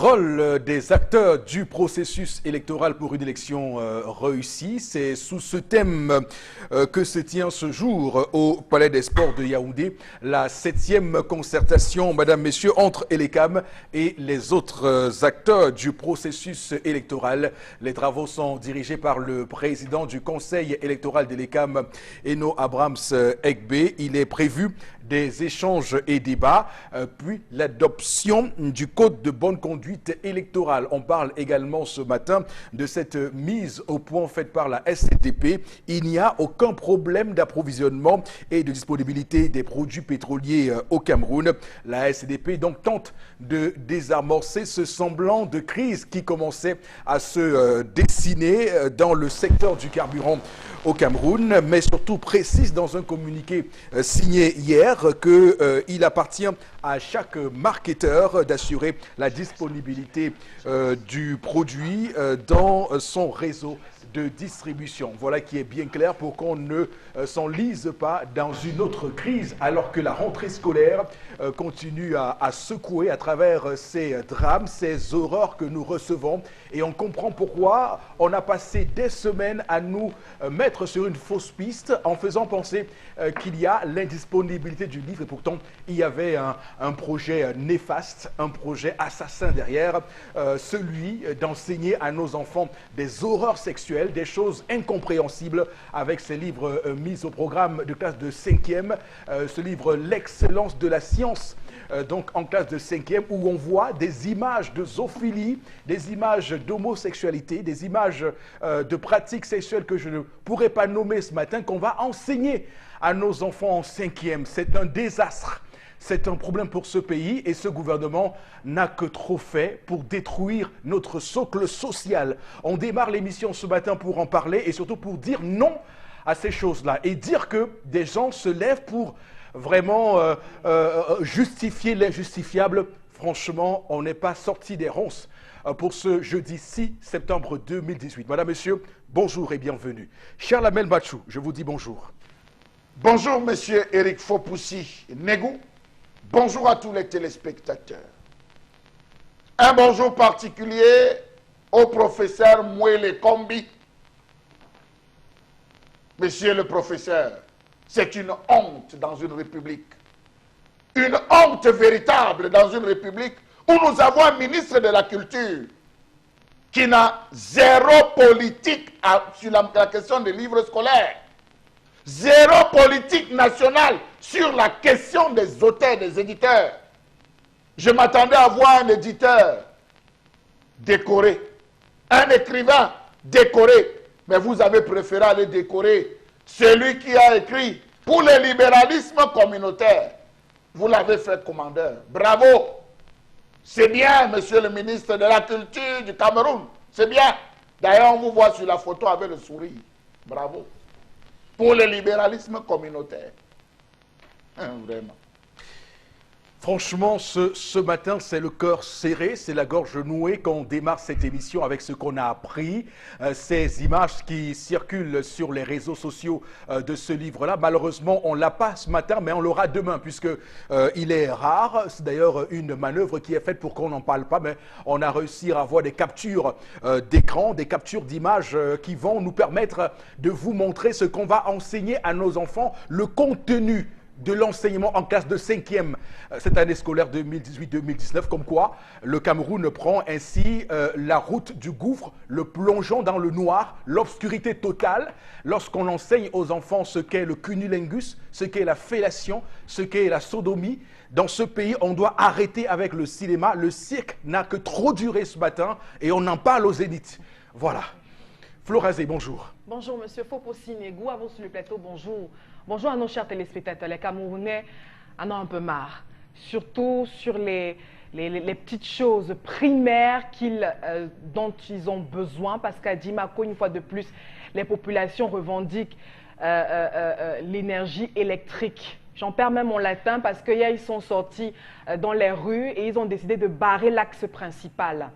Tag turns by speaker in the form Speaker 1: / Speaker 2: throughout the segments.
Speaker 1: rôle des acteurs du processus électoral pour une élection réussie. C'est sous ce thème que se tient ce jour au Palais des Sports de Yaoundé la 7e concertation, Madame, Messieurs, entre Elecam et les autres acteurs du processus électoral. Les travaux sont dirigés par le président du conseil électoral d'Elecam, Eno Abrams Egbe. Il est prévu des échanges et débats, puis l'adoption du code de bonne conduite électorale. On parle également ce matin de cette mise au point faite par la SCTP. Il n'y a aucun problème d'approvisionnement et de disponibilité des produits pétroliers au Cameroun. La SCTP donc tente de désamorcer ce semblant de crise qui commençait à se dessiner dans le secteur du carburant au Cameroun, mais surtout précise dans un communiqué signé hier qu'il appartient à chaque marketeur d'assurer la disponibilité du produit dans son réseau de distribution. Voilà qui est bien clair pour qu'on ne s'enlise pas dans une autre crise alors que la rentrée scolaire continue à secouer à travers ces drames, ces horreurs que nous recevons. Et on comprend pourquoi on a passé des semaines à nous mettre sur une fausse piste en faisant penser qu'il y a l'indisponibilité du livre. Et pourtant, il y avait un projet néfaste, un projet assassin derrière, celui d'enseigner à nos enfants des horreurs sexuelles, des choses incompréhensibles avec ces livres mis au programme de classe de 5e, ce livre L'excellence de la science, donc en classe de 5e, où on voit des images de zoophilie, des images d'homosexualité, des images de pratiques sexuelles que je ne pourrais pas nommer ce matin, qu'on va enseigner à nos enfants en 5e. C'est un désastre. C'est un problème pour ce pays et ce gouvernement n'a que trop fait pour détruire notre socle social. On démarre l'émission ce matin pour en parler et surtout pour dire non à ces choses-là et dire que des gens se lèvent pour vraiment justifier l'injustifiable. Franchement, on n'est pas sorti des ronces pour ce jeudi 6 septembre 2018. Madame, Monsieur, bonjour et bienvenue. Charles Amel Machou, je vous dis bonjour.
Speaker 2: Bonjour, Monsieur Eric Fopoussi Negou. Bonjour à tous les téléspectateurs. Un bonjour particulier au professeur Mouele Kombi. Monsieur le professeur, c'est une honte dans une république. Une honte véritable dans une république où nous avons un ministre de la Culture qui n'a zéro politique sur la question des livres scolaires. Zéro politique nationale sur la question des auteurs, des éditeurs. Je m'attendais à voir un éditeur décoré, un écrivain décoré, mais vous avez préféré aller décorer celui qui a écrit pour le libéralisme communautaire. Vous l'avez fait commandeur. Bravo. C'est bien, monsieur le ministre de la Culture du Cameroun. C'est bien. D'ailleurs, on vous voit sur la photo avec le sourire. Bravo. Pour le libéralisme communautaire. Vraiment.
Speaker 1: Franchement, ce matin, c'est le cœur serré, c'est la gorge nouée quand on démarre cette émission avec ce qu'on a appris. Ces images qui circulent sur les réseaux sociaux de ce livre-là, malheureusement, on ne l'a pas ce matin, mais on l'aura demain, puisque il est rare. C'est d'ailleurs une manœuvre qui est faite pour qu'on n'en parle pas, mais on a réussi à avoir des captures d'écran, des captures d'images qui vont nous permettre de vous montrer ce qu'on va enseigner à nos enfants, le contenu de l'enseignement en classe de 5e cette année scolaire 2018-2019, comme quoi le Cameroun prend ainsi la route du gouffre, le plongeant dans le noir, l'obscurité totale, lorsqu'on enseigne aux enfants ce qu'est le cunnilingus, ce qu'est la fellation, ce qu'est la sodomie. Dans ce pays, on doit arrêter avec le cinéma. Le cirque n'a que trop duré ce matin et on en parle aux Zénith. Voilà. Florazé, bonjour.
Speaker 3: Bonjour, monsieur Fopoussi Negou, à vous sur le plateau, bonjour. Bonjour à nos chers téléspectateurs. Les Camerounais en ont un peu marre, surtout sur les petites choses primaires dont ils ont besoin, parce qu'à Dimako, une fois de plus, les populations revendiquent l'énergie électrique. J'en perds même mon latin parce qu'hier, ils sont sortis dans les rues et ils ont décidé de barrer l'axe principal.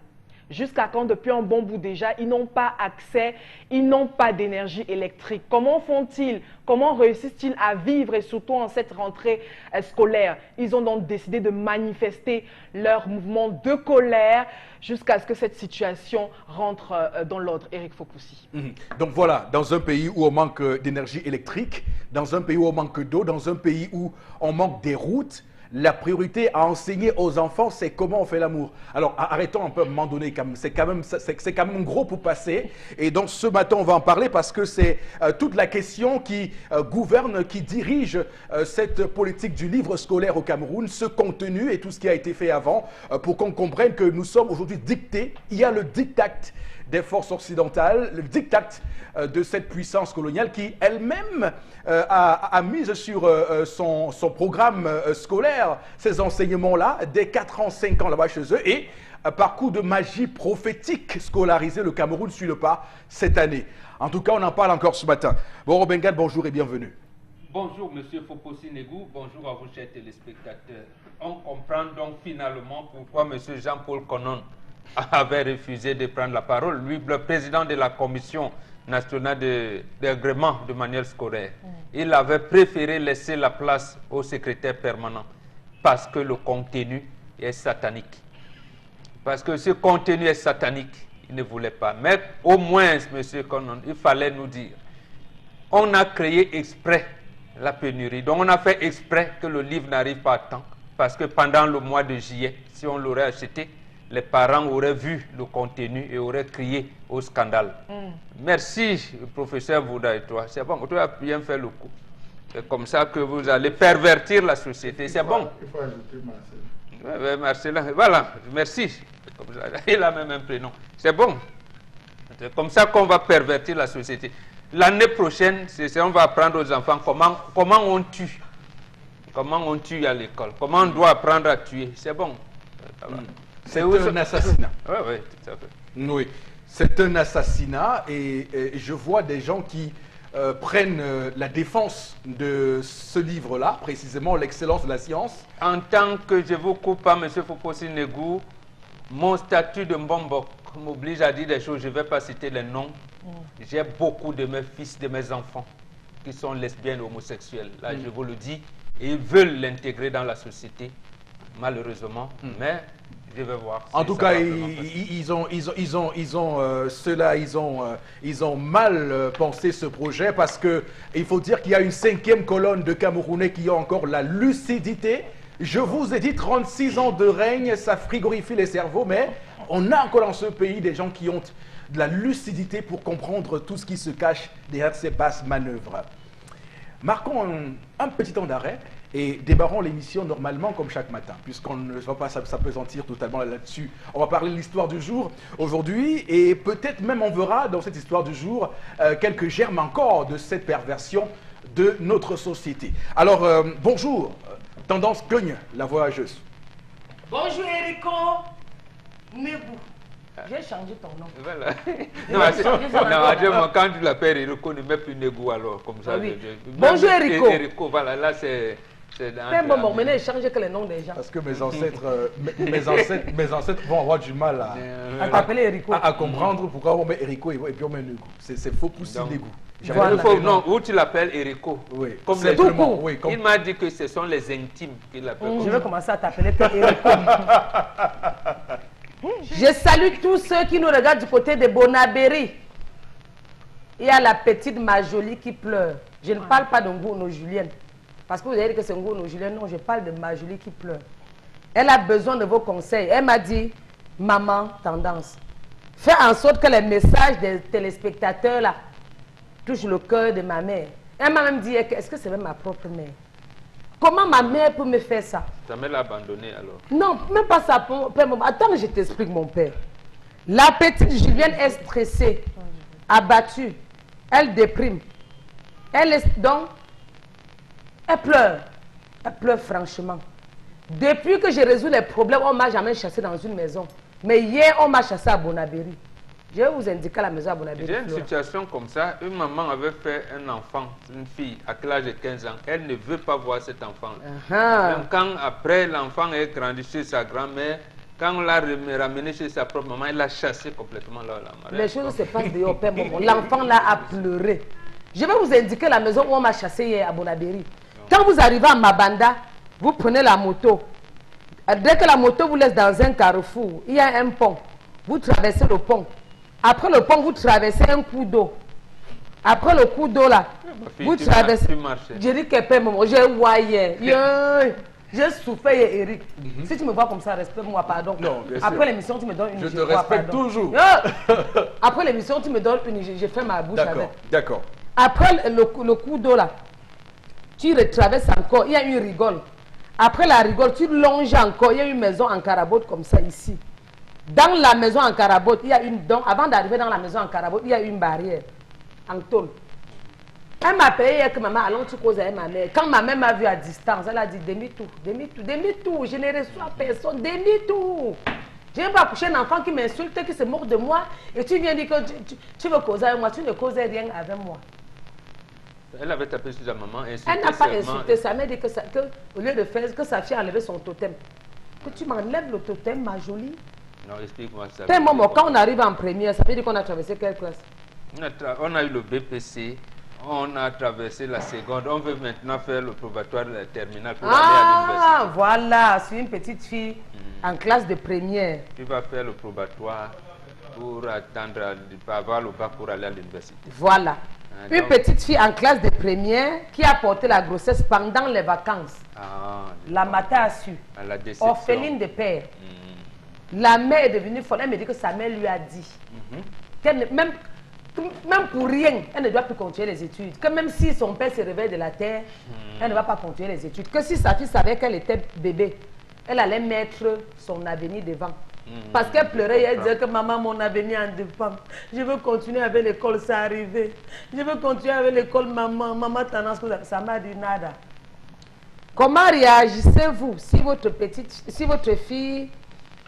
Speaker 3: Jusqu'à quand, depuis un bon bout déjà, ils n'ont pas accès, ils n'ont pas d'énergie électrique. Comment font-ils? Comment réussissent-ils à vivre et surtout en cette rentrée scolaire? Ils ont donc décidé de manifester leur mouvement de colère jusqu'à ce que cette situation rentre dans l'ordre. Eric Fokoussi.
Speaker 1: Donc voilà, dans un pays où on manque d'énergie électrique, dans un pays où on manque d'eau, dans un pays où on manque des routes, la priorité à enseigner aux enfants, c'est comment on fait l'amour. Alors arrêtons un peu à un moment donné, c'est quand même gros pour passer. Et donc ce matin, on va en parler parce que c'est toute la question qui gouverne, qui dirige cette politique du livre scolaire au Cameroun, ce contenu et tout ce qui a été fait avant, pour qu'on comprenne que nous sommes aujourd'hui dictés. Il y a le diktat des forces occidentales, le diktat de cette puissance coloniale qui elle-même a mis sur son programme scolaire ces enseignements-là, dès 4 ans, 5 ans là-bas chez eux, et par coup de magie prophétique scolarisé, le Cameroun suit le pas cette année. En tout cas, on en parle encore ce matin. Bon, Robengad, bonjour et bienvenue.
Speaker 4: Bonjour, Monsieur Foposi Negou. Bonjour à vous, chers téléspectateurs. On comprend donc finalement pourquoi Monsieur Jean-Paul Konon avait refusé de prendre la parole. Lui, le président de la Commission nationale d'agrément de manuel scolaire, il avait préféré laisser la place au secrétaire permanent parce que le contenu est satanique. Parce que ce contenu est satanique, il ne voulait pas. Mais au moins, Monsieur Konon, il fallait nous dire, on a créé exprès la pénurie. Donc on a fait exprès que le livre n'arrive pas à temps. Parce que pendant le mois de juillet, si on l'aurait acheté, les parents auraient vu le contenu et auraient crié au scandale. Merci, professeur Bouda et toi. C'est bon, tu as bien fait le coup. C'est comme ça que vous allez pervertir la société. C'est bon.
Speaker 2: Il faut ajouter Marcel.
Speaker 4: Ouais, Marcelin, voilà, merci. Comme ça, il a même un prénom. C'est bon. C'est comme ça qu'on va pervertir la société. L'année prochaine, on va apprendre aux enfants comment on tue. Comment on tue à l'école. Comment on doit apprendre à tuer. C'est bon.
Speaker 1: C'est un assassinat.
Speaker 4: Oui, oui, tout à fait.
Speaker 1: Oui, c'est un assassinat et je vois des gens qui prennent la défense de ce livre-là, précisément l'excellence de la science.
Speaker 4: En tant que je vous coupe pas, M. Foposi Negou, mon statut de Mbombok m'oblige à dire des choses, je ne vais pas citer les noms. J'ai beaucoup de mes fils, de mes enfants qui sont lesbiennes, homosexuelles. Là, je vous le dis, et ils veulent l'intégrer dans la société, malheureusement, mais je vais voir.
Speaker 1: En tout cas, ils ont mal pensé ce projet parce que il faut dire qu'il y a une 5e colonne de Camerounais qui ont encore la lucidité. Je vous ai dit 36 ans de règne, ça frigorifie les cerveaux, mais on a encore dans ce pays des gens qui ont de la lucidité pour comprendre tout ce qui se cache derrière ces basses manœuvres. Marquons un petit temps d'arrêt et démarrons l'émission normalement comme chaque matin, puisqu'on ne va pas s'appesantir totalement là-dessus. On va parler de l'histoire du jour aujourd'hui et peut-être même on verra dans cette histoire du jour quelques germes encore de cette perversion de notre société. Alors, bonjour, Tendance Cogne, la voyageuse.
Speaker 5: Bonjour Erico Negou. J'ai changé ton nom.
Speaker 4: Voilà. Non, quand tu l'appelles Erico, ne mets plus Negou alors, comme ça.
Speaker 5: Ah oui. Bonjour Erico.
Speaker 4: Erico, voilà, là c'est...
Speaker 5: Bon, maintenant, il change que les noms des gens.
Speaker 1: Parce que mes ancêtres vont avoir du mal
Speaker 5: à t'appeler Erico.
Speaker 1: À comprendre pourquoi on met Erico et puis on met Negou. C'est faux pousser Negou.
Speaker 5: Voilà.
Speaker 4: Non, où tu l'appelles Erico.
Speaker 1: Oui.
Speaker 4: Comme
Speaker 5: c'est tout court.
Speaker 1: Oui,
Speaker 4: il m'a dit que ce sont les intimes qui l'appellent.
Speaker 5: Je vais commencer à t'appeler Erico. Je salue tous ceux qui nous regardent du côté de Bonabéry. Il y a la petite Majolie qui pleure. Je ne parle pas de Ngouno Julienne. Parce que vous avez dit que c'est Ngouno Julienne. Non, je parle de Majolie qui pleure. Elle a besoin de vos conseils. Elle m'a dit, maman, tendance, fais en sorte que les messages des téléspectateurs là touchent le cœur de ma mère. Elle m'a même dit, est-ce que c'est même ma propre mère? Comment ma mère peut me faire ça?
Speaker 4: Ta mère l'a abandonné alors?
Speaker 5: Non, même pas ça. Attends, je t'explique mon père. La petite Julienne est stressée, abattue, elle déprime. Elle est donc, elle pleure franchement. Depuis que j'ai résolu les problèmes, on ne m'a jamais chassé dans une maison. Mais hier, on m'a chassé à Bonabéry. Je vais vous indiquer la maison à Bonabéry.
Speaker 4: J'ai une situation comme ça. Une maman avait fait un enfant, une fille, à l'âge de 15 ans. Elle ne veut pas voir cet enfant. Même quand après l'enfant est grandi chez sa grand-mère, Quand on l'a ramené chez sa propre maman, elle l'a chassé complètement là.
Speaker 5: Les choses se passent dehors, père maman. L'enfant là a pleuré. Je vais vous indiquer la maison où on m'a chassé hier à Bonabéry. Quand vous arrivez à Mabanda, vous prenez la moto. Dès que la moto vous laisse dans un carrefour, il y a un pont. Vous traversez le pont. Après le pont, vous traversez un coup d'eau. Après le coup d'eau là, vous traversez. Je dis que père maman, j'ai voyé. J'ai souffert, Eric. Si tu me vois comme ça, respecte-moi, pardon.
Speaker 1: Non,
Speaker 5: après l'émission, tu me donnes une.
Speaker 1: Je te respecte toujours.
Speaker 5: Après l'émission, tu me donnes une. J'ai fait ma bouche avec.
Speaker 1: D'accord.
Speaker 5: Après le coup d'eau là, tu retraverses encore, il y a une rigole. Après la rigole, tu longes encore, il y a une maison en carabote comme ça ici. Dans la maison en carabote, il y a une. Donc, avant d'arriver dans la maison en carabote, il y a une barrière en tôle. Elle m'a appelé que maman, allons tu causes avec ma mère. Quand ma mère m'a vu à distance, elle a dit demi-tour, demi-tour, demi-tour. Je ne reçois personne, demi-tour. Je n'ai pas couché un enfant qui m'insulte, qui se moque de moi. Et tu viens dire que tu veux causer avec moi. Tu ne causais rien avec moi.
Speaker 4: Elle avait tapé sur sa maman.
Speaker 5: Elle n'a pas insulté sa mère, dit que, au lieu de faire que sa fille a enlevé son totem. Que tu m'enlèves le totem, ma jolie.
Speaker 4: Non, explique-moi ça.
Speaker 5: Quand on arrive en première, ça veut dire qu'on a traversé quelle classe?
Speaker 4: On a eu le BPC. On a traversé la seconde. On veut maintenant faire le probatoire de la terminale pour aller à l'université.
Speaker 5: Ah, voilà, c'est une petite fille en classe de première.
Speaker 4: Tu vas faire le probatoire pour attendre, avoir le bac pour aller à l'université.
Speaker 5: Voilà. Une petite fille en classe de première qui a porté la grossesse pendant les vacances. La matin a su.
Speaker 4: La déception.
Speaker 5: Orpheline de père. La mère est devenue folle. Elle me dit que sa mère lui a dit qu'elle même pour rien, elle ne doit plus continuer les études. Que même si son père se réveille de la terre, elle ne va pas continuer les études. Que si sa fille savait qu'elle était bébé, elle allait mettre son avenir devant. Parce qu'elle pleurait, elle disait que maman, mon avenir en dépend. Je veux continuer avec l'école, ça arrivé. Je veux continuer avec l'école, maman. Maman, tendance, ça m'a dit nada. Comment réagissez-vous si votre fille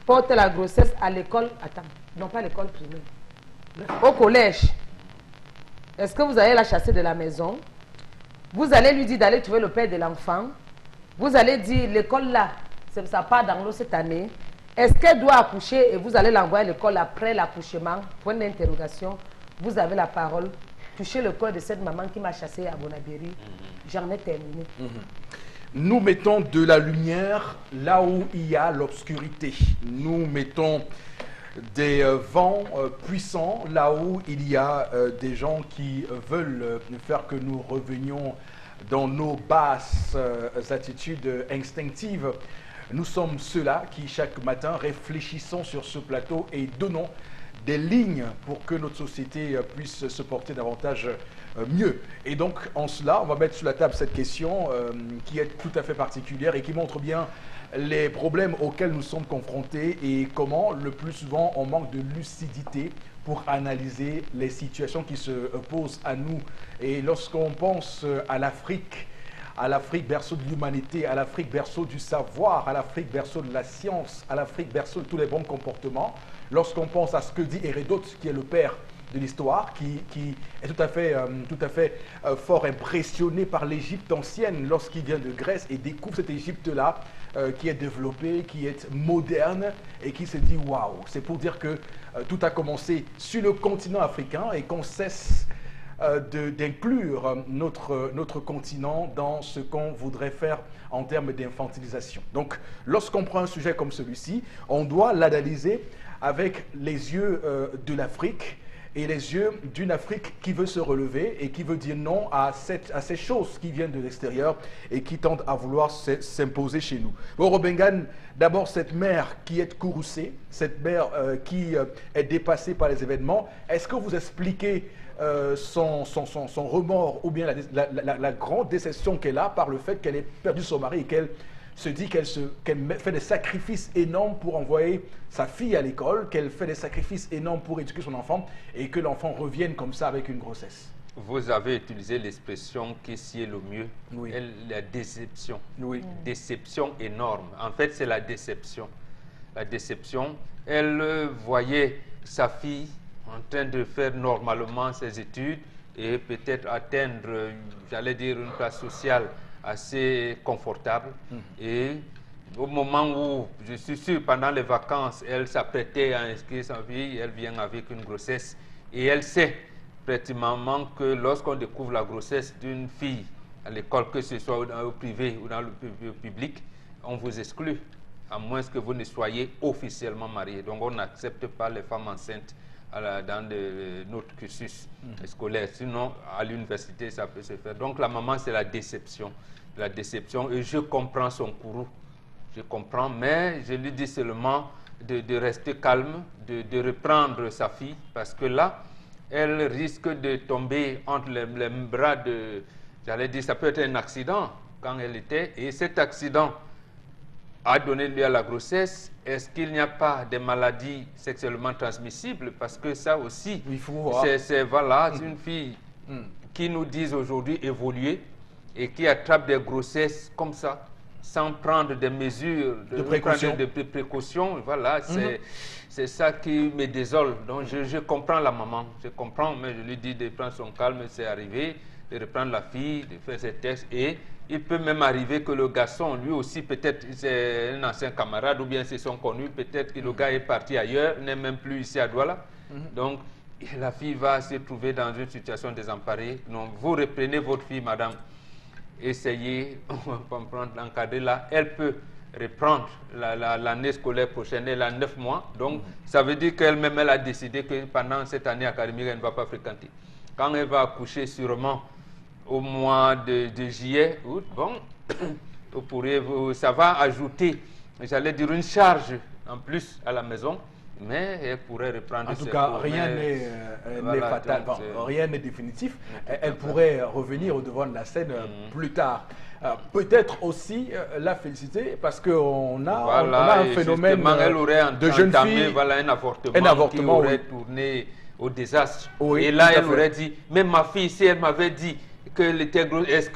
Speaker 5: porte la grossesse à l'école, attends, non pas l'école primaire, au collège? Est-ce que vous allez la chasser de la maison? Vous allez lui dire d'aller trouver le père de l'enfant? Vous allez dire, l'école là, ça part dans l'eau cette année. Est-ce qu'elle doit accoucher et vous allez l'envoyer à l'école après l'accouchement? Point d'interrogation. Vous avez la parole. Touchez le cœur de cette maman qui m'a chassé à Bonabéry. J'en ai terminé.
Speaker 1: Nous mettons de la lumière là où il y a l'obscurité. Nous mettons des vents puissants là où il y a des gens qui veulent faire que nous revenions dans nos basses attitudes instinctives. Nous sommes ceux-là qui, chaque matin, réfléchissons sur ce plateau et donnons des lignes pour que notre société puisse se porter davantage mieux. Et donc, en cela, on va mettre sur la table cette question qui est tout à fait particulière et qui montre bien les problèmes auxquels nous sommes confrontés et comment, le plus souvent, on manque de lucidité pour analyser les situations qui se posent à nous. Et lorsqu'on pense à l'Afrique berceau de l'humanité, à l'Afrique berceau du savoir, à l'Afrique berceau de la science, à l'Afrique berceau de tous les bons comportements, lorsqu'on pense à ce que dit Hérodote, qui est le père de l'histoire, qui est tout à fait fort impressionné par l'Égypte ancienne lorsqu'il vient de Grèce et découvre cette Égypte-là qui est développée, qui est moderne et qui se dit waouh. C'est pour dire que tout a commencé sur le continent africain et qu'on cesse d'inclure notre continent dans ce qu'on voudrait faire en termes d'infantilisation. Donc, lorsqu'on prend un sujet comme celui-ci, on doit l'analyser avec les yeux de l'Afrique et les yeux d'une Afrique qui veut se relever et qui veut dire non à ces choses qui viennent de l'extérieur et qui tentent à vouloir s'imposer chez nous. Bon, Robengan, d'abord cette mère qui est courroucée, cette mère qui est dépassée par les événements, est-ce que vous expliquez son remords ou bien la grande déception qu'elle a par le fait qu'elle ait perdu son mari et qu'elle se dit qu'elle fait des sacrifices énormes pour envoyer sa fille à l'école, qu'elle fait des sacrifices énormes pour éduquer son enfant et que l'enfant revienne comme ça avec une grossesse?
Speaker 4: Vous avez utilisé l'expression qui sied le mieux,
Speaker 1: oui.
Speaker 4: La déception.
Speaker 1: Oui.
Speaker 4: Déception énorme. En fait, c'est la déception. La déception, elle voyait sa fille en train de faire normalement ses études et peut-être atteindre, j'allais dire, une place sociale assez confortable. Et au moment où, je suis sûr, pendant les vacances, elle s'apprêtait à inscrire sa fille, elle vient avec une grossesse et elle sait pratiquement que lorsqu'on découvre la grossesse d'une fille à l'école, que ce soit au privé ou dans le public, on vous exclut, à moins que vous ne soyez officiellement marié. Donc on n'accepte pas les femmes enceintes dans notre cursus scolaire. Sinon, à l'université, ça peut se faire. Donc la maman, c'est la déception. La déception, et je comprends son courroux. Je comprends, mais je lui dis seulement de rester calme, de reprendre sa fille, parce que là, elle risque de tomber entre les bras de... J'allais dire, ça peut être un accident quand elle était, et cet accident a donné lieu à la grossesse. Est-ce qu'il n'y a pas des maladies sexuellement transmissibles? Parce que ça aussi, c'est voilà, une fille qui nous disent aujourd'hui évoluer et qui attrape des grossesses comme ça, sans prendre des mesures de précaution. Voilà, c'est ça qui me désole. Donc je comprends la maman, je comprends, mais je lui dis de prendre son calme, c'est arrivé, de reprendre la fille, de faire ses tests, et il peut même arriver que le garçon, lui aussi, peut-être c'est un ancien camarade, ou bien c'est son connu, peut-être que le gars est parti ailleurs, n'est même plus ici à Douala. Donc la fille va se trouver dans une situation désemparée. Donc vous reprenez votre fille, madame, essayez, on va comprendre, l'encadrer là, elle peut reprendre l'année scolaire prochaine, elle a 9 mois, donc ça veut dire qu'elle-même, elle a décidé que pendant cette année académique, elle ne va pas fréquenter. Quand elle va accoucher sûrement au mois de juillet, août, bon, ça va ajouter, j'allais dire, une charge en plus à la maison, mais elle pourrait reprendre.
Speaker 1: En tout cas, rien n'est fatal, rien n'est définitif. Elle pourrait revenir au devant de la scène plus tard. Peut-être aussi la féliciter parce qu'on a un phénomène
Speaker 4: elle aurait
Speaker 1: de jeunes filles,
Speaker 4: un avortement qui aurait tourné au désastre. Oui, et là, elle aurait dit, mais ma fille, si elle m'avait dit qu'elle était grosse, est-ce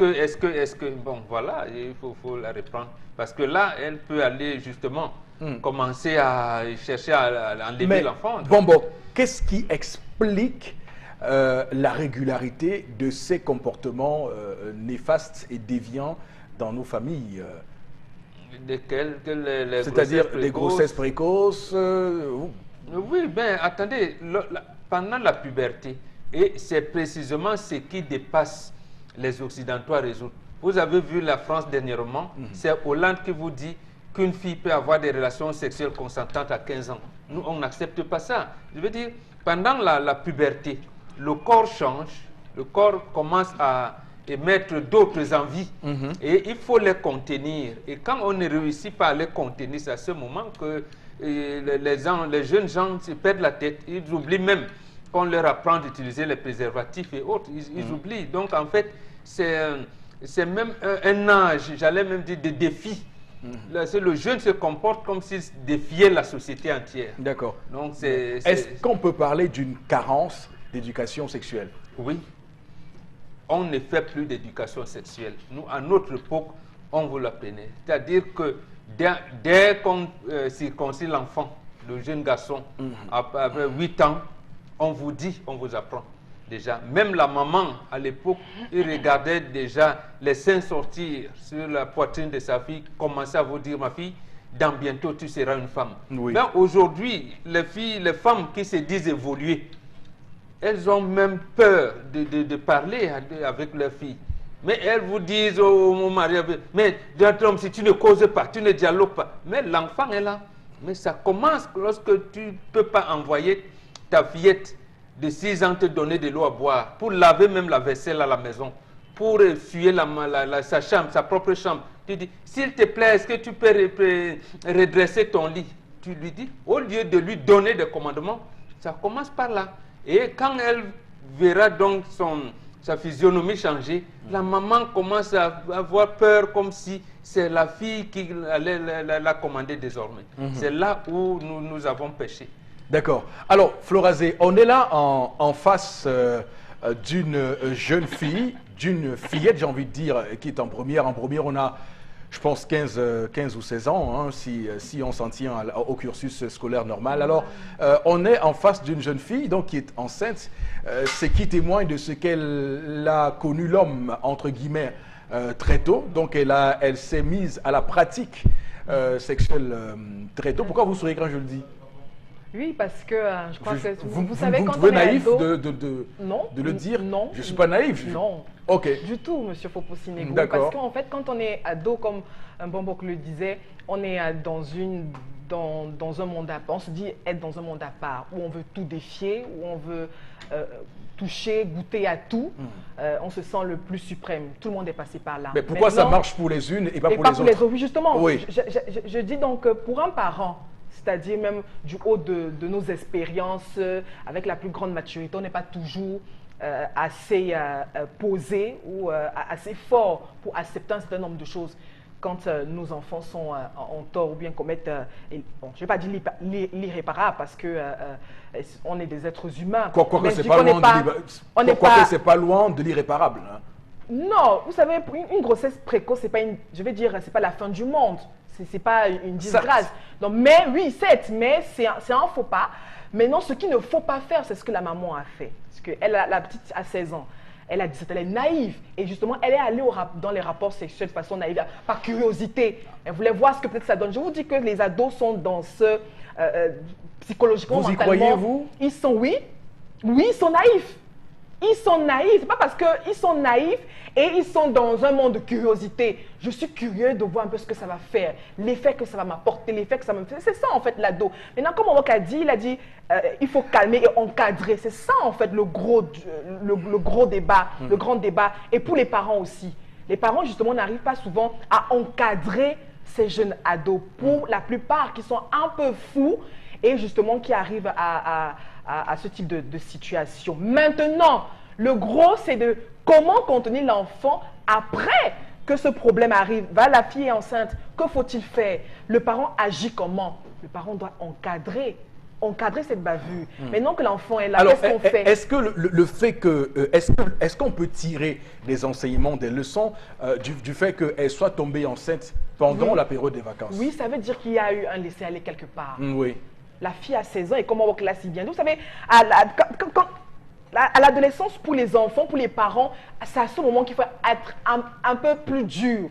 Speaker 4: que, bon, voilà, il faut la reprendre. Parce que là, elle peut aller justement commencer à chercher à enlever l'enfant.
Speaker 1: Bon, qu'est-ce qui explique la régularité de ces comportements néfastes et déviants dans nos familles? C'est-à-dire des grossesses précoces
Speaker 4: Oui, bien, attendez, pendant la puberté, et c'est précisément ce qui dépasse les Occidentaux à résoudre. Vous avez vu la France dernièrement, c'est Hollande qui vous dit qu'une fille peut avoir des relations sexuelles consentantes à 15 ans. Nous, on n'accepte pas ça. Je veux dire, pendant la puberté, le corps change, le corps commence à émettre d'autres envies et il faut les contenir. Et quand on ne réussit pas à les contenir, c'est à ce moment que les jeunes gens se perdent la tête. Ils oublient même qu'on leur apprend d'utiliser les préservatifs et autres. Ils oublient. Donc, en fait, c'est même un âge, j'allais même dire, de défi. Le jeune se comporte comme s'il défiait la société entière.
Speaker 1: D'accord.
Speaker 4: Donc,
Speaker 1: est-ce qu'on peut parler d'une carence d'éducation sexuelle?
Speaker 4: Oui. On ne fait plus d'éducation sexuelle. Nous, à notre époque, on vous l'apprenait. C'est-à-dire que dès qu'on circoncit l'enfant, le jeune garçon, après 8 ans, on vous dit, on vous apprend déjà. Même la maman, à l'époque, il regardait déjà les seins sortir sur la poitrine de sa fille, commençait à vous dire, ma fille, dans bientôt tu seras une femme.
Speaker 1: Oui.
Speaker 4: Mais aujourd'hui, les femmes qui se disent évoluer, elles ont même peur de parler avec leurs filles. Mais elles vous disent mon mari, mais si tu ne causes pas, tu ne dialogues pas. Mais l'enfant est là. Mais ça commence lorsque tu ne peux pas envoyer ta fillette de 6 ans te donner de l'eau à boire, pour laver même la vaisselle à la maison, pour essuyer sa chambre, sa propre chambre. Tu dis, s'il te plaît, est-ce que tu peux redresser ton lit? Tu lui dis, au lieu de lui donner des commandements, ça commence par là. Et quand elle verra donc sa physionomie changer, la maman commence à avoir peur comme si c'est la fille qui allait la commander désormais. C'est là où nous avons péché.
Speaker 1: D'accord. Alors, Florazé, on est là en face d'une jeune fille, d'une fillette, j'ai envie de dire, qui est en première. En première, on a, je pense, 15 ou 16 ans, hein, si on s'en tient au cursus scolaire normal. Alors, on est en face d'une jeune fille donc, qui est enceinte, ce qui témoigne de ce qu'elle a connu l'homme, entre guillemets, très tôt. Donc, elle s'est mise à la pratique sexuelle très tôt. Pourquoi vous souriez quand je le dis?
Speaker 3: Oui, parce que je crois que
Speaker 1: vous
Speaker 3: savez,
Speaker 1: me
Speaker 3: quand
Speaker 1: trouvez
Speaker 3: on est
Speaker 1: naïf
Speaker 3: ado...
Speaker 1: de le dire?
Speaker 3: Non.
Speaker 1: Je ne suis pas naïf.
Speaker 3: Non.
Speaker 1: Ok.
Speaker 3: Du tout, monsieur Foposinegou.
Speaker 1: D'accord.
Speaker 3: Parce qu'en fait, quand on est ado, comme un bon Bok le disait, on est dans un monde à part. On se dit être dans un monde à part, où on veut tout défier, où on veut toucher, goûter à tout. On se sent le plus suprême. Tout le monde est passé par là.
Speaker 1: Mais pourquoi ça marche pour les unes et pas pour les autres?
Speaker 3: Oui, justement.
Speaker 1: Oui.
Speaker 3: Je dis donc, pour un parent, c'est-à-dire même du haut de nos expériences, avec la plus grande maturité, on n'est pas toujours assez posé ou assez fort pour accepter un certain nombre de choses quand nos enfants sont en tort ou bien commettent, bon, je ne vais pas dire l'irréparable parce que on est des êtres humains.
Speaker 1: Quoique c'est pas loin de l'irréparable. Hein.
Speaker 3: Non, vous savez, une grossesse précoce, c'est pas je vais dire, c'est pas la fin du monde. C'est pas une disgrâce. Donc, mais oui, certes, mais c'est un faux pas. Maintenant, ce qu'il ne faut pas faire, c'est ce que la maman a fait. Parce que la petite a 16 ans. Elle a 17 ans, elle est naïve. Et justement, elle est allée dans les rapports sexuels de façon naïve, par curiosité. Elle voulait voir ce que peut-être ça donne. Je vous dis que les ados sont dans ce psychologiquement,
Speaker 1: vous
Speaker 3: mentalement.
Speaker 1: Vous y croyez-vous?
Speaker 3: Ils sont, oui, ils sont naïfs. Ils sont naïfs, c'est pas parce qu'ils sont naïfs et ils sont dans un monde de curiosité. Je suis curieux de voir un peu ce que ça va faire, l'effet que ça va m'apporter, l'effet que ça me fait. C'est ça en fait l'ado. Maintenant, comme on a dit, il a dit il faut calmer et encadrer. C'est ça en fait le gros débat, le grand débat. Et pour les parents aussi. Les parents justement n'arrivent pas souvent à encadrer ces jeunes ados. Pour la plupart qui sont un peu fous et justement qui arrivent à ce type de situation. Maintenant, le gros, c'est de comment contenir l'enfant après que ce problème arrive. La fille est enceinte, que faut-il faire? Le parent agit comment? Le parent doit encadrer cette bavure. Maintenant que l'enfant est là, qu'est-ce qu'on fait?
Speaker 1: Est-ce que le fait que... Est-ce qu'on peut tirer des enseignements, des leçons du fait qu'elle soit tombée enceinte pendant la période des vacances?
Speaker 3: Oui, ça veut dire qu'il y a eu un laisser-aller quelque part.
Speaker 1: Oui.
Speaker 3: La fille a 16 ans et comment on classe si bien. Vous savez, à l'adolescence, pour les enfants, pour les parents, c'est à ce moment qu'il faut être un peu plus dur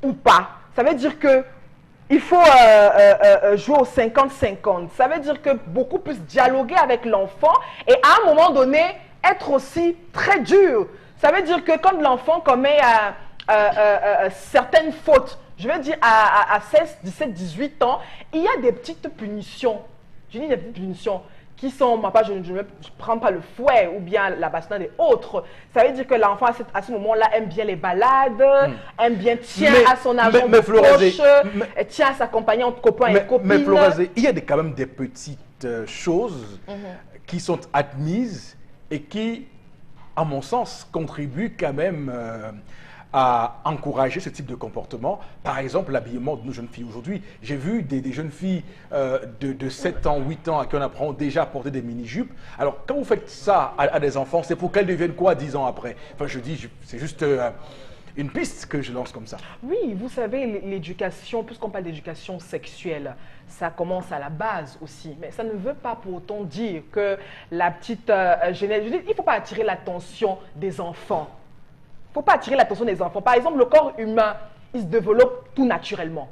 Speaker 3: ou pas. Ça veut dire que il faut jouer au 50-50. Ça veut dire que beaucoup plus dialoguer avec l'enfant et à un moment donné, être aussi très dur. Ça veut dire que quand l'enfant commet certaines fautes, je veux dire à 16, 17, 18 ans, il y a des petites punitions. Je dis des petites punitions qui sont, moi, je ne prends pas le fouet ou bien la bastonnade et autres. Ça veut dire que l'enfant, à ce moment-là, aime bien les balades, aime bien, tient à son argent de poche, tient à sa compagnie entre copains et copines.
Speaker 1: Mais Florazé, il y a quand même des petites choses qui sont admises et qui, à mon sens, contribuent quand même à encourager ce type de comportement. Par exemple, l'habillement de nos jeunes filles aujourd'hui. J'ai vu des jeunes filles de 7 ans, 8 ans à qui on apprend déjà à porter des mini-jupes. Alors, quand vous faites ça à des enfants, c'est pour qu'elles deviennent quoi 10 ans après? Enfin, je dis, c'est juste une piste que je lance comme ça.
Speaker 3: Oui, vous savez, l'éducation, puisqu'on parle d'éducation sexuelle, ça commence à la base aussi. Mais ça ne veut pas pour autant dire que la petite jeunesse... Je dis, il ne faut pas attirer l'attention des enfants. Il ne faut pas attirer l'attention des enfants. Par exemple, le corps humain, il se développe tout naturellement.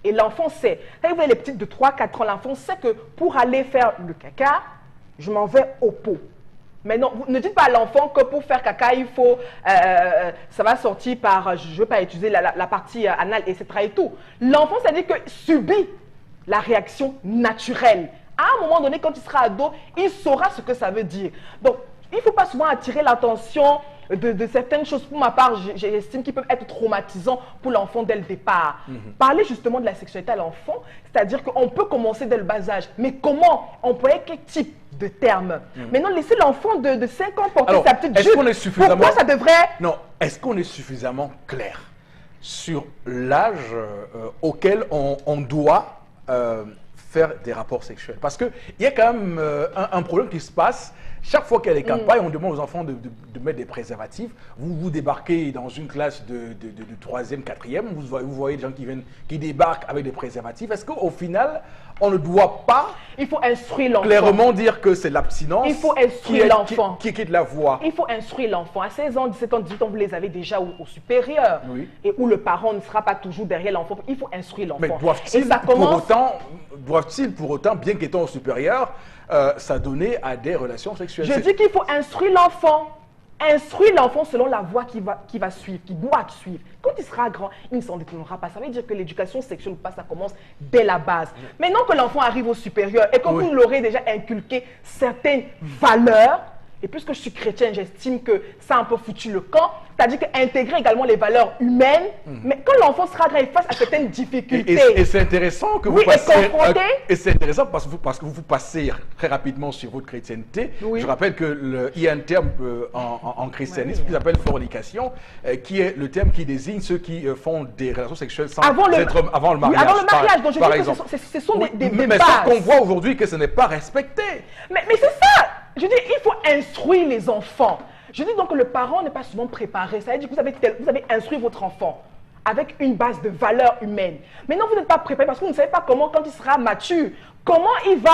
Speaker 3: Et l'enfant sait. Quand vous voyez les petites de 3-4 ans, l'enfant sait que pour aller faire le caca, je m'en vais au pot. Maintenant, ne dites pas à l'enfant que pour faire caca, il faut, ça va sortir par, je ne veux pas utiliser la partie anale, etc. et tout. L'enfant, ça dit qu'il subit la réaction naturelle. À un moment donné, quand il sera ado, il saura ce que ça veut dire. Donc, il ne faut pas souvent attirer l'attention de certaines choses. Pour ma part, j'estime qu'ils peuvent être traumatisants pour l'enfant dès le départ. Parler justement de la sexualité à l'enfant, c'est-à-dire qu'on peut commencer dès le bas âge. Mais comment? Employer quel type de termes? Maintenant, laisser l'enfant de 5 ans porter sa petite jupe. Pourquoi ça devrait...
Speaker 1: Non, est-ce qu'on est suffisamment clair sur l'âge auquel on doit faire des rapports sexuels? Parce qu'il y a quand même un problème qui se passe. Chaque fois qu'il y a des campagnes, on demande aux enfants de mettre des préservatifs. Vous débarquez dans une classe de 3e, 4e, vous voyez des gens qui débarquent avec des préservatifs. Est-ce qu'au final, on ne doit pas
Speaker 3: Il faut instruire l'enfant.
Speaker 1: clairement dire que c'est l'abstinence
Speaker 3: Il faut instruire l'enfant.
Speaker 1: qui quitte la voie.
Speaker 3: Il faut instruire l'enfant. À 16 ans, 17 ans, 18 ans, vous les avez déjà au supérieur.
Speaker 1: Oui.
Speaker 3: Et où le parent ne sera pas toujours derrière l'enfant. Il faut instruire l'enfant.
Speaker 1: Mais
Speaker 3: Et ça commence...
Speaker 1: doivent-ils pour autant, bien qu'étant au supérieur, s'adonner à des relations sexuelles?
Speaker 3: Je dis qu'il faut instruire l'enfant. Instruire l'enfant selon la voie qu'il va suivre, qu'il doit suivre. Quand il sera grand, il ne s'en détournera pas. Ça veut dire que l'éducation sexuelle, ça commence dès la base. Maintenant que l'enfant arrive au supérieur et que
Speaker 1: Oui.
Speaker 3: vous l'aurez déjà inculqué certaines valeurs, et puisque je suis chrétienne, j'estime que ça a un peu foutu le camp, c'est-à-dire qu'intégrer également les valeurs humaines, mais quand l'enfant sera grand et face à certaines difficultés,
Speaker 1: Et c'est intéressant que vous
Speaker 3: Oui, et
Speaker 1: passiez.
Speaker 3: confronté.
Speaker 1: Et c'est intéressant parce que vous passez très rapidement sur votre chrétienté.
Speaker 3: Oui.
Speaker 1: Je rappelle il y a un terme en christianisme qui s'appelle fornication, qui est le terme qui désigne ceux qui font des relations sexuelles sans
Speaker 3: avant le
Speaker 1: être avant le
Speaker 3: Oui,
Speaker 1: mariage.
Speaker 3: avant le mariage. Donc je
Speaker 1: par
Speaker 3: dis que
Speaker 1: exemple.
Speaker 3: ce sont
Speaker 1: Oui,
Speaker 3: des
Speaker 1: mais
Speaker 3: bases.
Speaker 1: sauf qu'on voit aujourd'hui que ce n'est pas respecté.
Speaker 3: Mais c'est ça. Je dis, il faut instruire les enfants. Je dis donc que le parent n'est pas souvent préparé. Ça veut dire que vous avez instruit votre enfant avec une base de valeurs humaines. Maintenant, vous n'êtes pas préparé parce que vous ne savez pas comment, quand il sera mature, comment il va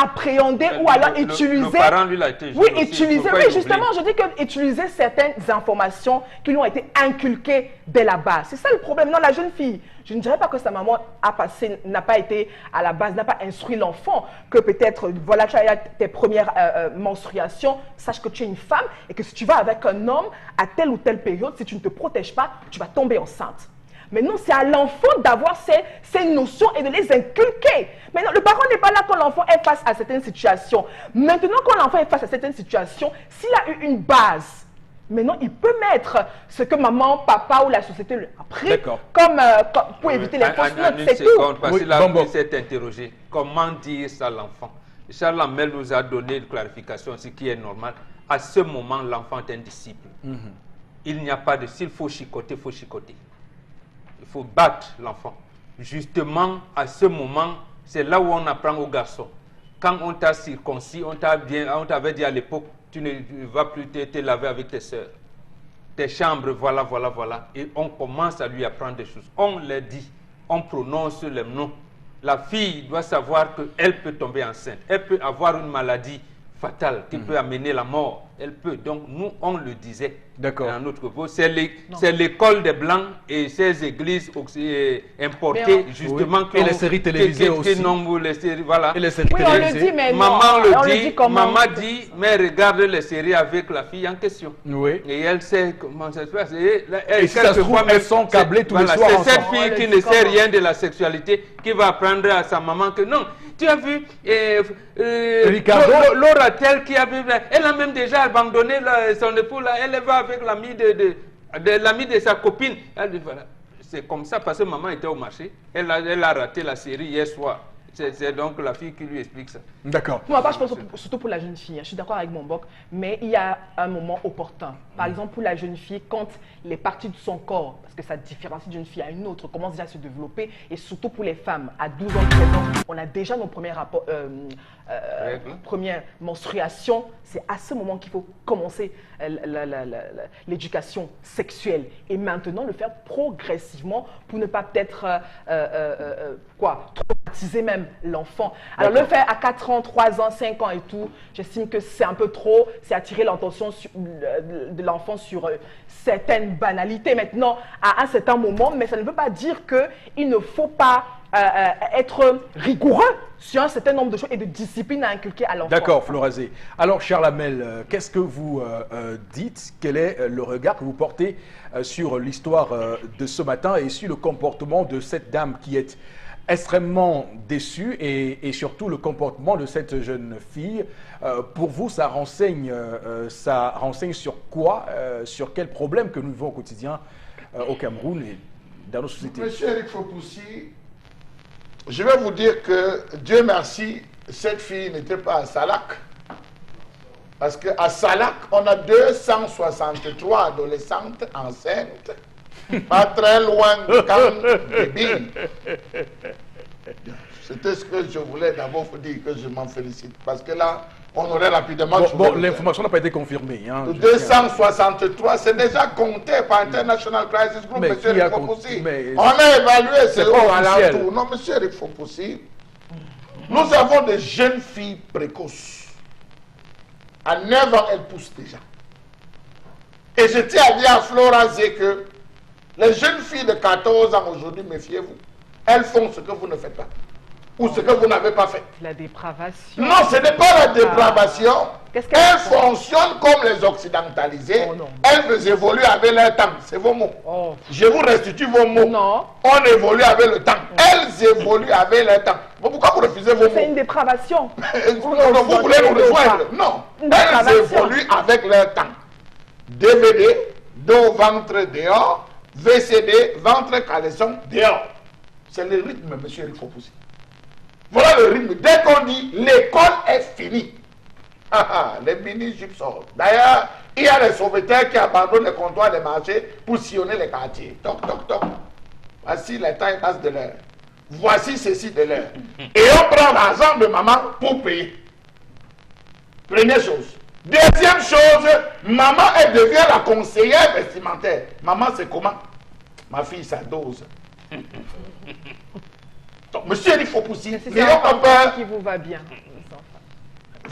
Speaker 3: appréhender ou alors utiliser...
Speaker 4: Le parent, lui, l'a été
Speaker 3: Oui,
Speaker 4: aussi.
Speaker 3: utiliser.
Speaker 4: Faut pas
Speaker 3: Oui,
Speaker 4: y
Speaker 3: justement,
Speaker 4: oublier.
Speaker 3: je dis que utiliser certaines informations qui lui ont été inculquées dès la base. C'est ça le problème. Non, la jeune fille, je ne dirais pas que sa maman n'a pas été à la base, n'a pas instruit l'enfant, que peut-être, voilà, tu as tes premières menstruations, sache que tu es une femme et que si tu vas avec un homme à telle ou telle période, si tu ne te protèges pas, tu vas tomber enceinte. Maintenant, c'est à l'enfant d'avoir ces notions et de les inculquer. Maintenant, le parent n'est pas là quand l'enfant est face à certaines situations. Maintenant, quand l'enfant est face à certaines situations, s'il a eu une base, maintenant, il peut mettre ce que maman, papa ou la société lui a appris comme pour éviter les fausses notes. C'est tout.
Speaker 4: Parce
Speaker 1: Oui,
Speaker 4: qu'il a
Speaker 1: Bambo.
Speaker 4: s'est interrogé. Comment dire ça à l'enfant? Charles Lamel nous a donné une clarification, ce qui est normal. À ce moment, l'enfant est un disciple. Il n'y a pas de... S'il faut chicoter, il faut chicoter. Il faut battre l'enfant. Justement, à ce moment, c'est là où on apprend aux garçons. Quand on t'a circoncis, on t'avait dit à l'époque, tu ne vas plus te laver avec tes sœurs. Tes chambres, voilà, voilà, voilà. Et on commence à lui apprendre des choses. On les dit, on prononce les noms. La fille doit savoir qu'elle peut tomber enceinte. Elle peut avoir une maladie fatale qui peut amener la mort. Elle peut. Donc, nous, on le disait.
Speaker 1: D'accord.
Speaker 4: À notre niveau. C'est l'école des Blancs et ces églises importées, justement.
Speaker 1: Oui. Et les séries télévisées aussi.
Speaker 4: Les séries, voilà.
Speaker 1: Et les séries
Speaker 3: Oui, on le
Speaker 1: télévisées.
Speaker 3: dit, mais
Speaker 4: Maman
Speaker 3: non,
Speaker 4: le dit,
Speaker 3: comment?
Speaker 4: maman dit, mais regarde les séries avec la fille en question.
Speaker 1: Oui.
Speaker 4: Et elle sait comment ça se passe.
Speaker 1: Et si ça se trouve, elles sont câblées tous les soirs
Speaker 4: C'est cette
Speaker 1: ensemble.
Speaker 4: fille
Speaker 3: On
Speaker 4: qui
Speaker 3: le
Speaker 4: ne
Speaker 3: dit
Speaker 4: sait
Speaker 3: comment?
Speaker 4: rien de la sexualité qui va apprendre à sa maman que non. Tu as vu
Speaker 1: Ricardo?
Speaker 4: Laura Tell qui a vu, elle a même déjà abandonné son époux là, elle va avec l'ami de sa copine. Elle dit voilà, c'est comme ça parce que maman était au marché, elle a raté la série hier soir. C'est donc la fille qui lui explique ça.
Speaker 1: D'accord.
Speaker 3: Pour ma part, je pense surtout pour la jeune fille. Je suis d'accord avec mon boc, mais il y a un moment opportun. Par exemple, pour la jeune fille, quand les parties de son corps, parce que ça différencie d'une fille à une autre, commencent déjà à se développer, et surtout pour les femmes, à 12 ans, 13 ans, on a déjà nos premiers rapports, première menstruation, c'est à ce moment qu'il faut commencer l'éducation sexuelle. Et maintenant, le faire progressivement pour ne pas peut-être traumatiser même l'enfant. Alors, le faire à 4 ans, 3 ans, 5 ans et tout, j'estime que c'est un peu trop, c'est attirer l'attention de l'enfant sur certaines banalités. Maintenant, à un certain moment, mais ça ne veut pas dire qu'il ne faut pas être rigoureux sur un certain nombre de choses et de disciplines à inculquer à l'enfant.
Speaker 1: D'accord, Florazé. Alors, cher Lamel, qu'est-ce que vous dites? Quel est le regard que vous portez sur l'histoire de ce matin et sur le comportement de cette dame qui est extrêmement déçue et surtout le comportement de cette jeune fille? Pour vous, ça renseigne sur quoi? Sur quel problème que nous vivons au quotidien au Cameroun et dans nos sociétés?
Speaker 2: Monsieur Eric Fopoussi, je vais vous dire que, Dieu merci, cette fille n'était pas à Salak. Parce qu'à Salak, on a 263 adolescentes enceintes, pas très loin de Camp. C'était ce que je voulais d'abord vous dire, que je m'en félicite. Parce que là, on aurait rapidement...
Speaker 1: Bon, l'information n'a pas été confirmée. Hein,
Speaker 2: 263, c'est déjà compté par International Crisis Group,
Speaker 1: mais
Speaker 2: monsieur
Speaker 1: qui a
Speaker 2: Eric Fopoussi.
Speaker 1: mais
Speaker 2: On a évalué, c'est
Speaker 1: pas
Speaker 2: au
Speaker 1: officiel.
Speaker 2: alentour. Non, monsieur Eric Fopoussi, Nous avons des jeunes filles précoces. À 9 ans, elles poussent déjà. Et je tiens à dire à Flora Zé que les jeunes filles de 14 ans aujourd'hui, méfiez-vous, elles font ce que vous ne faites pas. Ou ce que vous n'avez pas fait.
Speaker 3: La dépravation.
Speaker 2: Non, ce n'est pas la dépravation.
Speaker 3: Qu'est-ce qu'elles
Speaker 2: Elles
Speaker 3: font?
Speaker 2: fonctionnent comme les occidentalisés.
Speaker 3: Oh non.
Speaker 2: Elles évoluent avec leur temps. C'est vos mots.
Speaker 3: Oh.
Speaker 2: Je vous restitue vos mots.
Speaker 3: Non.
Speaker 2: On évolue avec le temps. Elles évoluent avec leur temps. Pourquoi vous refusez vos
Speaker 3: C'est
Speaker 2: mots?
Speaker 3: une dépravation.
Speaker 2: Non, vous voulez nous rejoindre? Non.
Speaker 3: Une
Speaker 2: Elles
Speaker 3: dépravation.
Speaker 2: évoluent avec leur temps. DVD, dos, ventre, dehors. VCD, ventre, caleçon, dehors. C'est le rythme, monsieur Eric Fopoussi. Voilà le rythme. Dès qu'on dit l'école est finie, les mini-jupes sortent. D'ailleurs, il y a les sauveteurs qui abandonnent les comptoirs des marchés pour sillonner les quartiers. Toc, toc, toc. Voici les tailles basses de l'heure. Voici ceci de l'heure. Et on prend l'argent de maman pour payer. Première chose. Deuxième chose, maman, elle devient la conseillère vestimentaire. Maman, c'est comment? Ma fille, ça dose. Donc, monsieur, il faut pousser.
Speaker 3: C'est
Speaker 2: N'ayons pas
Speaker 3: ça
Speaker 2: peur.
Speaker 3: qui vous va bien.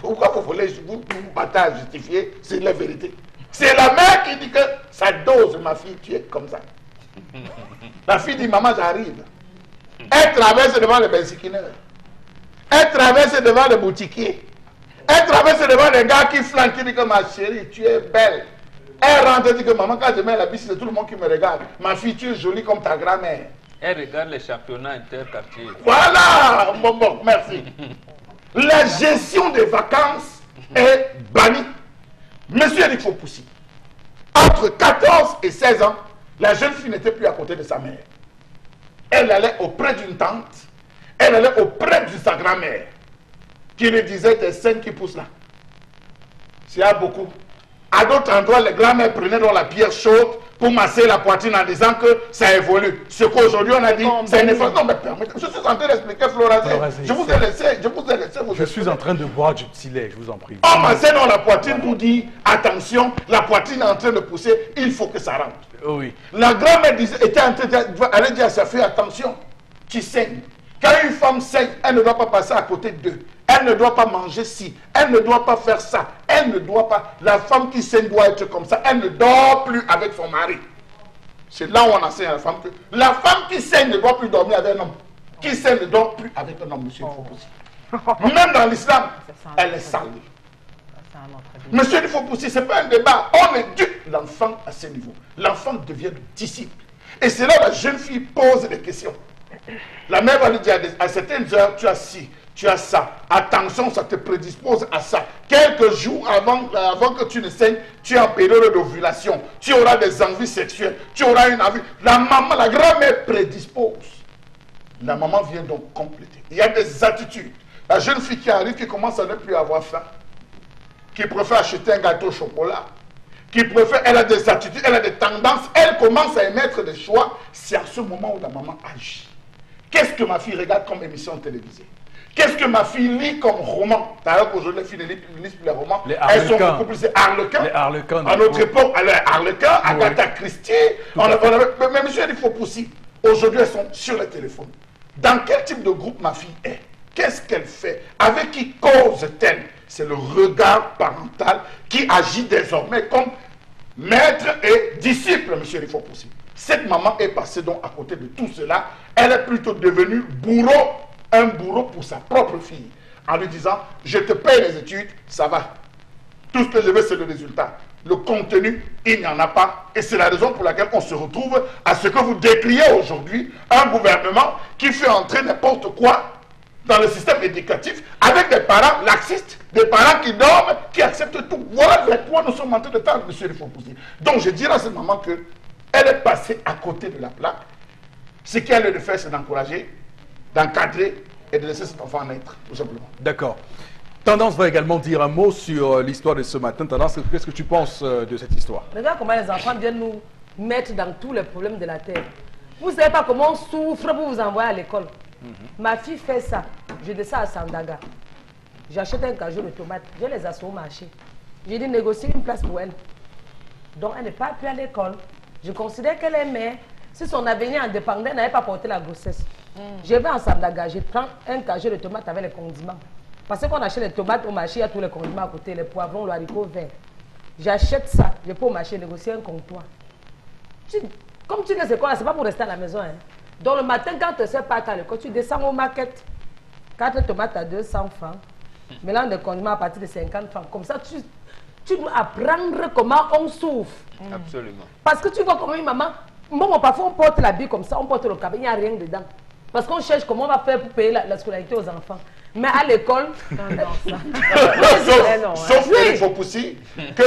Speaker 2: Pourquoi vous voulez vous battre à justifier? C'est la vérité. C'est la mère qui dit que ça dose, ma fille, tu es comme ça. La fille dit, maman, j'arrive. Elle traverse devant les bensiquineurs. Elle traverse devant les boutiquiers. Elle traverse devant les gars qui flanquent, qui disent que ma chérie, tu es belle. Elle rentre et dit que maman, quand je mets la bise, c'est tout le monde qui me regarde. Ma fille, tu es jolie comme ta grand-mère.
Speaker 4: Elle regarde les championnats interquartiers.
Speaker 2: Voilà, bon, merci. La gestion des vacances est bannie. Monsieur Eric Fopoussi, entre 14 et 16 ans, la jeune fille n'était plus à côté de sa mère. Elle allait auprès d'une tante, elle allait auprès de sa grand-mère, qui lui disait tes seins qui poussent là. S'il y a beaucoup. À d'autres endroits, les grands-mères prenaient dans la pierre chaude pour masser la poitrine en disant que ça évolue. Ce qu'aujourd'hui on a dit, c'est une effort. Non, mais permettez, je suis en train d'expliquer, Flora Zé. Je vous ai laissé vous
Speaker 1: Je suis en train de boire du petit lait, je vous en prie.
Speaker 2: On massait dans la poitrine pour dire, attention, la poitrine est en train de pousser, il faut que ça rentre.
Speaker 1: Oh oui.
Speaker 2: La grand-mère était en train d'aller dire à sa fille, attention, tu saignes. Quand une femme saigne, elle ne doit pas passer à côté d'eux. Elle ne doit pas manger ci. Elle ne doit pas faire ça. Elle ne doit pas. La femme qui saigne doit être comme ça. Elle ne dort plus avec son mari. C'est là où on enseigne à la femme que la femme qui saigne ne doit plus dormir avec un homme. Qui saigne ne dort plus avec un homme, monsieur Fopoussi. Même dans l'islam, elle est sale. Monsieur Fopoussi, ce n'est pas un débat. On éduque l'enfant à ce niveau. L'enfant devient le disciple. Et c'est là que la jeune fille pose des questions. La mère va lui dire à certaines heures, tu as ci, tu as ça. Attention, ça te prédispose à ça. Quelques jours avant que tu ne saignes, tu es en période d'ovulation. Tu auras des envies sexuelles. Tu auras une envie. La maman, la grand-mère prédispose. La maman vient donc compléter. Il y a des attitudes. La jeune fille qui arrive, qui commence à ne plus avoir faim, qui préfère acheter un gâteau au chocolat, qui préfère, elle a des attitudes, elle a des tendances, elle commence à émettre des choix. C'est à ce moment où la maman agit. Qu'est-ce que ma fille regarde comme émission télévisée? Qu'est-ce que ma fille lit comme roman? D'ailleurs, qu'aujourd'hui, les filles ne lisent plus les romans. Elles sont beaucoup plus harlequins.
Speaker 1: Les harlequins.
Speaker 2: À notre époque, harlequins, Agatha Christie. Mais monsieur, il faut pousser. Aujourd'hui, elles sont sur le téléphone. Dans quel type de groupe ma fille est? Qu'est-ce qu'elle fait? Avec qui cause-t-elle? C'est le regard parental qui agit désormais comme maître et disciple, monsieur il faut pousser. Cette maman est passée donc à côté de tout cela. Elle est plutôt devenue bourreau, un bourreau pour sa propre fille, en lui disant, je te paye les études, ça va. Tout ce que je veux, c'est le résultat. Le contenu, il n'y en a pas. Et c'est la raison pour laquelle on se retrouve à ce que vous décriez aujourd'hui, un gouvernement qui fait entrer n'importe quoi dans le système éducatif, avec des parents laxistes, des parents qui dorment, qui acceptent tout. Voilà vers quoi nous sommes en train de tendre, monsieur le Fopoussi. Donc je dirais à cette maman que elle est passée à côté de la plaque. Ce qu'elle a de faire, c'est d'encourager, d'encadrer et de laisser cet enfant naître, tout simplement.
Speaker 1: D'accord. Tendance va également dire un mot sur l'histoire de ce matin. Tendance, qu'est-ce que tu penses de cette histoire?
Speaker 5: Regarde comment les enfants viennent nous mettre dans tous les problèmes de la terre. Vous ne savez pas comment on souffre pour vous envoyer à l'école. Ma fille fait ça. Je descends à Sandaga. J'achète un cajou de tomates. Je les assois au marché. J'ai dit négocier une place pour elle. Donc elle n'est pas plus à l'école. Je considère qu'elle est mère. Si son avenir en dépendait, elle n'avait pas porté la grossesse. Je vais en Sandaga, je prends un casier de tomates avec les condiments. Parce qu'on achète les tomates au marché, il y a tous les condiments à côté, les poivrons, le haricot vert. J'achète ça, je peux au marché négocier un comptoir. Comme tu ne sais quoi, c'est pas pour rester à la maison. Hein. Donc le matin, quand tu ne sais pas à l'école, tu descends au market. 4 tomates à 200 francs. Mélange de condiments à partir de 50 francs. Comme ça, tu dois apprendre comment on souffre.
Speaker 4: Absolument.
Speaker 5: Parce que tu vois comment une maman, bon, parfois on porte la bille comme ça, on porte le cabine, il n'y a rien dedans. Parce qu'on cherche comment on va faire pour payer la scolarité aux enfants. Mais à l'école,
Speaker 2: sauf il faut pousser que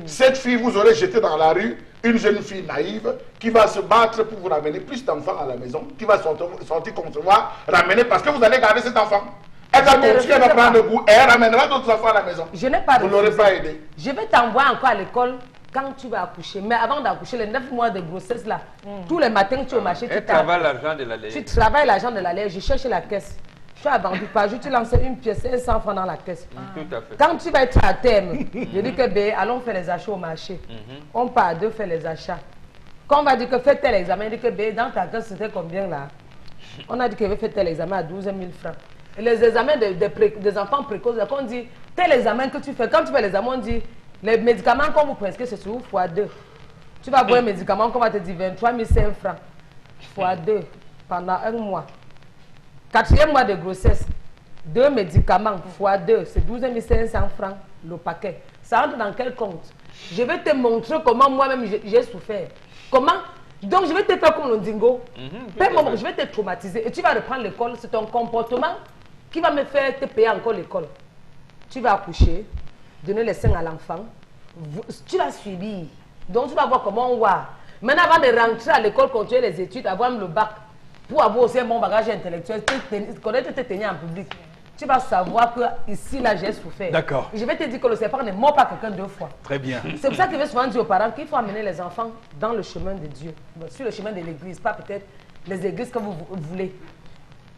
Speaker 2: cette fille, vous aurez jeté dans la rue une jeune fille naïve qui va se battre pour vous ramener plus d'enfants à la maison, qui va sortir concevoir, ramener parce que vous allez garder cet enfant. Elle va continuer à prendre le goût et elle ramènera d'autres enfants à la maison.
Speaker 5: Je n'ai pas
Speaker 2: vous ne l'aurez pas aidé.
Speaker 5: Je vais t'envoyer encore à l'école quand tu vas accoucher. Mais avant d'accoucher, les 9 mois de grossesse là, tous les matins tu es au marché, tu
Speaker 4: travailles l'argent de la lait.
Speaker 5: Tu travailles l'argent de la lait, je cherche la caisse. Tu as vendu par jour, tu lances une pièce, 100 francs dans la caisse.
Speaker 4: Tout à fait.
Speaker 5: Quand tu vas être à terme, je dis que bé, allons faire les achats au marché. On part à deux faire les achats. Quand on va dire que fais tel examen, il dit que bé, dans ta caisse c'était combien là? On a dit qu'il veut faire tel examen à 12 000 francs. Et les examens des enfants précoces, on dit tel examen que tu fais, quand tu fais l'examen, on dit les médicaments qu'on vous prescrit, c'est sur x2. Tu vas boire un médicament qu'on va te dire 23 500 francs x2 pendant un mois. 4e mois de grossesse, 2 médicaments x2, c'est 12 500 francs le paquet. Ça rentre dans quel compte? Je vais te montrer comment moi-même j'ai souffert. Comment? Donc je vais te faire comme le dingo. Je vais te traumatiser et tu vas reprendre l'école. C'est ton comportement qui va me faire te payer encore l'école. Tu vas accoucher, donner les seins à l'enfant. Tu vas subir. Donc tu vas voir comment on va. Maintenant, avant de rentrer à l'école, continuer les études, avoir le bac, pour avoir aussi un bon bagage intellectuel, connaître te tenir en public, tu vas savoir que ici, là, j'ai souffert.
Speaker 1: D'accord.
Speaker 5: Je vais te dire que le serpent ne mord pas quelqu'un 2 fois.
Speaker 1: Très bien.
Speaker 5: C'est pour ça que je vais souvent dire aux parents qu'il faut amener les enfants dans le chemin de Dieu, sur le chemin de l'église, pas peut-être les églises que vous voulez.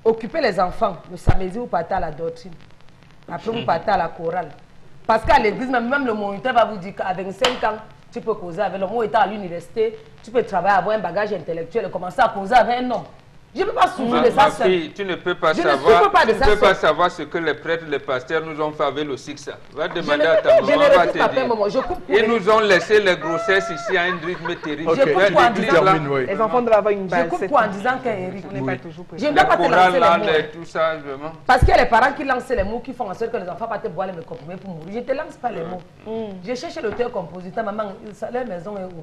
Speaker 5: Occupez les enfants. Le samedi, vous partez à la doctrine. Après, vous partez à la chorale. Parce qu'à l'église, même le moniteur va vous dire qu'à 25 ans, tu peux causer avec l'homme. Ou étant à l'université, tu peux travailler, avoir un bagage intellectuel et commencer à causer avec un homme. Je ne peux pas souffrir de ça seul.
Speaker 4: Fille, tu ne peux pas savoir ce que les prêtres, les pasteurs nous ont fait avec le Sixa. Va demander à ta maman, va te dire. Ils nous ont laissé les grossesses ici à un rythme terrible.
Speaker 3: Les enfants doivent avoir une base.
Speaker 5: Je coupe quoi en disant qu'Eric
Speaker 3: n'est pas toujours prêt.
Speaker 5: Je ne dois pas te lancer les mots.
Speaker 4: Tout ça, vraiment.
Speaker 5: Parce qu'il y a les parents qui lancent les mots qui font en sorte que les enfants partent boire les comprimés pour mourir. Je ne te lance pas les mots. J'ai cherché l'auteur-compositeur, maman, la maison est où?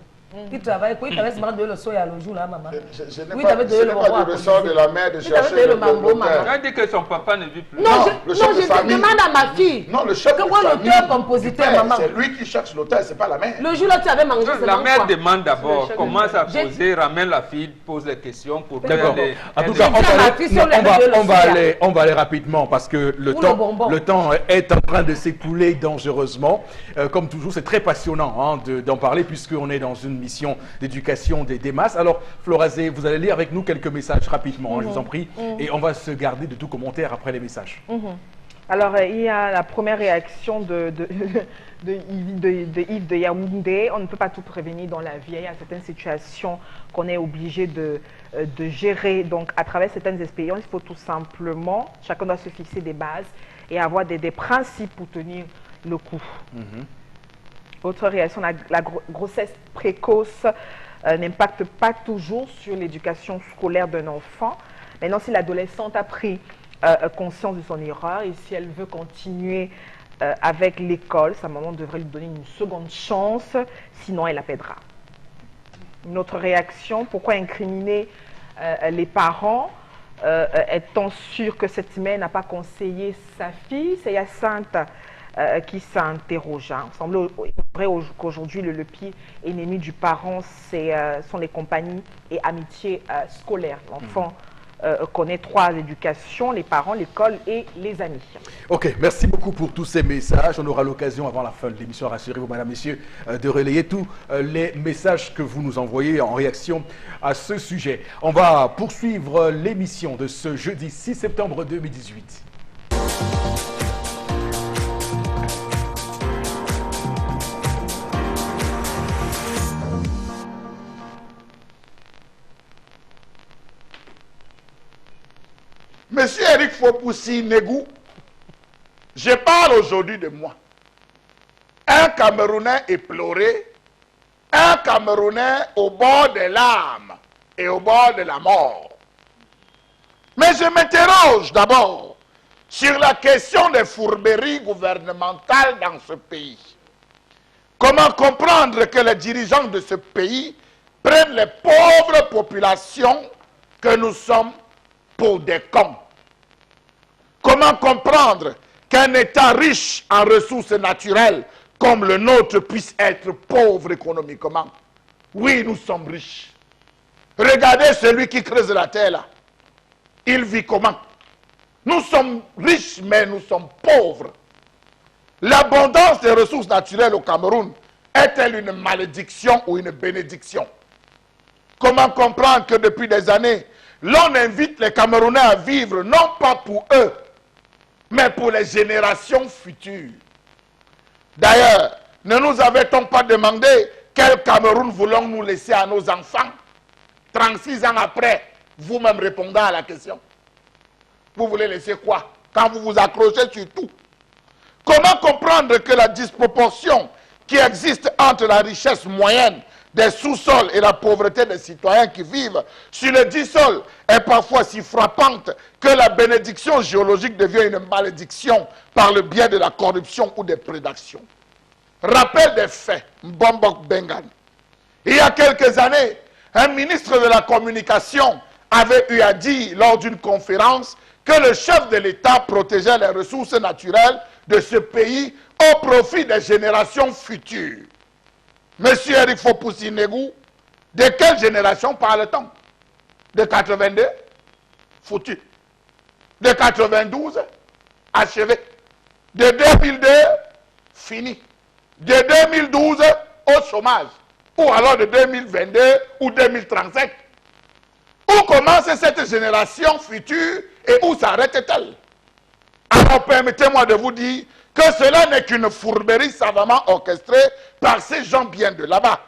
Speaker 5: Il travaille, il t'avait seulement donné le soya le jour là, maman.
Speaker 2: Je n'ai pas du ressort de la mère de chercher le
Speaker 4: l'auteur. Elle dit que son papa ne vit plus.
Speaker 5: Non, je demande à ma fille.
Speaker 2: Non, le chef de famille.
Speaker 5: L'auteur-compositeur, maman.
Speaker 2: C'est lui qui cherche l'auteur, c'est pas la mère.
Speaker 5: Le jour là, tu avais mangé seulement
Speaker 4: la mère demande d'abord, commence à poser, ramène la fille, pose les questions pour
Speaker 1: d'accord. En tout cas, on va aller rapidement parce que le temps est en train de s'écouler dangereusement. Comme toujours, c'est très passionnant d'en parler puisqu'on est dans une mission d'éducation des masses. Alors, Florazé, vous allez lire avec nous quelques messages rapidement, je vous en prie, et on va se garder de tout commentaire après les messages.
Speaker 3: Alors, il y a la première réaction de Yves de Yaoundé. On ne peut pas tout prévenir dans la vie. Il y a certaines situations qu'on est obligé de gérer. Donc, à travers certaines expériences, il faut tout simplement, chacun doit se fixer des bases et avoir des principes pour tenir le coup. Autre réaction, la grossesse précoce n'impacte pas toujours sur l'éducation scolaire d'un enfant. Maintenant, si l'adolescente a pris conscience de son erreur et si elle veut continuer avec l'école, sa maman devrait lui donner une seconde chance, sinon elle la perdra. Une autre réaction, pourquoi incriminer les parents étant sûr que cette mère n'a pas conseillé sa fille? C'est Hyacinthe qui s'interroge. Il semble vrai qu'aujourd'hui, le pire ennemi du parent, sont les compagnies et amitiés scolaires. L'enfant connaît 3 éducations, les parents, l'école et les amis.
Speaker 1: Ok, merci beaucoup pour tous ces messages. On aura l'occasion avant la fin de l'émission, rassurez-vous, madame, messieurs, de relayer tous les messages que vous nous envoyez en réaction à ce sujet. On va poursuivre l'émission de ce jeudi 6 septembre 2018.
Speaker 2: Monsieur Eric Fopoussi Negou, je parle aujourd'hui de moi. Un Camerounais éploré, un Camerounais au bord des larmes et au bord de la mort. Mais je m'interroge d'abord sur la question des fourberies gouvernementales dans ce pays. Comment comprendre que les dirigeants de ce pays prennent les pauvres populations que nous sommes pour des cons? Comment comprendre qu'un État riche en ressources naturelles comme le nôtre puisse être pauvre économiquement? Oui, nous sommes riches. Regardez celui qui creuse la terre là. Il vit comment? Nous sommes riches, mais nous sommes pauvres. L'abondance des ressources naturelles au Cameroun est-elle une malédiction ou une bénédiction? Comment comprendre que depuis des années, l'on invite les Camerounais à vivre non pas pour eux, mais pour les générations futures? D'ailleurs, ne nous avait-on pas demandé quel Cameroun voulons-nous laisser à nos enfants? 36 ans après, vous-même répondant à la question. Vous voulez laisser quoi quand vous vous accrochez sur tout? Comment comprendre que la disproportion qui existe entre la richesse moyenne des sous-sols et la pauvreté des citoyens qui vivent sur le dit sol est parfois si frappante que la bénédiction géologique devient une malédiction par le biais de la corruption ou des prédations? Rappel des faits, Mbombok Bengan. Il y a quelques années, un ministre de la communication avait eu à dire lors d'une conférence que le chef de l'État protégeait les ressources naturelles de ce pays au profit des générations futures. Monsieur Eric Fopoussi Negou, de quelle génération parle-t-on? De 82? Foutu. De 92? Achevé. De 2002? Fini. De 2012? Au chômage. Ou alors de 2022 ou 2035? Où commence cette génération future et où s'arrête-t-elle? Alors permettez-moi de vous dire que cela n'est qu'une fourberie savamment orchestrée par ces gens bien de là-bas.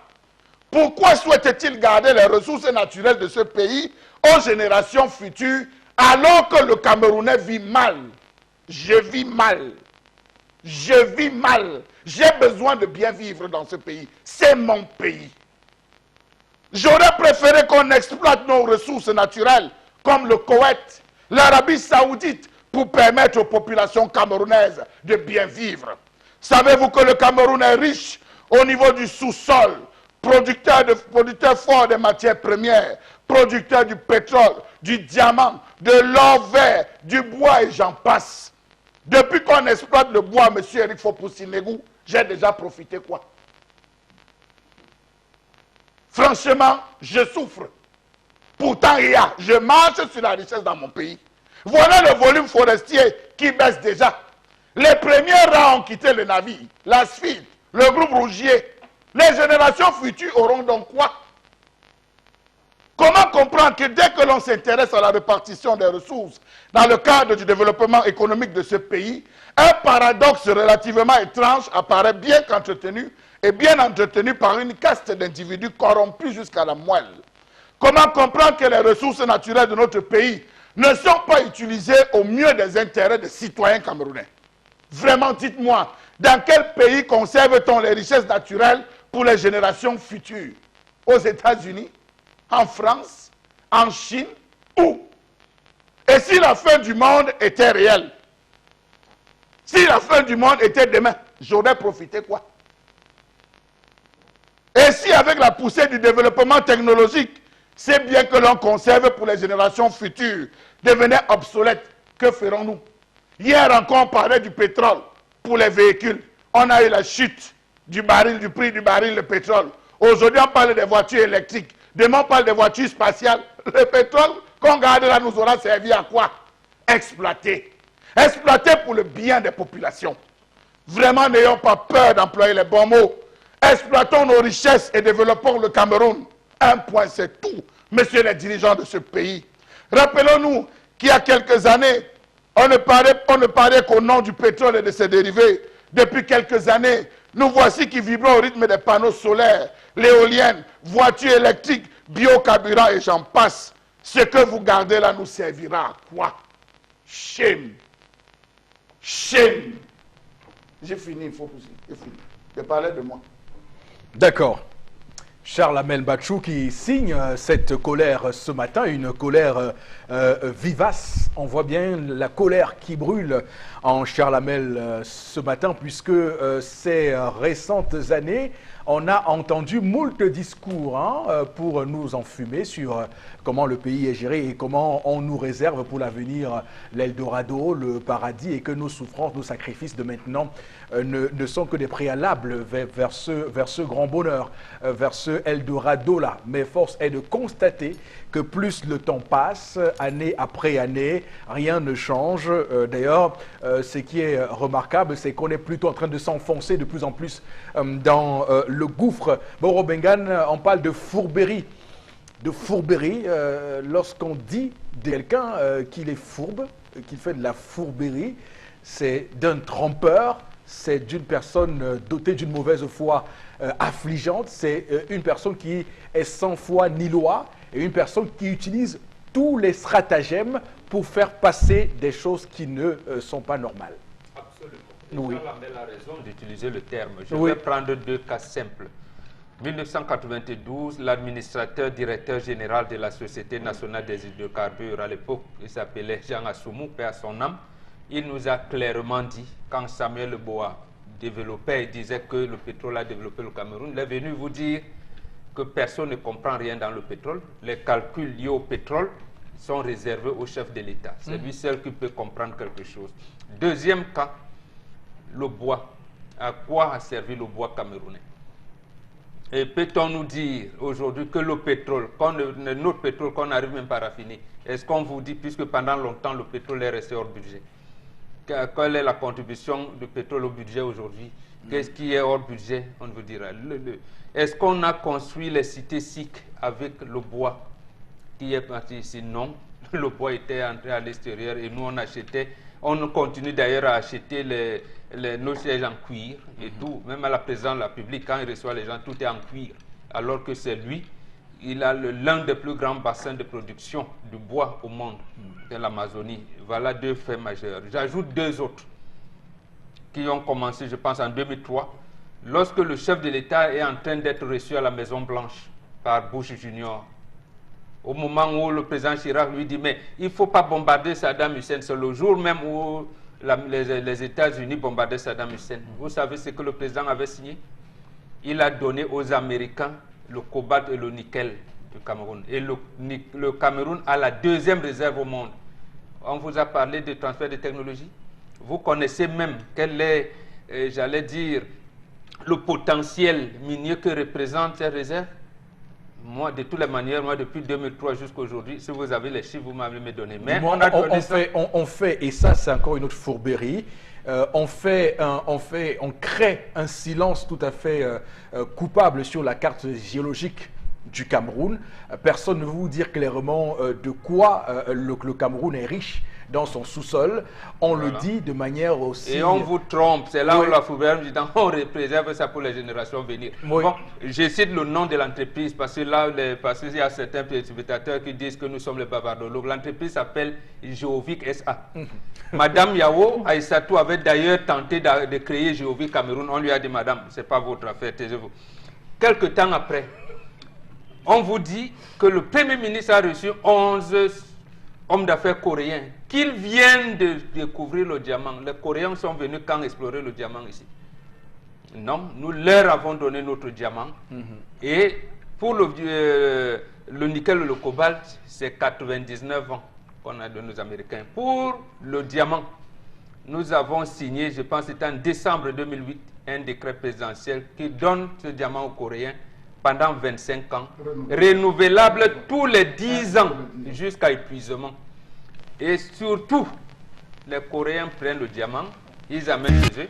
Speaker 2: Pourquoi souhaitent-ils garder les ressources naturelles de ce pays aux générations futures alors que le Camerounais vit mal? Je vis mal. Je vis mal. J'ai besoin de bien vivre dans ce pays. C'est mon pays. J'aurais préféré qu'on exploite nos ressources naturelles comme le Koweït, l'Arabie Saoudite, pour permettre aux populations camerounaises de bien vivre. Savez-vous que le Cameroun est riche au niveau du sous-sol, producteur fort des matières premières, producteur du pétrole, du diamant, de l'or vert, du bois et j'en passe. Depuis qu'on exploite le bois, monsieur Eric Fopoussi Negou, j'ai déjà profité quoi? Franchement, je souffre. Pourtant, je marche sur la richesse dans mon pays. Voilà le volume forestier qui baisse déjà. Les premiers rangs ont quitté le navire, la SFID, le groupe Rougier. Les générations futures auront donc quoi? Comment comprendre que dès que l'on s'intéresse à la répartition des ressources dans le cadre du développement économique de ce pays, un paradoxe relativement étrange apparaît bien qu'entretenu et bien entretenu par une caste d'individus corrompus jusqu'à la moelle? Comment comprendre que les ressources naturelles de notre pays ne sont pas utilisées au mieux des intérêts des citoyens camerounais? Vraiment, dites-moi, dans quel pays conserve-t-on les richesses naturelles pour les générations futures? Aux États-Unis? En France? En Chine? Où? Et si la fin du monde était réelle? Si la fin du monde était demain, j'aurais profité quoi? Et si avec la poussée du développement technologique, c'est bien que l'on conserve pour les générations futures, devenait obsolète, que ferons-nous? Hier encore, on parlait du pétrole pour les véhicules. On a eu la chute du prix du baril de pétrole. Aujourd'hui, on parle des voitures électriques. Demain, on parle des voitures spatiales. Le pétrole qu'on garde là nous aura servi à quoi? Exploiter. Exploiter pour le bien des populations. Vraiment, n'ayons pas peur d'employer les bons mots. Exploitons nos richesses et développons le Cameroun. Un point, c'est tout, messieurs les dirigeants de ce pays. Rappelons-nous qu'il y a quelques années, on ne parlait qu'au nom du pétrole et de ses dérivés. Depuis quelques années, nous voici qui vibrons au rythme des panneaux solaires, l'éolienne, voitures électriques, biocarburants et j'en passe. Ce que vous gardez là nous servira à quoi? Shame. Shame. J'ai fini, il faut pousser. J'ai fini. Je parlais de moi.
Speaker 1: D'accord. Charles Amel Bachou qui signe cette colère ce matin, une colère vivace. On voit bien la colère qui brûle en Charles Amel ce matin, puisque ces récentes années, on a entendu moult discours pour nous enfumer sur comment le pays est géré et comment on nous réserve pour l'avenir l'Eldorado, le paradis, et que nos souffrances, nos sacrifices de maintenant ne sont que des préalables vers ce grand bonheur, vers ce Eldorado-là. Mais force est de constater que plus le temps passe, année après année, rien ne change. D'ailleurs, ce qui est remarquable, c'est qu'on est plutôt en train de s'enfoncer de plus en plus dans le gouffre. Boro Bengan, on parle de fourberie. De fourberie, lorsqu'on dit de quelqu'un qu'il est fourbe, qu'il fait de la fourberie, c'est d'un trompeur, c'est d'une personne dotée d'une mauvaise foi affligeante, c'est une personne qui est sans foi ni loi, et une personne qui utilise tous les stratagèmes pour faire passer des choses qui ne sont pas normales.
Speaker 4: Absolument.
Speaker 1: Oui.
Speaker 4: Charles Amel a raison d'utiliser le terme. Je vais prendre deux cas simples. 1992, l'administrateur directeur général de la Société nationale des hydrocarbures, à l'époque, il s'appelait Jean Assoumou, paix à son âme, il nous a clairement dit, quand Samuel Leboa développait et disait que le pétrole a développé le Cameroun, il est venu vous dire que personne ne comprend rien dans le pétrole. Les calculs liés au pétrole sont réservés au chef de l'État. C'est lui seul qui peut comprendre quelque chose. Deuxième cas, le bois. À quoi a servi le bois camerounais? Et peut-on nous dire aujourd'hui que le pétrole, notre pétrole qu'on n'arrive même pas à raffiner, est-ce qu'on vous dit, puisque pendant longtemps le pétrole est resté hors budget, quelle est la contribution du pétrole au budget aujourd'hui? Qu'est-ce qui est hors budget? On vous dira. Est-ce qu'on a construit les cités SIC avec le bois qui est parti ici? Non. Le bois était entré à l'extérieur et nous on achetait. On continue d'ailleurs à acheter nos sièges en cuir et tout. Même à la présidence de la République, quand il reçoit les gens, tout est en cuir. Alors que c'est lui, il a l'un des plus grands bassins de production du bois au monde, c'est l'Amazonie. Voilà deux faits majeurs. J'ajoute deux autres qui ont commencé, je pense, en 2003, lorsque le chef de l'État est en train d'être reçu à la Maison-Blanche par Bush Junior. Au moment où le président Chirac lui dit, mais il ne faut pas bombarder Saddam Hussein, c'est le jour même où les États-Unis bombardaient Saddam Hussein. Vous savez ce que le président avait signé? Il a donné aux Américains le cobalt et le nickel du Cameroun. Et le Cameroun a la deuxième réserve au monde. On vous a parlé de transfert de technologie. Vous connaissez même quel est, j'allais dire, le potentiel minier que représente ces réserves? Moi, de toutes les manières, moi, depuis 2003 jusqu'à aujourd'hui, si vous avez les chiffres, vous m'avez donné. Mais
Speaker 1: on fait, et ça, c'est encore une autre fourberie, on crée un silence tout à fait coupable sur la carte géologique du Cameroun. Personne ne veut vous dire clairement de quoi le Cameroun est riche dans son sous-sol. On le dit de manière aussi...
Speaker 4: Et on vous trompe. C'est là où la fourberie dit, on préserve ça pour les générations à venir. Bon, je cite le nom de l'entreprise parce que là, parce qu'il y a certains spectateurs qui disent que nous sommes les bavardologues. L'entreprise s'appelle Géovic SA. Madame Yao Aïssatou avait d'ailleurs tenté de créer Géovic Cameroun. On lui a dit, madame, ce n'est pas votre affaire, taisez-vous. Quelque temps après, on vous dit que le Premier ministre a reçu 11 hommes d'affaires coréens qu'ils viennent de découvrir le diamant. Les Coréens sont venus quand explorer le diamant ici? Non, nous leur avons donné notre diamant. Et pour le nickel et le cobalt, c'est 99 ans qu'on a donné aux Américains. Pour le diamant, nous avons signé, je pense que c'était en décembre 2008, un décret présidentiel qui donne ce diamant aux Coréens pendant 25 ans, renouvelable tous les 10 ans jusqu'à épuisement. Et surtout, les Coréens prennent le diamant, ils amènent chez eux.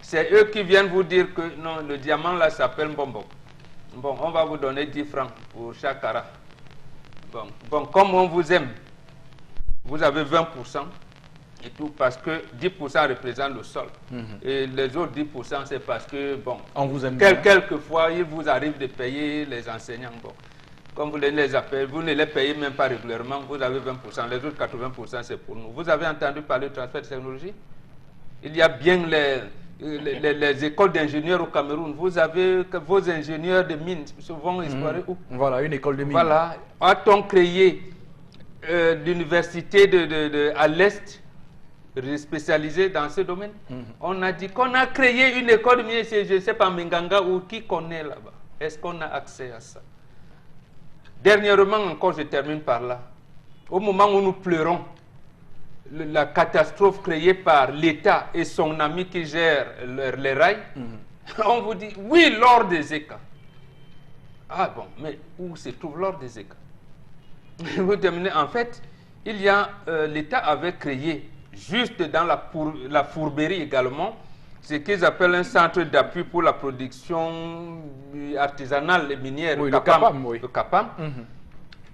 Speaker 4: C'est eux qui viennent vous dire que non, le diamant là s'appelle Mbombo. Bon, on va vous donner 10 francs pour chaque carat. Bon, comme on vous aime, vous avez 20% et tout, parce que 10% représente le sol. Et les autres 10%, c'est parce que, bon,
Speaker 1: on vous aime
Speaker 4: quelquefois, il vous arrive de payer les enseignants. Bon. comme vous les appelez, vous ne les payez même pas régulièrement, vous avez 20%, les autres 80% c'est pour nous. Vous avez entendu parler de transfert de technologie? Il y a bien les écoles d'ingénieurs au Cameroun. Vous avez vos ingénieurs de mines souvent explorer où?
Speaker 1: Voilà, une école de mines.
Speaker 4: Voilà. A-t-on créé l'université à l'Est spécialisée dans ce domaine? On a dit qu'on a créé une école de mines, je ne sais pas, Minganga ou qui connaît là-bas. Est-ce qu'on a accès à ça? Dernièrement encore, je termine par là. Au moment où nous pleurons la catastrophe créée par l'État et son ami qui gère les rails, on vous dit, oui, l'or des ECA. Ah bon, mais où se trouve l'or des ECA? Vous terminez, en fait, l'État avait créé, juste dans la Fourberie également, ce qu'ils appellent un centre d'appui pour la production artisanale et minière,
Speaker 1: oui,
Speaker 4: le CAPAM.
Speaker 1: oui.
Speaker 4: Le CAPAM.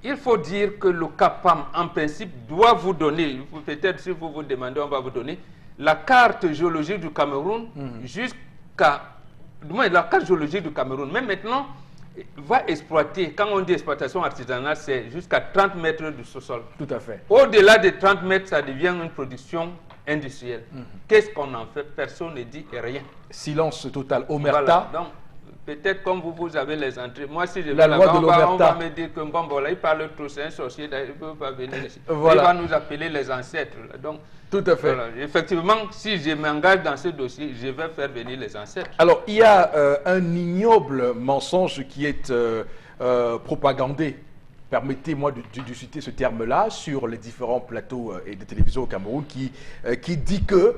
Speaker 4: Il faut dire que le CAPAM, en principe, doit vous donner, peut-être si vous vous demandez, on va vous donner, la carte géologique du Cameroun jusqu'à, du moins la carte géologique du Cameroun. Mais maintenant, va exploiter, quand on dit exploitation artisanale, c'est jusqu'à 30 mètres du sous-sol.
Speaker 1: Tout à fait.
Speaker 4: Au-delà de 30 mètres, ça devient une production industrielle. Qu'est-ce qu'on en fait? Personne ne dit rien.
Speaker 1: Silence total. Omerta.
Speaker 4: Voilà. Donc, peut-être comme vous avez les entrées. Moi, si je
Speaker 1: la
Speaker 4: vais
Speaker 1: loi
Speaker 4: là-bas,
Speaker 1: de l'Omerta.
Speaker 4: on va me dire que bon, il parle trop, c'est un sorcier, il ne peut pas venir ici.
Speaker 1: Voilà.
Speaker 4: Il va nous appeler les ancêtres. Là. Donc,
Speaker 1: tout à fait.
Speaker 4: Voilà. Effectivement, si je m'engage dans ce dossier, je vais faire venir les ancêtres.
Speaker 1: Alors, il y a un ignoble mensonge qui est propagandé. Permettez-moi de citer ce terme-là sur les différents plateaux et de télévision au Cameroun qui dit que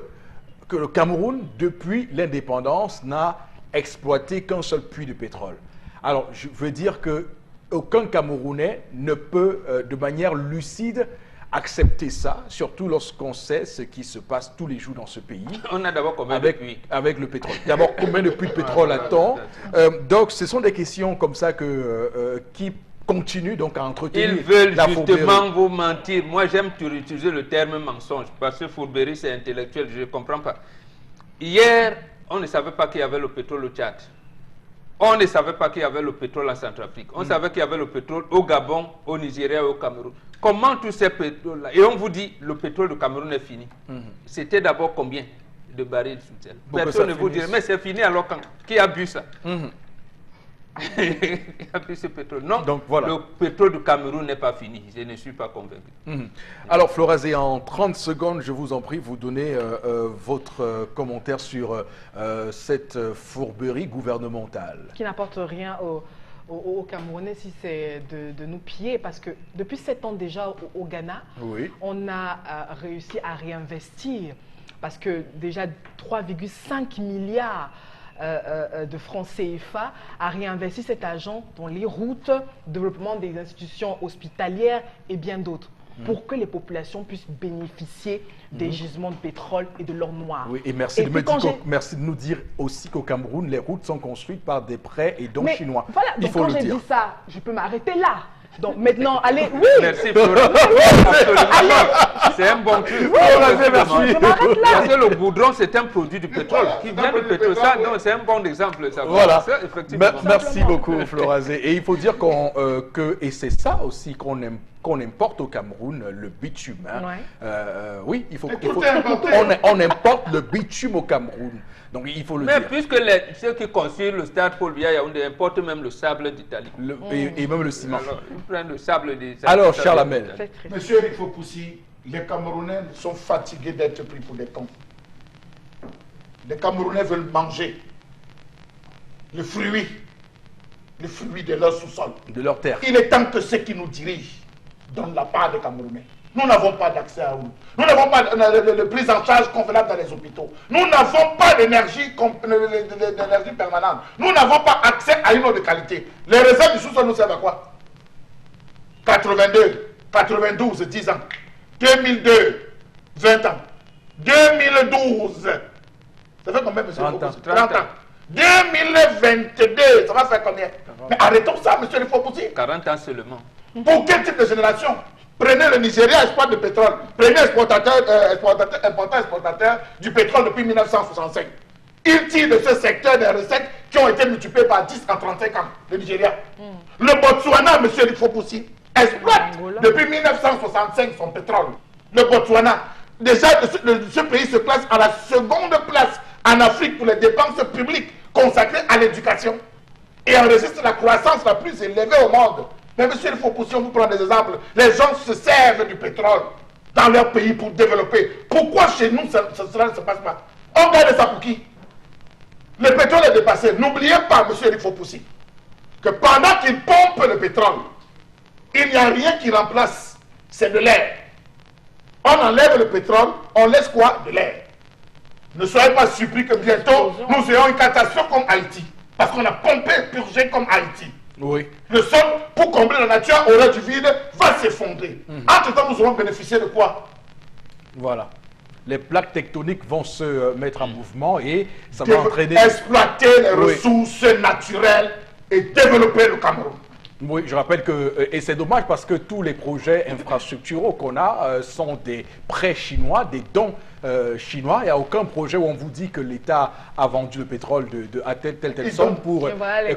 Speaker 1: le Cameroun, depuis l'indépendance, n'a exploité qu'un seul puits de pétrole. Alors, je veux dire qu'aucun Camerounais ne peut, de manière lucide, accepter ça, surtout lorsqu'on sait ce qui se passe tous les jours dans ce pays.
Speaker 4: On a d'abord combien de puits?
Speaker 1: Avec le pétrole. D'abord, combien de puits de pétrole a-t-on? Donc, ce sont des questions comme ça qui continuent donc à entretenir.
Speaker 4: Ils veulent
Speaker 1: la
Speaker 4: justement
Speaker 1: fourberie.
Speaker 4: vous mentir. Moi, j'aime utiliser le terme mensonge parce que fourberie, c'est intellectuel, je ne comprends pas. Hier, on ne savait pas qu'il y avait le pétrole au Tchad. On ne savait pas qu'il y avait le pétrole en Centrafrique. On savait qu'il y avait le pétrole au Gabon, au Nigeria et au Cameroun. Comment tous ces pétroles-là? Et on vous dit, le pétrole du Cameroun est fini. C'était d'abord combien de barils sous terre? Personne ne vous dirait, mais c'est fini alors quand? Qui a bu ça? Qui a bu ce pétrole? Non,
Speaker 1: donc, voilà.
Speaker 4: Le pétrole du Cameroun n'est pas fini. Je ne suis pas convaincu.
Speaker 1: Alors, Florazé, en 30 secondes, je vous en prie, vous donnez votre commentaire sur cette fourberie gouvernementale.
Speaker 3: Qui n'apporte rien aux Camerounais si c'est de nous piller, parce que depuis 7 ans déjà au Ghana,
Speaker 1: Oui.
Speaker 3: on a réussi à réinvestir, parce que déjà 3,5 milliards de francs CFA a réinvesti cet argent dans les routes, développement des institutions hospitalières et bien d'autres, pour que les populations puissent bénéficier des gisements de pétrole et de l'or noir.
Speaker 1: Oui, et merci, merci de nous dire aussi qu'au Cameroun, les routes sont construites par des prêts et dons chinois.
Speaker 3: Voilà,
Speaker 1: il
Speaker 3: donc
Speaker 1: faut
Speaker 3: quand
Speaker 1: le
Speaker 3: j'ai
Speaker 1: dire.
Speaker 3: dit ça, je peux m'arrêter là. Donc maintenant, allez, oui.
Speaker 4: Merci, Florent. Absolument. C'est un bon truc.
Speaker 1: merci.
Speaker 3: Je m'arrête là.
Speaker 4: Parce que le goudron, c'est un produit du pétrole. Qui vient du pétrole. Ça, non, c'est un bon exemple. Ça.
Speaker 1: Voilà.
Speaker 4: Ça, effectivement.
Speaker 1: Merci beaucoup, Florazé. Et il faut dire et c'est ça aussi qu'on importe au Cameroun, le bitume. Hein. Oui, on importe le bitume au Cameroun. Donc il faut le
Speaker 4: Mais
Speaker 1: dire.
Speaker 4: puisque ceux qui construisent le stade Paul Biya Yaoundé importent même le sable d'Italie.
Speaker 1: Et même le ciment.
Speaker 4: Alors, ils prennent le sable d'Italie.
Speaker 1: Alors, Charles Amel.
Speaker 2: Monsieur Rifo Poussi, les Camerounais sont fatigués d'être pris pour des cons. Les Camerounais veulent manger le fruit de leur sous-sol.
Speaker 1: De leur terre.
Speaker 2: Il est temps que ceux qui nous dirigent donnent la part des Camerounais. Nous n'avons pas d'accès à l'eau. Nous n'avons pas de prise en charge convenable dans les hôpitaux. Nous n'avons pas d'énergie permanente. Nous n'avons pas accès à une eau de qualité. Les réserves du sous-sol nous servent à quoi? 82, 92, 10 ans. 2002, 20 ans. 2012, ça fait combien, monsieur?
Speaker 1: 30 ans.
Speaker 2: 30 ans. 2022, ça va faire combien? Mais arrêtons ça, monsieur Rifo Poussi.
Speaker 4: 40 ans seulement.
Speaker 2: Pour quel type de génération? Prenez le Nigeria, exploite de pétrole. Premier exportateur du pétrole depuis 1965. Il tire de ce secteur des recettes qui ont été multipliés par 10 en 35 ans, le Nigeria. Le Botswana, M. Rifopoussi, exploite depuis 1965 son pétrole. Le Botswana, déjà, ce pays se classe à la seconde place en Afrique pour les dépenses publiques consacrées à l'éducation et enregistre la croissance la plus élevée au monde. Mais monsieur, il faut pousser, on vous prend des exemples. Les gens se servent du pétrole dans leur pays pour développer. Pourquoi chez nous, cela ne se passe pas? On garde ça pour qui? Le pétrole est dépassé. N'oubliez pas, monsieur Rifopoussi, que pendant qu'il pompe le pétrole, il n'y a rien qui remplace. C'est de l'air. On enlève le pétrole, on laisse quoi? De l'air. Ne soyez pas surpris que bientôt, nous ayons une catastrophe comme Haïti. Parce qu'on a pompé, purgé comme Haïti.
Speaker 1: Oui.
Speaker 2: Le sol, pour combler la nature, aurait du vide, va s'effondrer. Entre-temps, nous aurons bénéficié de quoi?
Speaker 1: Voilà. Les plaques tectoniques vont se mettre en mouvement et ça va entraîner...
Speaker 2: Exploiter les ressources naturelles et développer le Cameroun.
Speaker 1: Oui, je rappelle que, et c'est dommage parce que tous les projets infrastructuraux qu'on a sont des prêts chinois, des dons chinois. Il n'y a aucun projet où on vous dit que l'État a vendu le pétrole à telle somme pour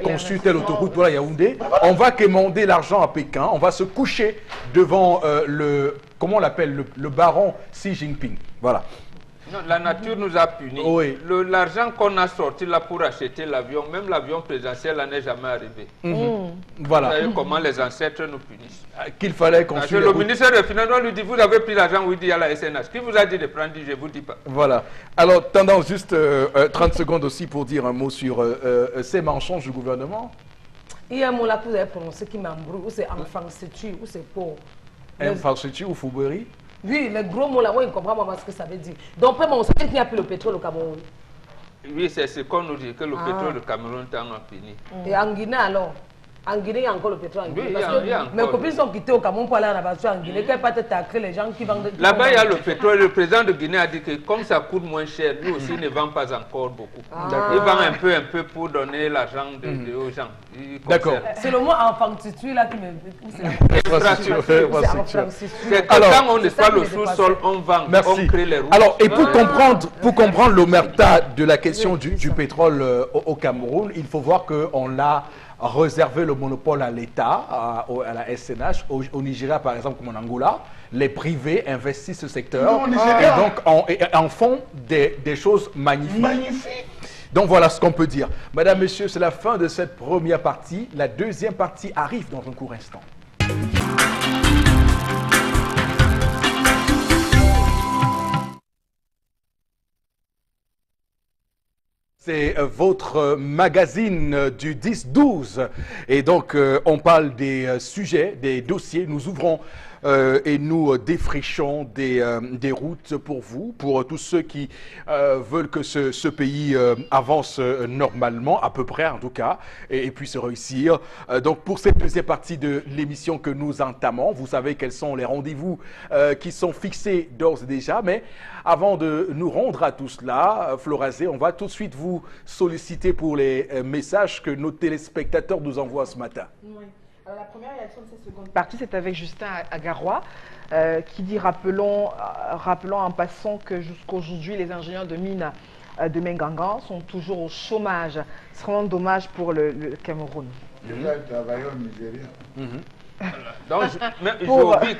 Speaker 1: construire telle autoroute. Voilà, Yaoundé. On va quémander l'argent à Pékin, on va se coucher devant comment on l'appelle, le baron Xi Jinping. Voilà.
Speaker 4: Non, la nature nous a punis.
Speaker 1: Oui.
Speaker 4: L'argent qu'on a sorti là pour acheter l'avion, même l'avion présidentiel n'est jamais arrivé.
Speaker 1: Voilà.
Speaker 4: Vous savez comment les ancêtres nous punissent.
Speaker 1: Qu'il fallait construire.
Speaker 4: Le ministère des Finances, on lui dit, vous avez pris l'argent, oui, il y a la SNH. Qui vous a dit de prendre, je ne vous dis pas.
Speaker 1: Voilà. Alors, tendance juste 30 secondes aussi pour dire un mot sur ces mensonges du gouvernement.
Speaker 5: Il y a un mot là que vous avez prononcé qui m'embrouille, ou c'est infrastructure, ou c'est pauvre.
Speaker 1: Infrastructure ou fouberie?
Speaker 5: Oui, le gros mot là, moi, je ne comprends pas ce que ça veut dire. Donc, on sait qu'il n'y a plus le pétrole au Cameroun.
Speaker 4: Oui, c'est ce qu'on nous dit, que le pétrole du Cameroun est en fini.
Speaker 5: Et en Guinée alors? En Guinée, il y a encore le pétrole en Guinée.
Speaker 4: Oui,
Speaker 5: parce
Speaker 4: il y a
Speaker 5: que mes copines sont quittées au Cameroun pour aller en abattoir en Guinée. Qu'elles partent tacler les gens qui vendent.
Speaker 4: Là-bas, il y a le pétrole. Le président de Guinée a dit que comme ça coûte moins cher, lui aussi ne vend pas encore beaucoup. Il vend un peu pour donner l'argent aux gens.
Speaker 1: D'accord.
Speaker 5: C'est le mot infrastructure là qui me...
Speaker 1: Infrastructure.
Speaker 5: C'est
Speaker 4: que quand on nettoie le sous-sol, on vend, on crée les routes.
Speaker 1: Alors, et pour comprendre l'omerta de la question du pétrole au Cameroun, il faut voir qu'on l'a réservé le monopole à l'État, à la SNH, au Nigeria par exemple comme en Angola. Les privés investissent ce secteur et donc en font des choses magnifiques. Donc voilà ce qu'on peut dire. Madame, Messieurs, c'est la fin de cette première partie. La deuxième partie arrive dans un court instant. C'est votre magazine du 10-12 et donc on parle des sujets, des dossiers. Nous ouvrons et nous défrichons des routes pour vous, pour tous ceux qui veulent que ce pays avance normalement, à peu près en tout cas, et puisse réussir. Donc pour cette deuxième partie de l'émission que nous entamons, vous savez quels sont les rendez-vous qui sont fixés d'ores et déjà, mais avant de nous rendre à tout cela, Florazé, on va tout de suite vous solliciter pour les messages que nos téléspectateurs nous envoient ce matin.
Speaker 3: Oui. Alors, la première réaction de cette seconde partie, c'est avec Justin Agarois, qui dit, rappelons en passant que jusqu'aujourd'hui, les ingénieurs de mines de Mengangan sont toujours au chômage. C'est vraiment dommage pour le Cameroun.
Speaker 2: Déjà, ils travaillent au Nigeria.
Speaker 4: Donc, je dis,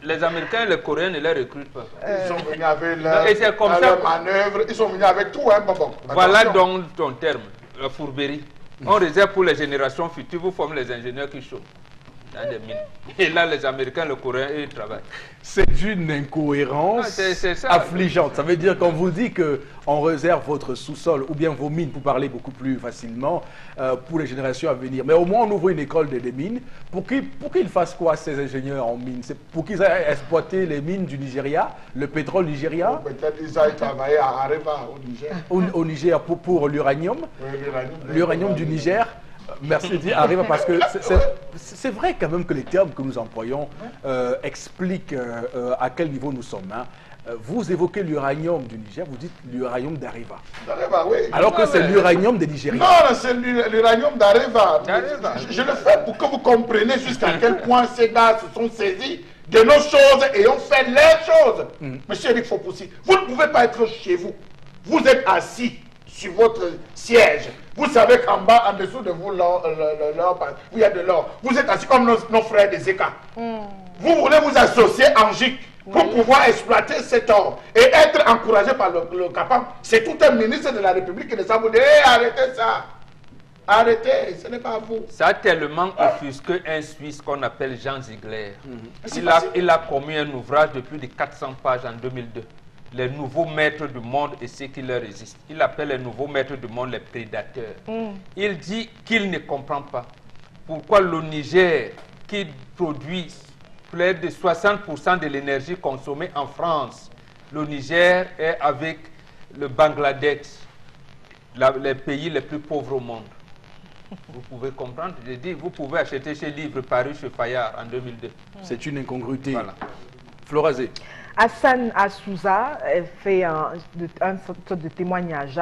Speaker 4: les Américains et les Coréens ne les recrutent pas.
Speaker 2: Ils sont venus avec leur manœuvre, ils sont venus avec tout. Hein, bon.
Speaker 4: Voilà donc ton terme, la fourberie. On réserve pour les générations futures, vous formez les ingénieurs qui chôment dans des mines. Et là, les Américains, les Coréens, ils travaillent.
Speaker 1: C'est une incohérence affligeante. Ça veut dire qu'on vous dit qu'on réserve votre sous-sol ou bien vos mines, pour parler beaucoup plus facilement, pour les générations à venir. Mais au moins, on ouvre une école des mines. Pour qu'ils fassent quoi, ces ingénieurs en mines? C'est pour qu'ils aillent exploiter les mines du Nigeria, le pétrole nigérien?
Speaker 2: Peut-être qu'ils aillent travailler à Areva, au Niger.
Speaker 1: Au Niger pour l'uranium.
Speaker 2: Oui,
Speaker 1: l'uranium du Niger. Merci d'y arriver parce que c'est vrai quand même que les termes que nous employons expliquent à quel niveau nous sommes. Hein. Vous évoquez l'uranium du Niger, vous dites l'uranium d'Areva.
Speaker 2: D'Areva, oui.
Speaker 1: Alors que c'est l'uranium des Nigériens.
Speaker 2: Non, c'est l'uranium d'Areva. Je le fais pour que vous compreniez jusqu'à quel point ces gars se sont saisis de nos choses et ont fait leurs choses. Monsieur Eric Fopoussi, vous ne pouvez pas être chez vous. Vous êtes assis sur votre siège Vous savez qu'en bas, en dessous de vous, il y a de l'or. Vous êtes assis comme nos frères des États. Vous voulez vous associer en GIC pour pouvoir exploiter cet or et être encouragé par le CAPAM. C'est tout un ministre de la République qui ne sait vous dire arrêtez ça. Arrêtez, ce n'est pas vous.
Speaker 4: Ça a tellement offusqué un Suisse qu'on appelle Jean Ziegler. Il a commis un ouvrage de plus de 400 pages en 2002. Les nouveaux maîtres du monde et ceux qui leur résistent. Il appelle les nouveaux maîtres du monde les prédateurs. Il dit qu'il ne comprend pas pourquoi le Niger, qui produit près de 60% de l'énergie consommée en France, le Niger est avec le Bangladesh, les pays les plus pauvres au monde. Vous pouvez comprendre, je dis, vous pouvez acheter ce livre paru chez Fayard en 2002.
Speaker 1: C'est une incongruité.
Speaker 4: Voilà.
Speaker 1: Florazé.
Speaker 3: Hassan Assouza fait un sorte de témoignage.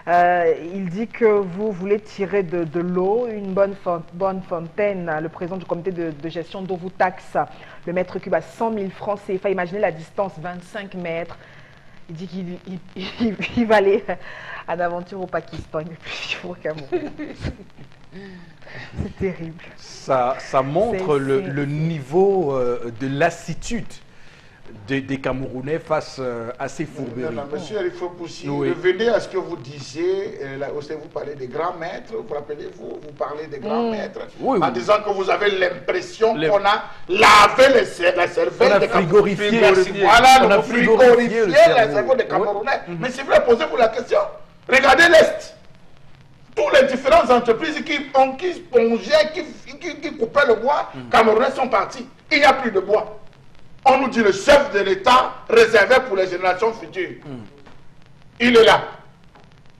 Speaker 3: Il dit que vous voulez tirer de l'eau, une bonne fontaine. Le président du comité de gestion d'eau vous taxe le mètre cube à 100 000 francs CFA. Imaginez la distance, 25 mètres. Il dit qu'il va aller en aventure au Pakistan, il plus au Cameroun. C'est terrible.
Speaker 1: Ça montre le niveau de lassitude des Camerounais face à ces fourberies.
Speaker 2: Non, monsieur Rifo Poussi,
Speaker 1: Oui.
Speaker 2: revenez à ce que vous disiez. Là aussi, vous parlez des grands maîtres. Vous rappelez-vous, vous parlez des grands maîtres
Speaker 1: Oui,
Speaker 2: en
Speaker 1: oui.
Speaker 2: disant que vous avez l'impression qu'on a lavé la cervelle
Speaker 1: On a
Speaker 2: des
Speaker 1: frigorifié.
Speaker 2: Camerounais. Voilà,
Speaker 1: On a
Speaker 2: on frigorifié
Speaker 1: le
Speaker 2: la
Speaker 1: cerveau.
Speaker 2: cerveau des Camerounais. Mais c'est vrai, posez-vous la question. Regardez l'Est. Toutes les différentes entreprises qui spongeaient, qui coupaient le bois, Camerounais sont partis. Il n'y a plus de bois. On nous dit le chef de l'État réservé pour les générations futures. Il est là.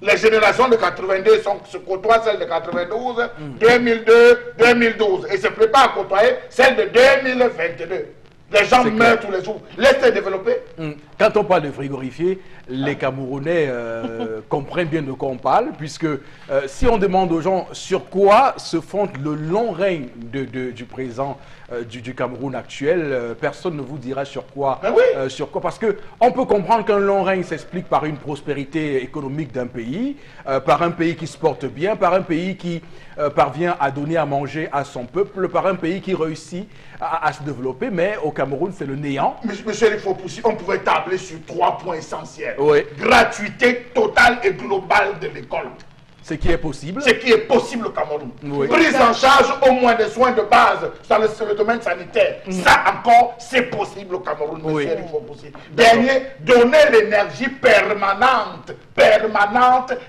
Speaker 2: Les générations de 82 se côtoient celles de 92, 2002, 2012 et se préparent à côtoyer celles de 2022. Les gens
Speaker 1: C'est
Speaker 2: meurent
Speaker 1: clair.
Speaker 2: tous les jours. L'Est est développé.
Speaker 1: Quand on parle de frigorifier, les Camerounais comprennent bien de quoi on parle, puisque si on demande aux gens sur quoi se fonde le long règne du président du Cameroun actuel, personne ne vous dira sur quoi.
Speaker 2: Ben oui.
Speaker 1: Sur quoi, parce qu'on peut comprendre qu'un long règne s'explique par une prospérité économique d'un pays, par un pays qui se porte bien, par un pays qui parvient à donner à manger à son peuple, par un pays qui réussit à se développer, mais au Cameroun, c'est le néant.
Speaker 2: Monsieur Rifo Poussi, on pouvait tabler sur 3 points essentiels.
Speaker 1: Oui.
Speaker 2: Gratuité totale et globale de l'école.
Speaker 1: Ce qui est possible.
Speaker 2: Ce qui est possible au Cameroun.
Speaker 1: Oui.
Speaker 2: Prise en charge au moins des soins de base dans le domaine sanitaire. Ça encore, c'est possible au Cameroun,
Speaker 1: Oui.
Speaker 2: monsieur Rifo Poussi. Dernier, donner l'énergie permanente,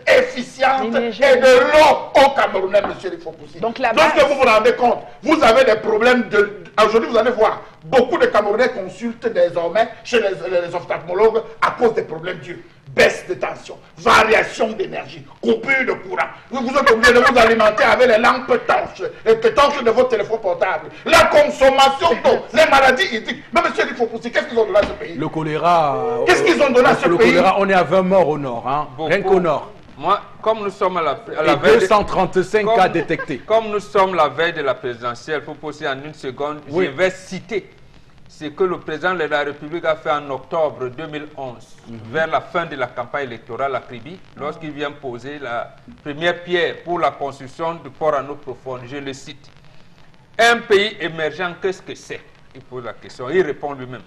Speaker 2: efficiente
Speaker 3: L'énergie.
Speaker 2: et de l'eau au Camerounais, monsieur Rifo Poussi.
Speaker 3: Donc, la
Speaker 2: lorsque
Speaker 3: base-
Speaker 2: vous vous rendez compte, vous avez des problèmes de... Aujourd'hui, vous allez voir, beaucoup de Camerounais consultent désormais chez les ophtalmologues à cause des problèmes durs. Baisse de tension, variation d'énergie, coupure de courant. Vous êtes obligé de vous alimenter avec les lampes torches, les torches de votre téléphone portable. La consommation d'eau, les maladies hydriques. Mais monsieur Rifo Poussi, qu'est-ce qu'ils ont donné à ce pays?
Speaker 1: Le choléra.
Speaker 2: Qu'est-ce qu'ils ont donné à ce
Speaker 1: le
Speaker 2: pays?
Speaker 1: choléra, on est à 20 morts au nord, hein. Rien qu'au nord.
Speaker 4: Moi, comme nous sommes à la
Speaker 1: Et
Speaker 4: veille...
Speaker 1: 235
Speaker 4: comme-
Speaker 1: cas détectés.
Speaker 4: Comme nous sommes la veille de la présidentielle, il faut poser en une seconde,
Speaker 1: Oui.
Speaker 4: je vais citer ce que le président de la République a fait en octobre 2011, vers la fin de la campagne électorale à Kribi, lorsqu'il vient poser la première pierre pour la construction du port en eau profonde. Je le cite. Un pays émergent, qu'est-ce que c'est? Il pose la question, il répond lui-même.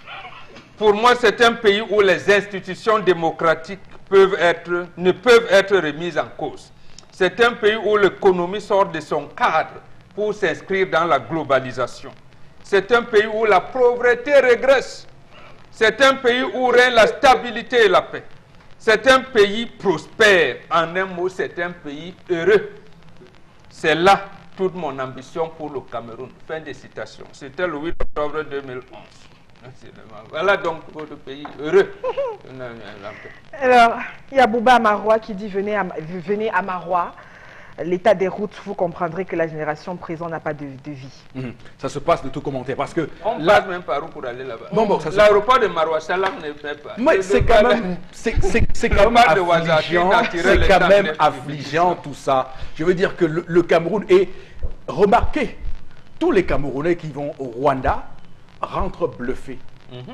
Speaker 4: Pour moi, c'est un pays où les institutions démocratiques ne peuvent être remises en cause. C'est un pays où l'économie sort de son cadre pour s'inscrire dans la globalisation. C'est un pays où la pauvreté régresse. C'est un pays où règne la stabilité et la paix. C'est un pays prospère. En un mot, c'est un pays heureux. C'est là toute mon ambition pour le Cameroun. Fin de citation. C'était le 8 octobre 2011. Voilà donc votre pays heureux.
Speaker 3: Alors, il y a Bouba Amarois qui dit venez à Marois. L'état des routes, vous comprendrez que la génération présente n'a pas de vie.
Speaker 1: Ça se passe de tout commentaire parce que
Speaker 4: On
Speaker 1: là,
Speaker 4: passe même par où pour aller là-bas.
Speaker 1: Non, bon, ça se-
Speaker 4: L'aéroport de Maroua Salam ne fait pas.
Speaker 1: mais c'est quand même, c'est quand même
Speaker 4: parle de Ouazzati,
Speaker 1: affligeant,
Speaker 4: d'attirer
Speaker 1: c'est
Speaker 4: les
Speaker 1: quand
Speaker 4: gens
Speaker 1: même
Speaker 4: de-
Speaker 1: affligeant tout ça. Je veux dire que le Cameroun est remarqué. Tous les Camerounais qui vont au Rwanda rentrent bluffés.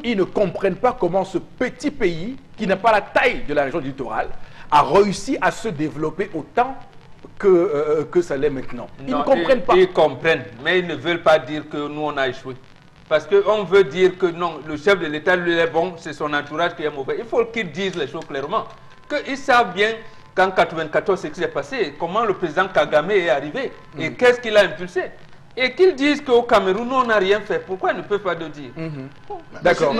Speaker 1: Ils ne comprennent pas comment ce petit pays, qui n'a pas la taille de la région du littoral, a réussi à se développer autant que ça l'est maintenant. Ils
Speaker 4: Non,
Speaker 1: ne comprennent pas.
Speaker 4: Ils comprennent, mais ils ne veulent pas dire que nous, on a échoué. Parce qu'on veut dire que non, le chef de l'État, lui, est bon, c'est son entourage qui est mauvais. Il faut qu'ils disent les choses clairement. Qu'ils savent bien qu'en 1994, ce qui s'est passé, comment le président Kagame est arrivé, et qu'est-ce qu'il a impulsé. Et qu'ils disent qu'au Cameroun, nous, on n'a rien fait. Pourquoi ils ne peuvent pas le dire?
Speaker 1: D'accord.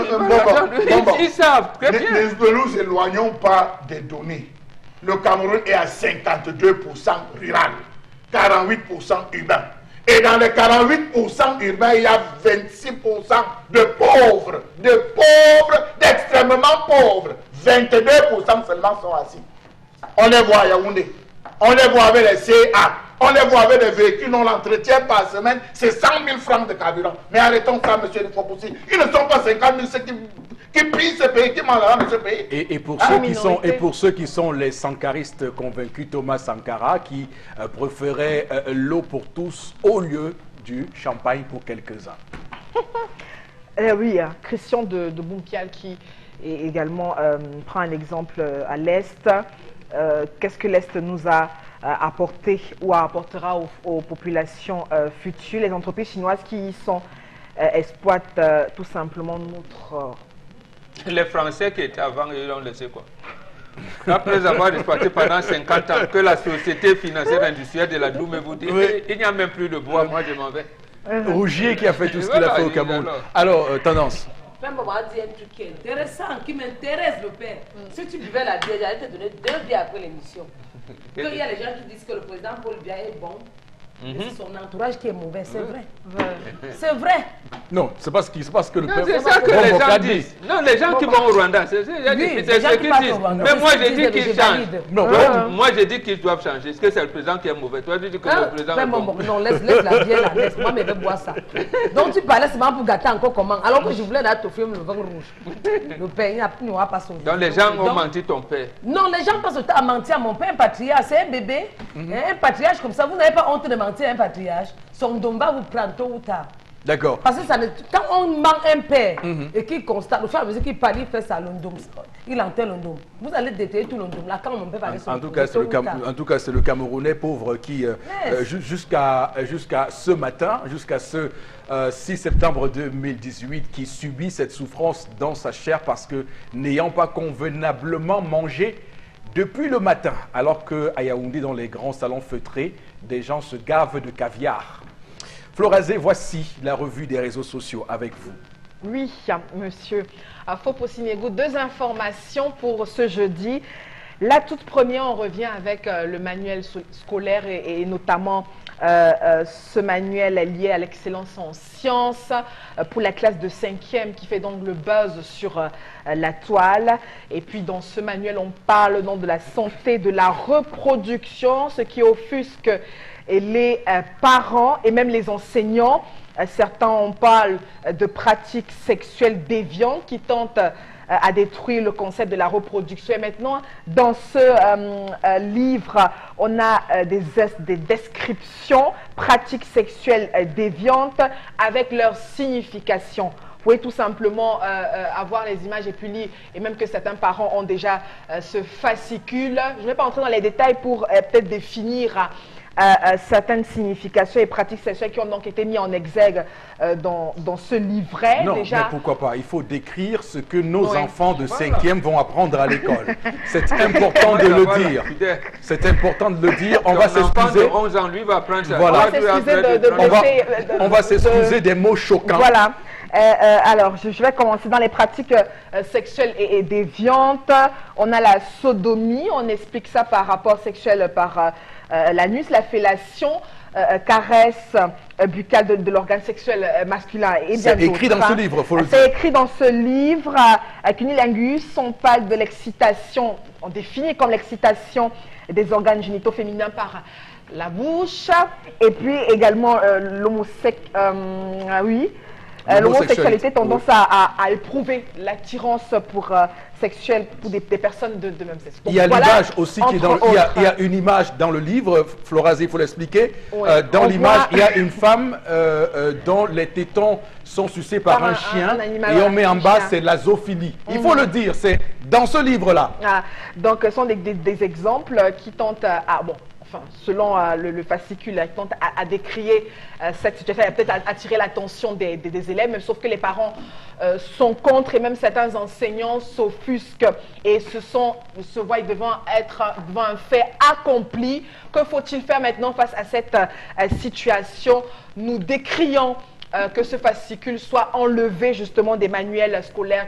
Speaker 4: Ils savent très bien.
Speaker 2: Ne nous éloignons pas des données. Le Cameroun est à 52% rural, 48% urbain. Et dans les 48% urbains, il y a 26% de pauvres, d'extrêmement pauvres. 22% seulement sont assis. On les voit à Yaoundé, on les voit avec les CA, on les voit avec des véhicules, on l'entretient par semaine, c'est 100 000 francs de carburant. Mais arrêtons ça, monsieur le Fopoussi. Ils ne sont pas 50 000 ceux qui pillent ce pays, qui mangent dans ce pays.
Speaker 1: Et pour ceux qui sont les sankaristes convaincus, Thomas Sankara, qui préférait l'eau pour tous au lieu du champagne pour quelques-uns.
Speaker 3: Oui, Christian de Boumpial qui également prend un exemple à l'Est. Qu'est-ce que l'Est nous a apporté ou apportera aux populations futures? Les entreprises chinoises qui y sont exploitent tout simplement notre...
Speaker 4: Les Français qui étaient avant, ils ont laissé quoi? Après avoir exploité pendant 50 ans, que la société financière industrielle de la Doumé vous dit, il n'y a même plus de bois, moi je m'en vais.
Speaker 1: Rougier qui a fait tout ce qu'il a fait au Cameroun. Alors, tendance.
Speaker 5: Père Maman a dit un truc qui est intéressant, qui m'intéresse, le père. Si tu buvais la bière, j'allais te donner 2 bières après l'émission. Qu'il y a les gens qui disent que le président Paul Biya est bon, mais c'est son entourage qui est mauvais, c'est vrai. C'est vrai.
Speaker 1: Non, c'est pas ce que le peuple...
Speaker 4: C'est ça que les gens disent. Non, les gens qui vont au Rwanda, c'est ce qu'ils disent. Mais moi, j'ai dit qu'ils changent. Moi, j'ai dit qu'ils doivent changer. Est-ce que c'est le président qui est mauvais? Toi, tu dis que le président est bon.
Speaker 5: Non, laisse la bière là, laisse. Moi, mais je vais boire ça. Donc, tu parlais seulement pour gâter encore comment? Alors que je voulais t'offrir le vin rouge. Le père, il n'aura pas son vin.
Speaker 4: Donc, les gens ont menti ton père.
Speaker 5: Non, les gens passent le temps à mentir à mon père, un patriarche, c'est un bébé. Un patriarche comme ça, vous n'avez pas honte de mentir à un patriarche. Son domba vous prend tôt ou tard.
Speaker 1: D'accord.
Speaker 5: Parce que quand on ment un père et qu'il constate, au fur et à mesure qu'il parle, il fait ça l'ondom, il enterre l'ondom. Vous allez détailler tout l'ondom. Là, quand mon père parle
Speaker 1: en tout cas, c'est le Camerounais pauvre qui, jusqu'à ce matin, jusqu'à ce 6 septembre 2018, qui subit cette souffrance dans sa chair parce que n'ayant pas convenablement mangé depuis le matin, alors qu'à Yaoundé, dans les grands salons feutrés, des gens se gavent de caviar. Florazé, voici la revue des réseaux sociaux avec vous.
Speaker 3: Oui, monsieur. À Fopossinego, 2 informations pour ce jeudi. La toute première, on revient avec le manuel scolaire et notamment ce manuel lié à l'excellence en sciences pour la classe de 5e qui fait donc le buzz sur la toile. Et puis dans ce manuel, on parle donc de la santé, de la reproduction, ce qui offusque les parents et même les enseignants. Certains en parlent de pratiques sexuelles déviantes qui tentent à détruire le concept de la reproduction. Et maintenant, dans ce livre, on a des descriptions, pratiques sexuelles déviantes avec leur signification. Vous pouvez tout simplement avoir les images et puis lire, et même que certains parents ont déjà ce fascicule. Je ne vais pas entrer dans les détails pour peut-être définir certaines significations et pratiques sexuelles qui ont donc été mis en exergue dans ce livret.
Speaker 1: Non,
Speaker 3: déjà.
Speaker 1: Mais pourquoi pas? Il faut décrire ce que nos enfants de 5e vont apprendre à l'école. C'est important de le dire. C'est important de le dire. On va s'excuser.
Speaker 4: De 11 ans, lui, va apprendre ça.
Speaker 1: Voilà. On va s'excuser des mots choquants.
Speaker 3: Voilà. Alors, je vais commencer dans les pratiques sexuelles et déviantes. On a la sodomie, on explique ça par rapport sexuel par l'anus, la fellation, caresse buccale de l'organe sexuel masculin et bien d'autres.
Speaker 1: C'est écrit dans ce livre, faut le dire.
Speaker 3: C'est écrit dans ce livre. Cunilingus, on parle de l'excitation, on définit comme l'excitation des organes génitaux féminins par la bouche, et puis également l'homosexualité tendance à éprouver l'attirance pour sexuelle pour des personnes de même sexe. Donc,
Speaker 1: il y a l'image aussi qui est dans il y a une image dans le livre, Florazé, il faut l'expliquer. Oui. Dans l'image, il y a une femme dont les tétons sont sucés par un chien et on met en bas c'est la zoophilie. Il faut le dire, c'est dans ce livre-là.
Speaker 3: Donc ce sont des exemples qui tentent à enfin, selon le fascicule, il tente à décrier cette situation, et peut-être attirer l'attention des élèves, mais sauf que les parents sont contre et même certains enseignants s'offusquent et se voient devant un fait accompli. Que faut-il faire maintenant face à cette situation? Nous décrions que ce fascicule soit enlevé justement des manuels scolaires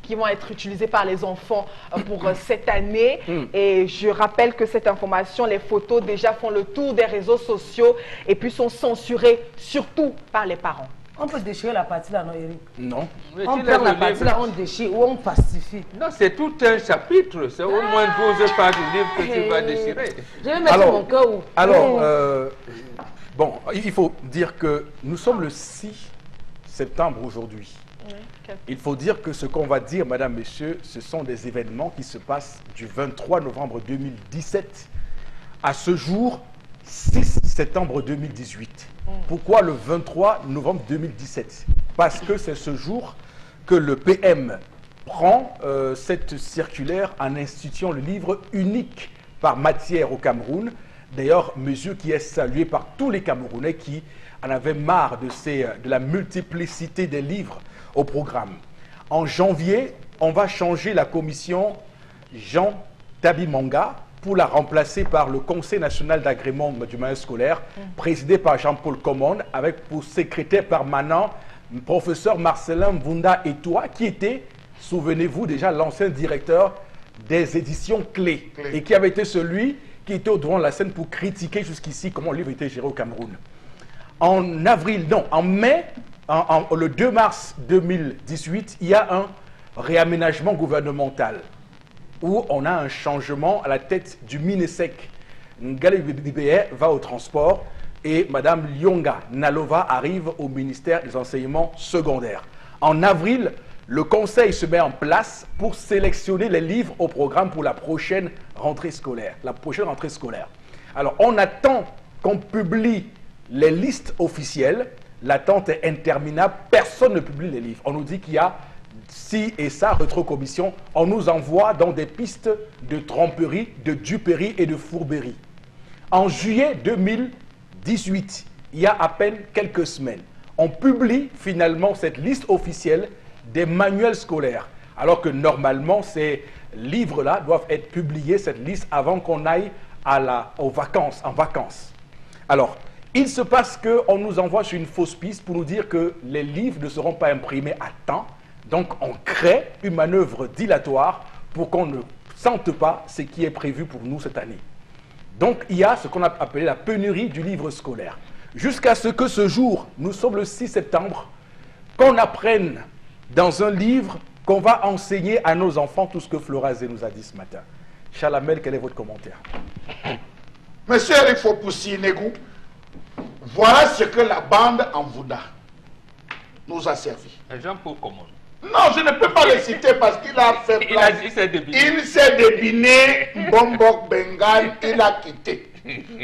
Speaker 3: qui vont être utilisés par les enfants pour cette année. Et je rappelle que cette information, les photos déjà font le tour des réseaux sociaux et puis sont censurées surtout par les parents.
Speaker 5: On peut déchirer la partie là, non, Eric?
Speaker 1: Non.
Speaker 4: Mais
Speaker 5: On
Speaker 4: tu
Speaker 5: prend
Speaker 4: lèves
Speaker 5: la
Speaker 4: le
Speaker 5: partie
Speaker 4: livre.
Speaker 5: là, on déchire ou on pacifie.
Speaker 4: Non, c'est tout un chapitre. C'est au moins 12 pages du livre que tu vas déchirer.
Speaker 5: Je vais mettre
Speaker 1: Alors,
Speaker 5: mon cœur où?
Speaker 1: Alors, bon, il faut dire que nous sommes le 6 septembre aujourd'hui. Il faut dire que ce qu'on va dire, madame, messieurs, ce sont des événements qui se passent du 23 novembre 2017 à ce jour, 6 septembre 2018. Pourquoi le 23 novembre 2017? Parce que c'est ce jour que le PM prend cette circulaire en instituant le livre unique par matière au Cameroun. D'ailleurs, mesure qui est saluée par tous les Camerounais qui en avaient marre de la multiplicité des livres au programme. En janvier, on va changer la commission Jean Tabimanga pour la remplacer par le Conseil national d'agrément du manuel scolaire, présidé par Jean-Paul Commande, avec pour secrétaire permanent professeur Marcelin Mvunda Etoua, qui était, souvenez-vous déjà, l'ancien directeur des éditions Clés, et qui avait été celui qui était au devant de la scène pour critiquer jusqu'ici comment le livre était géré au Cameroun. En mai, le 2 mars 2018, il y a un réaménagement gouvernemental où on a un changement à la tête du MINESEC. Ngalé Bibé va au transport et Madame Lyonga Nalova arrive au ministère des enseignements secondaires. En avril, le conseil se met en place pour sélectionner les livres au programme pour la prochaine rentrée scolaire. Alors, on attend qu'on publie les listes officielles. L'attente est interminable. Personne ne publie les livres. On nous dit qu'il y a ci et ça, rétrocommission. On nous envoie dans des pistes de tromperie, de duperie et de fourberie. En juillet 2018, il y a à peine quelques semaines, on publie finalement cette liste officielle des manuels scolaires. Alors que normalement, ces livres-là doivent être publiés, cette liste, avant qu'on aille en vacances. Alors, il se passe qu'on nous envoie sur une fausse piste pour nous dire que les livres ne seront pas imprimés à temps. Donc, on crée une manœuvre dilatoire pour qu'on ne sente pas ce qui est prévu pour nous cette année. Donc, il y a ce qu'on a appelé la pénurie du livre scolaire. Jusqu'à ce que ce jour, nous sommes le 6 septembre, qu'on apprenne dans un livre qu'on va enseigner à nos enfants tout ce que Florazé nous a dit ce matin. Chalamel, quel est votre commentaire?
Speaker 2: Monsieur Rifopoussi Negou, voilà ce que la bande en Vouda nous a servi.
Speaker 4: Jean-Paul Commande.
Speaker 2: Non, je ne peux pas le citer parce qu'il a fait place. Il s'est débiné, Bombok Bengal, il a quitté.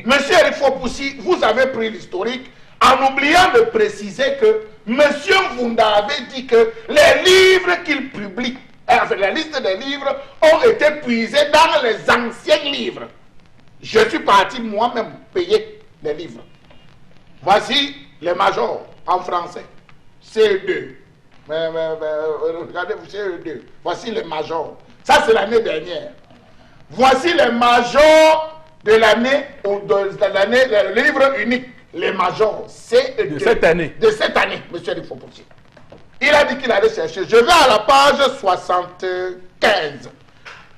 Speaker 2: Monsieur Rifopoussi, vous avez pris l'historique en oubliant de préciser que Monsieur Vunda avait dit que les livres qu'il publie, la liste des livres, ont été puisés dans les anciens livres. Je suis parti moi-même payer les livres. Voici les majors en français. CE2. Regardez, vous CE2. Voici les majors. Ça, c'est l'année dernière. Voici les majors de l'année, le livre unique. Les majors, CE2.
Speaker 1: De cette année.
Speaker 2: De cette année, monsieur Rifopoussi. Il a dit qu'il allait chercher. Je vais à la page 75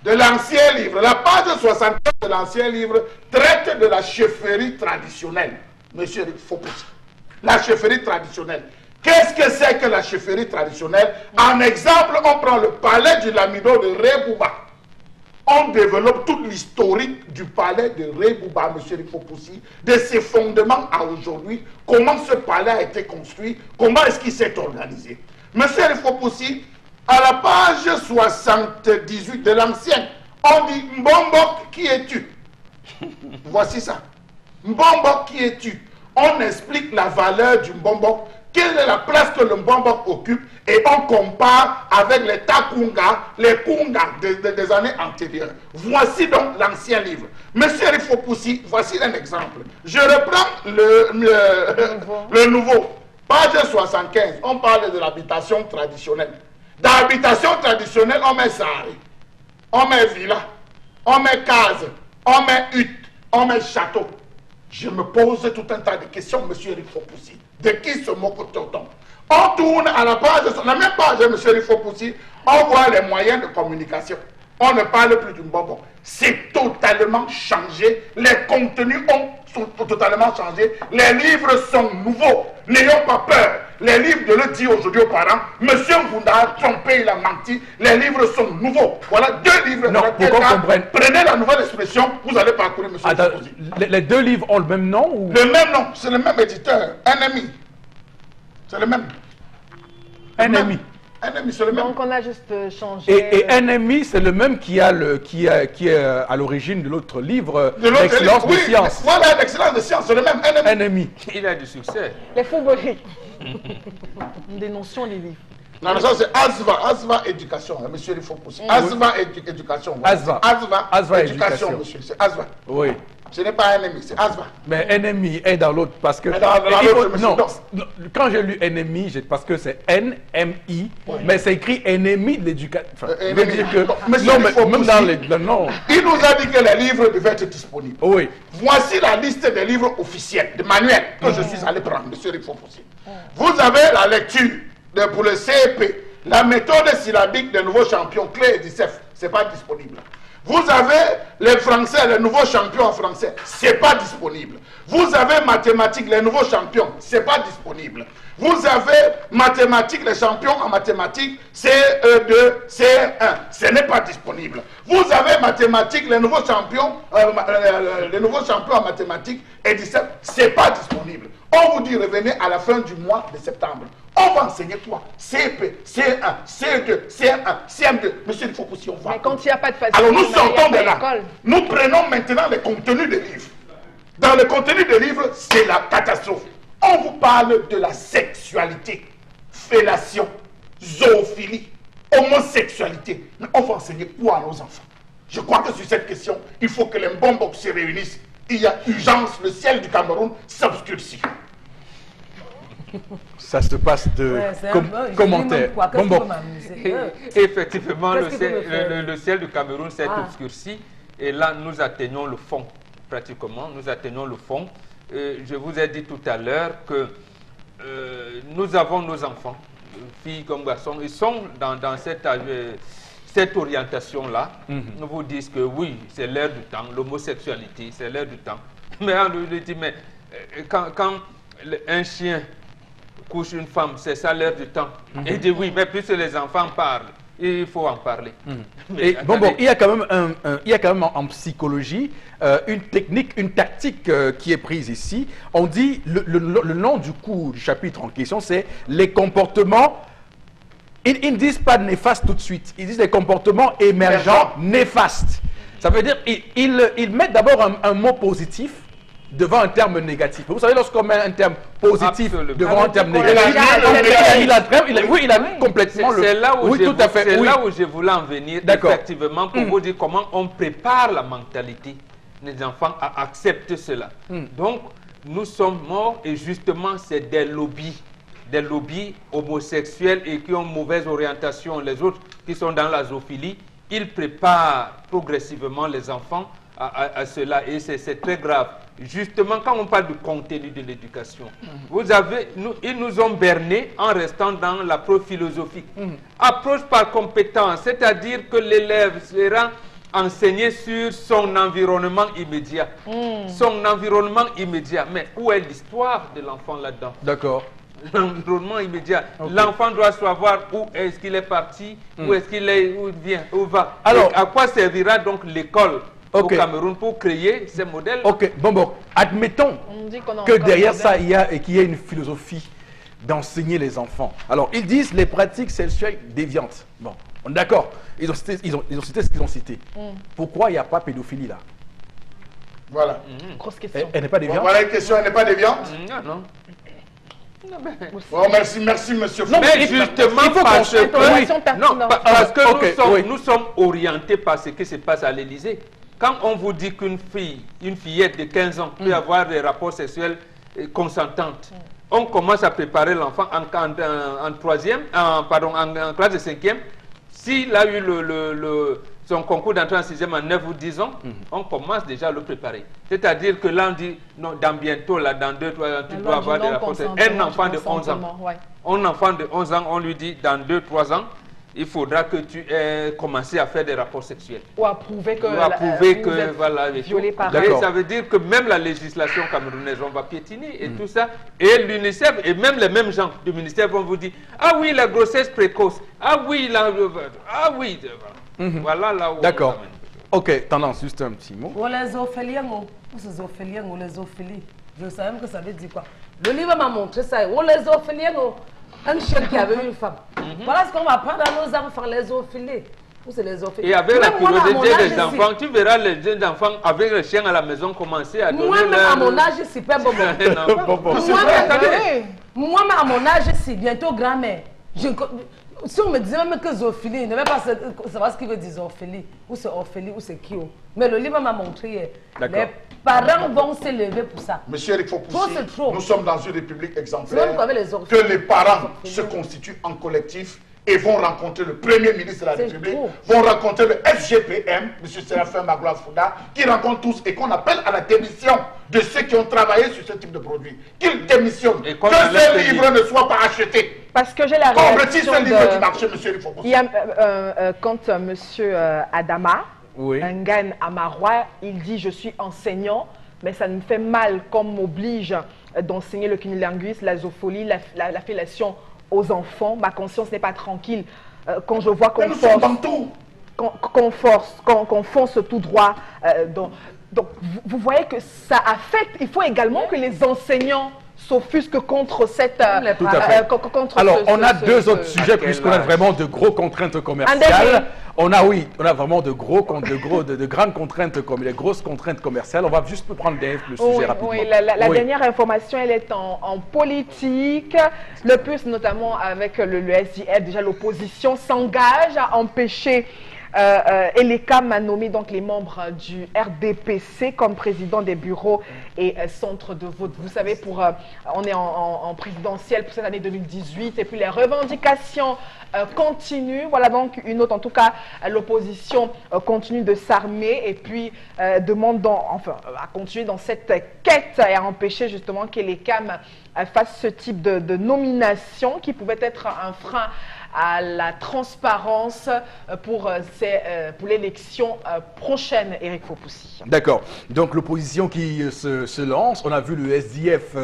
Speaker 2: de l'ancien livre. La page 75 de l'ancien livre traite de la chefferie traditionnelle. Monsieur Rifopoussi. La chefferie traditionnelle. Qu'est-ce que c'est que la chefferie traditionnelle? En exemple, on prend le palais du Lamido de Rebouba. On développe toute l'historique du palais de Rebouba, monsieur Rifopoussi, de ses fondements à aujourd'hui, comment ce palais a été construit, comment est-ce qu'il s'est organisé. Monsieur Rifopoussi, à la page 78 de l'ancien, on dit « Mbombok, qui es-tu » Voici ça. « Mbombok, qui es-tu » On explique la valeur du Mbombok quelle est la place que le Mbongbok occupe et on compare avec les Takunga, les Kunga des années antérieures. Voici donc l'ancien livre. Monsieur Rifopoussi, voici un exemple. Je reprends le nouveau. Page 75, on parle de l'habitation traditionnelle. Dans l'habitation traditionnelle, on met sari, on met villa, on met case, on met hutte, on met château. Je me pose tout un tas de questions, monsieur Rifopoussi. De qui se moque-t-on? On tourne à la page, la même page, monsieur Rifopoussi, on voit les moyens de communication. On ne parle plus du Mbongbok. C'est totalement changé. Les contenus sont totalement changés. Les livres sont nouveaux. N'ayons pas peur. Les livres, de le dire aujourd'hui aux parents, monsieur Ngounda a trompé, il a menti. Les livres sont nouveaux. Voilà 2 livres.
Speaker 1: Non, pour qu'on comprenne.
Speaker 2: Prenez la nouvelle expression, vous allez parcourir, monsieur Rifopoussi.
Speaker 1: Les 2 livres ont le même nom ou...
Speaker 2: Le même nom, c'est le même éditeur. Ennemi. C'est le même.
Speaker 1: Ennemi.
Speaker 2: Ennemi, c'est le même.
Speaker 3: Donc on a juste changé.
Speaker 1: Et Ennemi, c'est le même qui est à l'origine de l'autre livre, l'excellence de
Speaker 2: oui,
Speaker 1: science.
Speaker 2: Voilà, l'excellence de science, c'est le même. Ennemi.
Speaker 1: Ennemi.
Speaker 4: Il a du succès.
Speaker 3: Les footballistes. Nous dénoncions les livres.
Speaker 2: Non, ça c'est Asva éducation, hein, monsieur Rifopoussi. Asva éducation. Voilà.
Speaker 1: Asva
Speaker 2: éducation,
Speaker 1: éducation.
Speaker 2: monsieur. C'est Asva.
Speaker 1: Oui.
Speaker 2: Ce n'est pas Ennemi, c'est Asva.
Speaker 1: Mais Ennemi est dans l'autre parce que...
Speaker 2: Dans l'autre, monsieur,
Speaker 1: non,
Speaker 2: non.
Speaker 1: quand j'ai lu Ennemi, parce que c'est N-M-I, mais c'est écrit ennemi de l'éducation. Enfin, je veux dire que...
Speaker 2: Monsieur
Speaker 1: Non, mais
Speaker 2: Rifopoussi,
Speaker 1: même dans les... Non.
Speaker 2: il nous a dit que les livres devaient être disponibles.
Speaker 1: Oui.
Speaker 2: Voici la liste des livres officiels, de manuels que je suis allé prendre, monsieur Rifopoussi. Vous avez la lecture pour le CEP, la méthode syllabique des nouveaux champions, Clé et Dicef, ce n'est pas disponible. Vous avez les Français, les nouveaux champions en français, ce n'est pas disponible. Vous avez mathématiques, les nouveaux champions, ce n'est pas disponible. Vous avez mathématiques, les champions en mathématiques, CE2, CE1, ce n'est pas disponible. Vous avez mathématiques, les nouveaux champions en mathématiques, et 17, ce n'est pas disponible. On vous dit revenez à la fin du mois de septembre. On va enseigner quoi? CP, CE1, CE2, CM1, CM2. Monsieur Rifopoussi, on va.
Speaker 3: Mais quand il n'y a pas de facilité,
Speaker 2: alors nous sortons de
Speaker 3: à
Speaker 2: là.
Speaker 3: l'école.
Speaker 2: Nous prenons maintenant les contenus des livres. Dans le contenu des livres, c'est la catastrophe. On vous parle de la sexualité, fellation, zoophilie, homosexualité. Mais on va enseigner quoi à nos enfants? Je crois que sur cette question, il faut que les Mbongbok se réunissent. Il y a urgence, le ciel du Cameroun s'obscurcit.
Speaker 1: Ça se passe de commentaires.
Speaker 4: Effectivement, le ciel du Cameroun s'est obscurci. Et là, nous atteignons le fond, pratiquement. Nous atteignons le fond. Je vous ai dit tout à l'heure que nous avons nos enfants, filles comme garçons, ils sont dans cette orientation-là. Nous vous disent que oui, c'est l'heure du temps, l'homosexualité, c'est l'heure du temps. Mais on lui dit, mais quand un chien couche une femme, c'est ça l'heure du temps. Et il dit oui, mais puisque les enfants parlent, il faut en parler.
Speaker 1: Et bon, il y a quand même en psychologie une technique, une tactique qui est prise ici. On dit, le nom du cours du chapitre en question, c'est les comportements. Ils ne disent pas néfastes tout de suite, ils disent les comportements émergents néfastes. Ça veut dire qu'ils mettent d'abord un mot positif devant un terme négatif. Vous savez, lorsqu'on met un terme positif devant un terme négatif, il a complètement le...
Speaker 4: C'est là où,
Speaker 1: oui, tout à fait,
Speaker 4: c'est là où je voulais en venir, effectivement, pour vous dire comment on prépare la mentalité des enfants à accepter cela. Donc, nous sommes morts et justement, c'est des lobbies homosexuels et qui ont mauvaise orientation, les autres qui sont dans la zoophilie, ils préparent progressivement les enfants à cela et c'est très grave. Justement, quand on parle du contenu de l'éducation, ils nous ont bernés en restant dans l'approche philosophique. Approche par compétence, c'est-à-dire que l'élève sera enseigné sur son environnement immédiat. Son environnement immédiat. Mais où est l'histoire de l'enfant là-dedans?
Speaker 1: D'accord.
Speaker 4: L'environnement immédiat. Okay. L'enfant doit savoir où est-ce qu'il est parti, où est-ce qu'il est, où il vient, où va. Alors, et à quoi servira donc l'école au Cameroun pour créer ces modèles?
Speaker 1: Ok, bon, admettons que derrière ça, il y a une philosophie d'enseigner les enfants. Alors, ils disent les pratiques sexuelles déviantes. Bon, on est d'accord. Ils ont cité ce qu'ils ont cité. Pourquoi il n'y a pas pédophilie là?
Speaker 2: Voilà.
Speaker 3: Grosse question.
Speaker 1: Elle n'est pas déviante?
Speaker 2: Voilà une question, elle n'est pas déviante?
Speaker 4: Non.
Speaker 2: Oh, merci, monsieur.
Speaker 3: Non,
Speaker 4: Mais justement, parce que, parce que nous sommes orientés par ce qui se passe à l'Élysée. Quand on vous dit qu'une fillette de 15 ans peut avoir des rapports sexuels consentantes, on commence à préparer l'enfant en classe de 5e. S'il a eu son concours d'entrée en 6e en 9 ou 10 ans, on commence déjà à le préparer. C'est-à-dire que là, on dit, non, dans bientôt, là, dans 2-3 ans, tu dois avoir des rapports sexuels. Un enfant de 11 ans. Un enfant de 11 ans, on lui dit, dans 2-3 ans, il faudra que tu aies commencé à faire des rapports sexuels.
Speaker 3: Ou à prouver que,
Speaker 4: voilà,
Speaker 3: violé par
Speaker 4: ça veut dire que même la législation camerounaise, on va piétiner et tout ça. Et l'UNICEF, et même les mêmes gens du ministère vont vous dire, ah oui, la grossesse précoce, ah oui, voilà là où...
Speaker 1: D'accord. Ok, tendance, juste un petit mot.
Speaker 5: Ou les ophéliens, ou les ophélies. Je sais même que ça veut dire quoi. Le livre m'a montré ça. Ou les ophéliens, un chien qui avait une femme. Voilà ce qu'on va prendre à nos enfants, les ophélies. Ou c'est les ophélies.
Speaker 4: Et avec la curiosité des enfants, tu verras les jeunes enfants avec le chien à la maison commencer à donner
Speaker 5: moi-même à mon âge, c'est pas bon. Moi-même à mon âge, c'est bientôt grand-mère. Si on me disait même que zoophilie, je ne vais pas savoir ce qu'il veut dire zoophilie, ou c'est orphélie, ou c'est qui. Mais le livre m'a montré, les parents vont s'élever pour ça.
Speaker 2: Monsieur Eric Fopoussi, nous sommes dans une république exemplaire,
Speaker 5: que
Speaker 2: les parents se constituent en collectif et vont rencontrer le Premier ministre de la République, vont rencontrer le SGPM, M. Séraphin Magloire Fouda, qui rencontrent tous et qu'on appelle à la démission de ceux qui ont travaillé sur ce type de produit. Qu'ils démissionnent, que ces livres ne soient pas achetés.
Speaker 3: Parce que j'ai la réaction
Speaker 2: du marché, monsieur
Speaker 3: il y a, quand monsieur Adama, Ngan Amarois, il dit « je suis enseignant, mais ça me fait mal qu'on m'oblige d'enseigner le cunilinguisme, la zoophilie, la fellation aux enfants. Ma conscience n'est pas tranquille quand je vois qu'on fonce tout droit. Donc, vous voyez que ça affecte. Il faut également que les enseignants s'offusquent contre cette...
Speaker 1: Alors, on a deux autres sujets, puisqu'on a vraiment de gros contraintes commerciales. On a vraiment de grandes contraintes, des grosses contraintes commerciales. On va juste prendre le sujet rapidement.
Speaker 3: Oui, la dernière information, elle est en politique. Le plus, notamment avec le SDF, déjà l'opposition s'engage à empêcher Elekam a nommé donc les membres du RDPC comme président des bureaux et centres de vote. Vous savez, on est en présidentielle pour cette année 2018 et puis les revendications continuent. Voilà donc une autre, en tout cas, l'opposition continue de s'armer et puis demande à continuer dans cette quête et à empêcher justement qu'Elekam fasse ce type de nomination qui pouvait être un frein à la transparence pour l'élection prochaine, Eric Fopoussi.
Speaker 1: D'accord. Donc l'opposition qui se lance, on a vu le SDF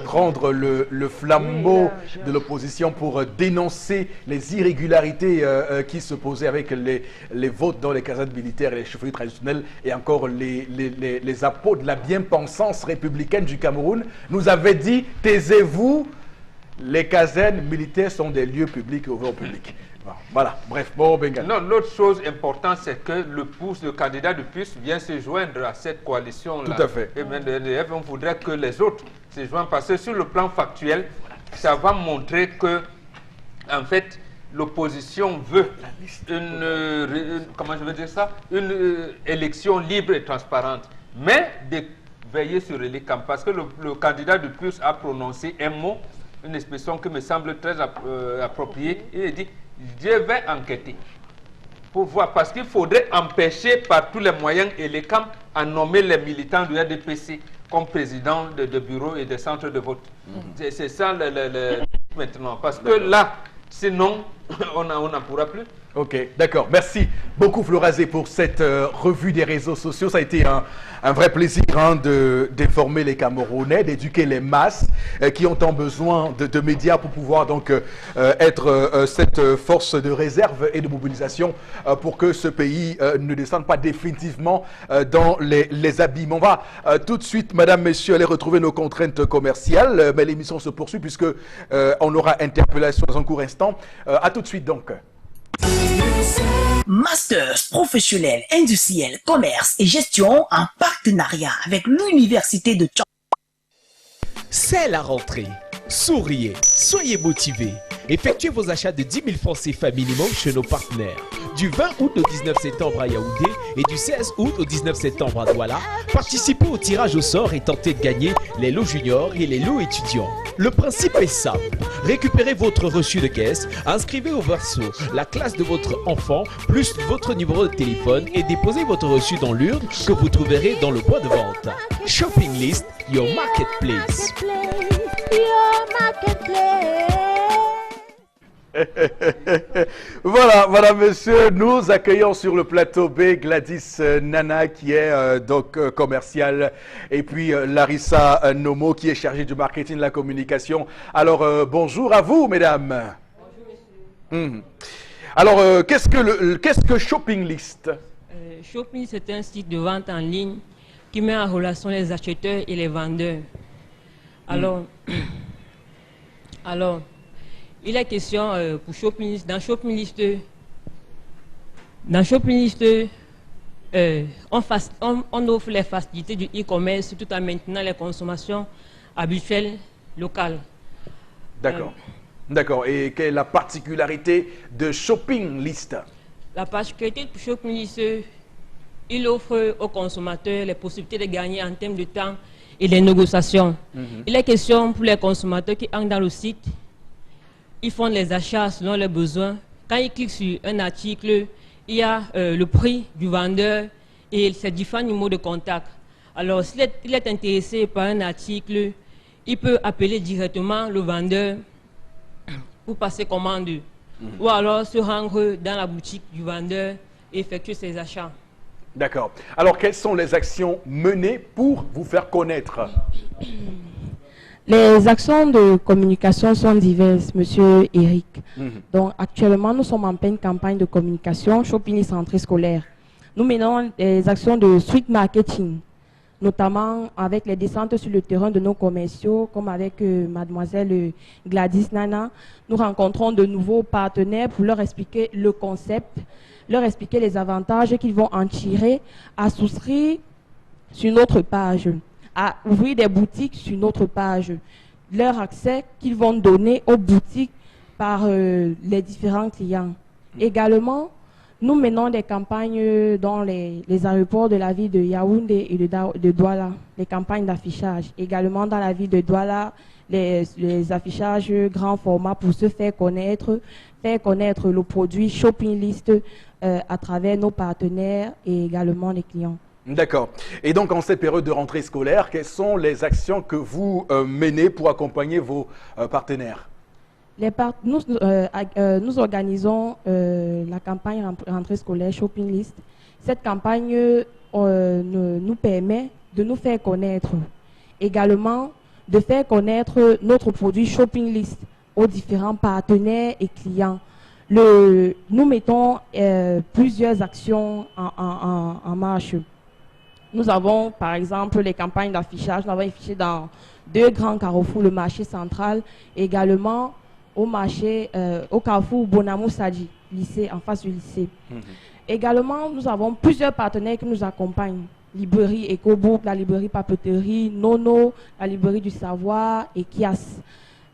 Speaker 1: prendre le flambeau de l'opposition pour dénoncer les irrégularités qui se posaient avec les votes dans les casernes militaires et les chefferies traditionnelles et encore les apôtres de la bien-pensance républicaine du Cameroun nous avaient dit « taisez-vous ». Les casernes militaires sont des lieux publics et ouverts au public. Voilà, bref, bon, Bengal.
Speaker 4: Non, l'autre chose importante, c'est que le candidat de PUS vient se joindre à cette coalition-là.
Speaker 1: Tout à fait.
Speaker 4: Et on voudrait que les autres se joignent parce que sur le plan factuel, ça va montrer que, en fait, l'opposition veut une élection libre et transparente. Mais de veiller sur les camps parce que le candidat de PUS a prononcé un mot, une expression qui me semble très appropriée. Il dit « je vais enquêter » pour voir, parce qu'il faudrait empêcher par tous les moyens Elekam à nommer les militants du RDPC comme président de bureaux et de centres de vote. C'est ça maintenant, parce que là, sinon, on n'en pourra plus.
Speaker 1: Ok, d'accord. Merci beaucoup Florazé pour cette revue des réseaux sociaux. Ça a été un vrai plaisir d'informer les Camerounais, d'éduquer les masses qui ont tant besoin de médias pour pouvoir donc être cette force de réserve et de mobilisation pour que ce pays ne descende pas définitivement dans les abîmes. On va tout de suite, madame, messieurs, aller retrouver nos contraintes commerciales, mais l'émission se poursuit puisque on aura interpellation dans un court instant. À tout de suite donc.
Speaker 6: Masters professionnels, industriels, commerce et gestion en partenariat avec l'Université de Tchang.
Speaker 7: C'est la rentrée. Souriez, soyez motivés. Effectuez vos achats de 10 000 francs CFA minimum chez nos partenaires. Du 20 août au 19 septembre à Yaoundé et du 16 août au 19 septembre à Douala, participez au tirage au sort et tentez de gagner les lots juniors et les lots étudiants. Le principe est simple. Récupérez votre reçu de caisse, inscrivez au verso la classe de votre enfant plus votre numéro de téléphone et déposez votre reçu dans l'urne que vous trouverez dans le point de vente. Shopping List, your marketplace.
Speaker 1: Voilà, monsieur, nous accueillons sur le plateau B Gladys Nana qui est commerciale et puis Larissa Nomo qui est chargée du marketing de la communication. Alors, bonjour à vous, mesdames. Bonjour, monsieur. Alors, qu'est-ce que Shopping List?
Speaker 8: Shopping, c'est un site de vente en ligne qui met en relation les acheteurs et les vendeurs. Alors, il est question pour Shopping List. Dans Shopping List, on offre les facilités du e-commerce tout en maintenant les consommations habituelles locales.
Speaker 1: D'accord. D'accord. Et quelle est la particularité de Shopping List?
Speaker 8: La particularité de Shopping List, il offre aux consommateurs les possibilités de gagner en termes de temps et des négociations. Il est question pour les consommateurs qui entrent dans le site. Ils font les achats selon leurs besoins. Quand ils cliquent sur un article, il y a le prix du vendeur et ses différents numéros de contact. Alors, s'il est intéressé par un article, il peut appeler directement le vendeur pour passer commande. Ou alors se rendre dans la boutique du vendeur et effectuer ses achats.
Speaker 1: D'accord. Alors, quelles sont les actions menées pour vous faire connaître?
Speaker 9: Les actions de communication sont diverses, monsieur Eric. Donc, actuellement, nous sommes en pleine campagne de communication Shopping List rentrée scolaire. Nous menons des actions de street marketing, notamment avec les descentes sur le terrain de nos commerciaux, comme avec mademoiselle Gladys Nana. Nous rencontrons de nouveaux partenaires pour leur expliquer le concept, leur expliquer les avantages qu'ils vont en tirer à souscrire sur notre page, à ouvrir des boutiques sur notre page, leur accès qu'ils vont donner aux boutiques par les différents clients. Également, nous menons des campagnes dans les aéroports de la ville de Yaoundé et de Douala, les campagnes d'affichage. Également dans la ville de Douala, les affichages grand format pour se faire connaître le produit Shopping List à travers nos partenaires et également les clients.
Speaker 1: D'accord. Et donc, en cette période de rentrée scolaire, quelles sont les actions que vous menez pour accompagner vos partenaires?
Speaker 9: Nous organisons la campagne rentrée scolaire Shopping List. Cette campagne nous permet de nous faire connaître. Également, de faire connaître notre produit Shopping List aux différents partenaires et clients. Nous mettons plusieurs actions en marche. Nous avons, par exemple, les campagnes d'affichage. Nous avons affiché dans 2 grands carrefours, le marché central, également au carrefour Bonamou Sadi, lycée, en face du lycée. Également, nous avons plusieurs partenaires qui nous accompagnent. Librairie EcoBook, la librairie Papeterie, Nono, la librairie du Savoir et Kias.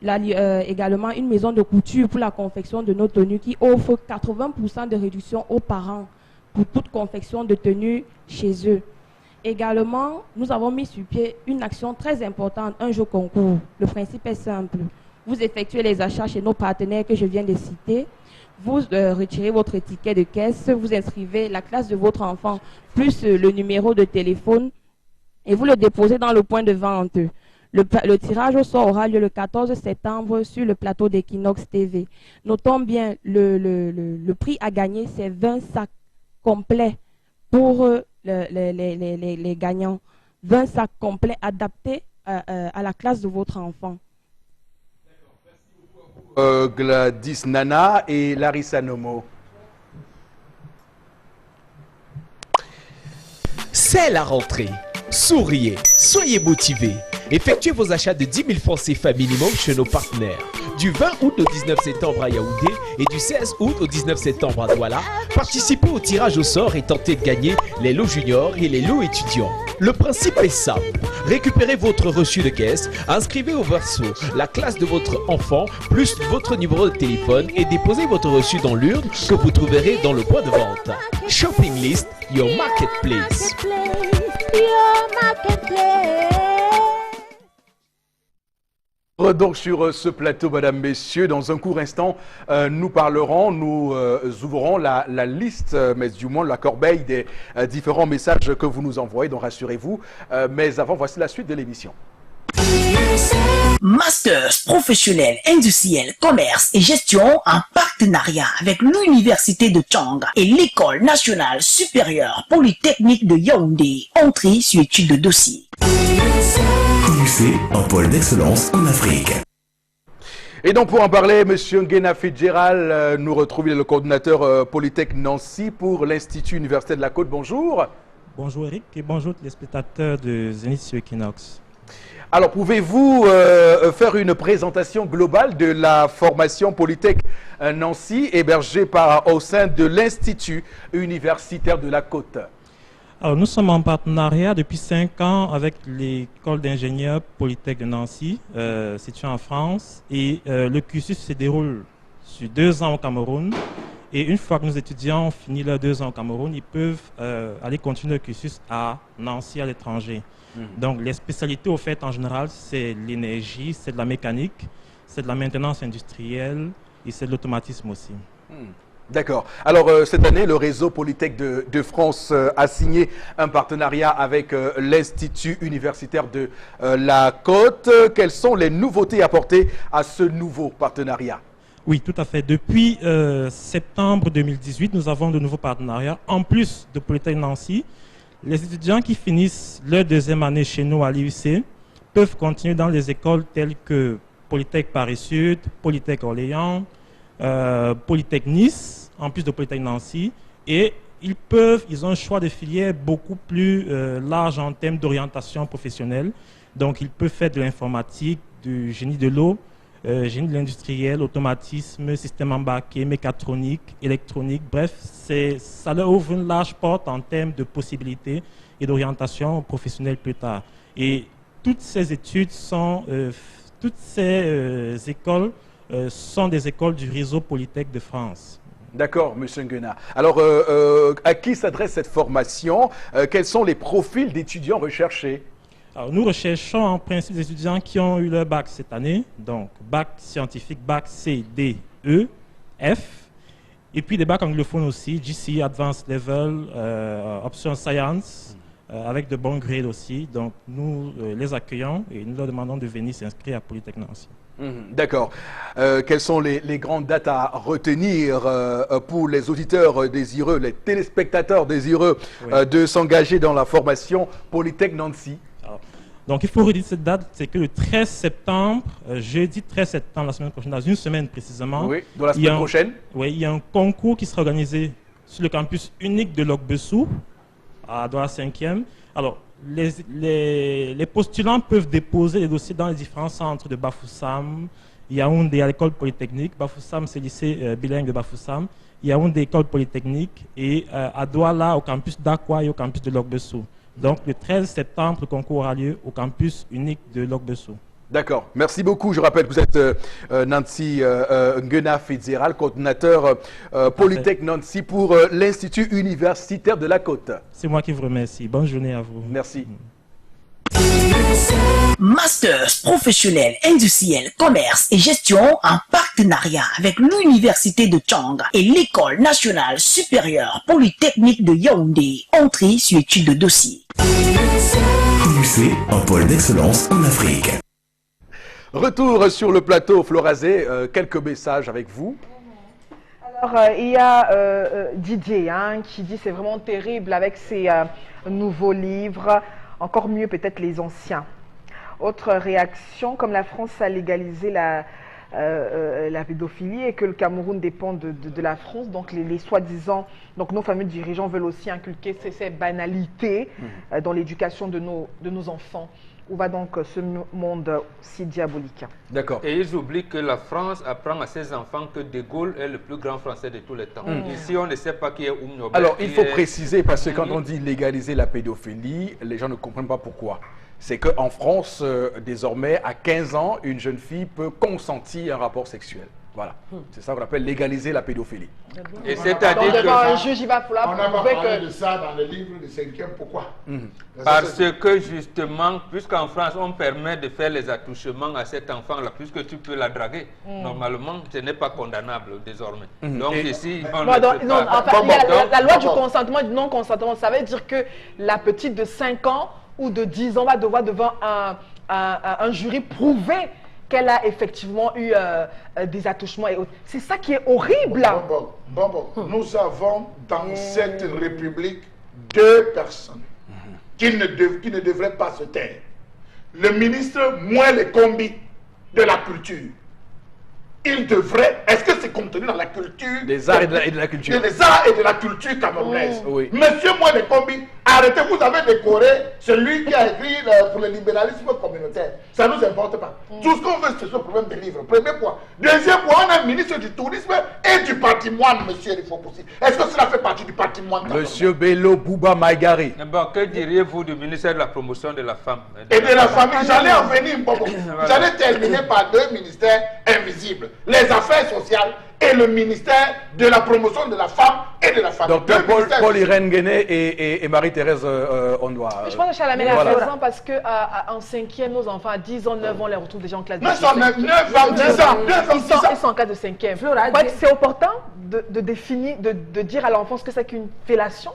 Speaker 9: Également, une maison de couture pour la confection de nos tenues qui offre 80% de réduction aux parents pour toute confection de tenues chez eux. Également, nous avons mis sur pied une action très importante, un jeu concours. Le principe est simple. Vous effectuez les achats chez nos partenaires que je viens de citer. Vous retirez votre ticket de caisse, vous inscrivez la classe de votre enfant plus le numéro de téléphone et vous le déposez dans le point de vente. Le tirage au sort aura lieu le 14 septembre sur le plateau d'Equinox TV. Notons bien, le prix à gagner, c'est 20 sacs complets pour les gagnants. 20 sacs complets adaptés à la classe de votre enfant.
Speaker 1: Gladys Nana et Larissa Nomo.
Speaker 7: C'est la rentrée. Souriez, soyez motivés. Effectuez vos achats de 10 000 francs CFA minimum chez nos partenaires. Du 20 août au 19 septembre à Yaoundé et du 16 août au 19 septembre à Douala, participez au tirage au sort et tentez de gagner les lots juniors et les lots étudiants. Le principe est simple. Récupérez votre reçu de caisse, inscrivez au verso la classe de votre enfant plus votre numéro de téléphone et déposez votre reçu dans l'urne que vous trouverez dans le point de vente. Shopping List, your marketplace.
Speaker 1: Donc sur ce plateau, mesdames, messieurs, dans un court instant, nous ouvrons la liste, mais du moins la corbeille des différents messages que vous nous envoyez, donc rassurez-vous. Mais avant, voici la suite de l'émission.
Speaker 6: Masters professionnels, industriels, commerce et gestion en partenariat avec l'Université de Tchang et l'École nationale supérieure polytechnique de Yaoundé. Entrée sur études de dossier.
Speaker 10: UC, un pôle d'excellence en Afrique.
Speaker 1: Et donc pour en parler, M. Nguena Fitzgerald nous retrouve, il est le coordinateur Polytech Nancy pour l'Institut universitaire de la Côte. Bonjour.
Speaker 11: Bonjour Eric et bonjour les spectateurs de Zenith sur Equinox.
Speaker 1: Alors, pouvez-vous faire une présentation globale de la formation Polytech Nancy hébergée au sein de l'Institut universitaire de la Côte?
Speaker 11: Alors, nous sommes en partenariat depuis 5 ans avec l'école d'ingénieurs Polytech de Nancy, située en France. Et le cursus se déroule sur 2 ans au Cameroun. Et une fois que nos étudiants ont fini leurs 2 ans au Cameroun, ils peuvent aller continuer le cursus à Nancy, à l'étranger. Donc, les spécialités au fait en général, c'est l'énergie, c'est de la mécanique, c'est de la maintenance industrielle et c'est de l'automatisme aussi.
Speaker 1: D'accord. Alors, cette année, le réseau Polytech de France a signé un partenariat avec l'Institut universitaire de la Côte. Quelles sont les nouveautés apportées à ce nouveau partenariat?
Speaker 11: Oui, tout à fait. Depuis septembre 2018, nous avons de nouveaux partenariats. En plus de Polytech Nancy, les étudiants qui finissent leur 2e année chez nous à l'IUC peuvent continuer dans les écoles telles que Polytech Paris Sud, Polytech Orléans, Polytech Nice, en plus de Polytech Nancy. Et ils ont un choix de filières beaucoup plus large en termes d'orientation professionnelle. Donc, ils peuvent faire de l'informatique, du génie de l'eau, génie de l'industriel, automatisme, système embarqué, mécatronique, électronique. Bref, ça leur ouvre une large porte en termes de possibilités et d'orientation professionnelle plus tard. Et toutes ces études toutes ces écoles sont des écoles du réseau Polytech de France.
Speaker 1: D'accord, M. Nguena. Alors, à qui s'adresse cette formation? Quels sont les profils d'étudiants recherchés?
Speaker 11: Alors, nous recherchons en principe des étudiants qui ont eu leur bac cette année, donc bac scientifique, bac C, D, E, F, et puis des bacs anglophones aussi, GC, Advanced Level, Option Science, avec de bons grades aussi. Donc, nous les accueillons et nous leur demandons de venir s'inscrire à Polytech Nancy.
Speaker 1: D'accord. Quelles sont les grandes dates à retenir pour les auditeurs désireux, les téléspectateurs désireux de s'engager dans la formation Polytech Nancy?
Speaker 11: Donc, il faut redire cette date, c'est que le 13 septembre, jeudi 13 septembre, la semaine prochaine, dans une semaine précisément.
Speaker 1: Oui, dans la semaine prochaine.
Speaker 11: Oui, il y a un concours qui sera organisé sur le campus unique de Lok-Bessou, à Douala 5e. Alors, les postulants peuvent déposer les dossiers dans les différents centres de Bafoussam, Yaoundé à l'école polytechnique. Bafoussam, c'est le lycée bilingue de Bafoussam. Yaoundé, école polytechnique. Et à Douala, au campus d'Aqua et au campus de Lok-Bessou. Donc, le 13 septembre, le concours aura lieu au campus unique de Lok-Bessou.
Speaker 1: D'accord. Merci beaucoup. Je rappelle que vous êtes Nancy Nguena Fitzgerald, coordinateur Polytech Nancy pour l'Institut universitaire de la Côte.
Speaker 11: C'est moi qui vous remercie. Bonne journée à vous.
Speaker 1: Merci.
Speaker 6: Masters professionnels, industriels, commerce et gestion en partenariat avec l'Université de Tchang et l'École nationale supérieure polytechnique de Yaoundé. Entrée sur études de dossier.
Speaker 10: UC, un pôle d'excellence en Afrique.
Speaker 1: Retour sur le plateau Florazé, quelques messages avec vous.
Speaker 3: Alors, il y a Didier qui dit c'est vraiment terrible avec ces nouveaux livres, encore mieux peut-être les anciens. Autre réaction, comme la France a légalisé la pédophilie et que le Cameroun dépend de la France, donc les soi-disant, donc nos fameux dirigeants veulent aussi inculquer ces banalités dans l'éducation de nos enfants. Où va donc ce monde si diabolique?
Speaker 1: D'accord.
Speaker 4: Et ils oublient que la France apprend à ses enfants que De Gaulle est le plus grand Français de tous les temps. Ici, on ne sait pas qui est Oum Nobel.
Speaker 1: Alors, il faut préciser, parce que quand on dit légaliser la pédophilie, les gens ne comprennent pas pourquoi. C'est qu'en France, désormais, à 15 ans, une jeune fille peut consentir à un rapport sexuel. Voilà. C'est ça qu'on appelle légaliser la pédophilie.
Speaker 4: Et c'est-à-dire que...
Speaker 3: devant un juge, il va falloir
Speaker 2: On n'a pas
Speaker 3: prouver
Speaker 2: parlé
Speaker 3: que...
Speaker 2: de ça dans le livre de 5e. Pourquoi?
Speaker 4: Parce que justement, puisqu'en France, on permet de faire les attouchements à cet enfant-là, puisque tu peux la draguer, normalement, ce n'est pas condamnable désormais. Donc ici, on
Speaker 3: la loi du
Speaker 2: bon.
Speaker 3: consentement et du non-consentement, ça veut dire que la petite de 5 ans ou de 10 ans va devoir devant un jury prouver qu'elle a effectivement eu des attouchements et autres. C'est ça qui est horrible.
Speaker 2: Bon. Nous avons dans cette République 2 personnes qui ne devraient pas se taire. Le ministre Moelle Kombi de la culture. Il devrait, est-ce que c'est contenu dans la culture
Speaker 1: Des arts et de la culture.
Speaker 2: Des arts et de la culture camerounaise.
Speaker 1: Oui.
Speaker 2: Monsieur Moelle Kombi, arrêtez, vous avez décoré celui qui a écrit pour le libéralisme communautaire. Ça ne nous importe pas. Tout ce qu'on veut, c'est ce problème des livres. Premier point. Deuxième point, on a un ministre du tourisme et du patrimoine, monsieur Rifopoussi. Est-ce que cela fait partie du patrimoine?
Speaker 1: Monsieur Bello Bouba Maïgari.
Speaker 4: Bon, que diriez-vous du ministère de la promotion de la femme
Speaker 2: Et de la famille, j'allais en venir, Bobo. J'allais terminer par 2 ministères invisibles. Les affaires sociales et le ministère de la promotion de la femme et de la famille.
Speaker 1: Docteur Paul-Irène Guéné et Marie-Thérèse Ondoa.
Speaker 3: Je pense que Chalamel a raison parce qu'en 5e, nos enfants à 10 ans, 9 ans, on les retrouve déjà en classe de
Speaker 2: 9 ans, 9 ans, 10 ans, 9 ans, 10 ans.
Speaker 3: Ils sont en classe de 5e. C'est opportun de définir, de dire à l'enfant ce que c'est qu'une fellation.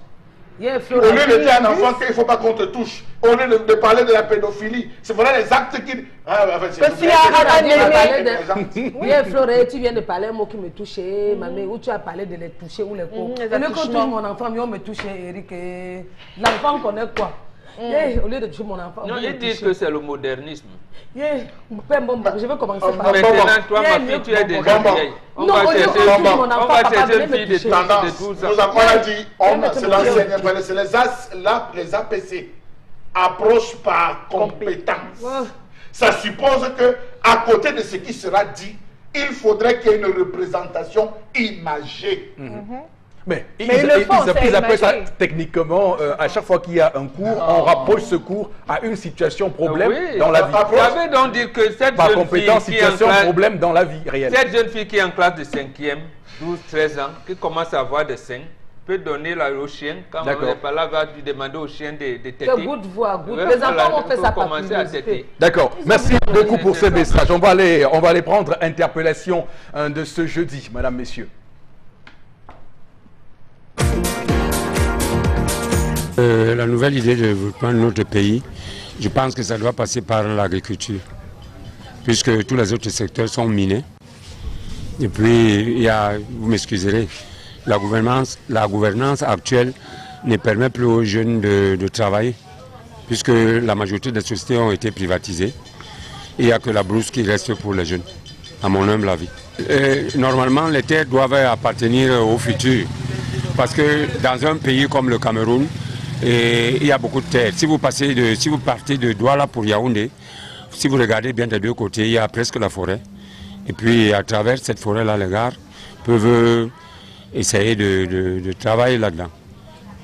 Speaker 2: Au lieu de dire à un enfant qu'il ne faut pas qu'on te touche, au lieu de parler de la pédophilie, c'est voilà les actes qui...
Speaker 5: Floré, tu viens de parler un mot qui me touchait, mamie, où tu as parlé de les toucher ou les coups. Au lieu qu'on touche mon enfant, mais on me touche, Eric. L'enfant connaît quoi? Au lieu de toucher mon enfant.
Speaker 4: Non, ils disent que c'est le modernisme.
Speaker 5: Je vais commencer par...
Speaker 4: Maintenant, toi, ma fille, tu es déjà vieille. On va chercher une fille de 12 ans.
Speaker 2: On a dit, c'est l'enseignement, les APC. Approche par compétence. Ça suppose que, à côté de ce qui sera dit, il faudrait qu'il y ait une représentation imagée.
Speaker 1: Mais ils appellent ça techniquement, à chaque fois qu'il y a un cours, on rapproche ce cours à une situation problème dans la vie.
Speaker 4: Ça veut donc dire que cette
Speaker 1: par
Speaker 4: jeune
Speaker 1: compétence,
Speaker 4: fille qui est en
Speaker 1: situation
Speaker 4: classe,
Speaker 1: problème dans la vie réelle.
Speaker 4: cette jeune fille qui est en classe de 5e, 12, 13 ans, qui commence à avoir des seins, peut donner au chien, quand on n'est pas là, va lui demander au chien de téter.
Speaker 5: C'est good voix, good. Les enfants ont fait ça par curiosité.
Speaker 1: D'accord, merci beaucoup pour ce message. On va aller prendre interpellation de ce jeudi, madame, messieurs.
Speaker 12: La nouvelle idée de développement de notre pays, je pense que ça doit passer par l'agriculture, puisque tous les autres secteurs sont minés. Et puis, il y a, vous m'excuserez, la gouvernance actuelle ne permet plus aux jeunes de travailler, puisque la majorité des sociétés ont été privatisées. Et il n'y a que la brousse qui reste pour les jeunes, à mon humble avis. Normalement, les terres doivent appartenir au futur, parce que dans un pays comme le Cameroun, il y a beaucoup de terres. Si vous partez de Douala pour Yaoundé, si vous regardez bien des deux côtés, il y a presque la forêt. Et puis à travers cette forêt-là, les gars peuvent essayer de travailler là-dedans.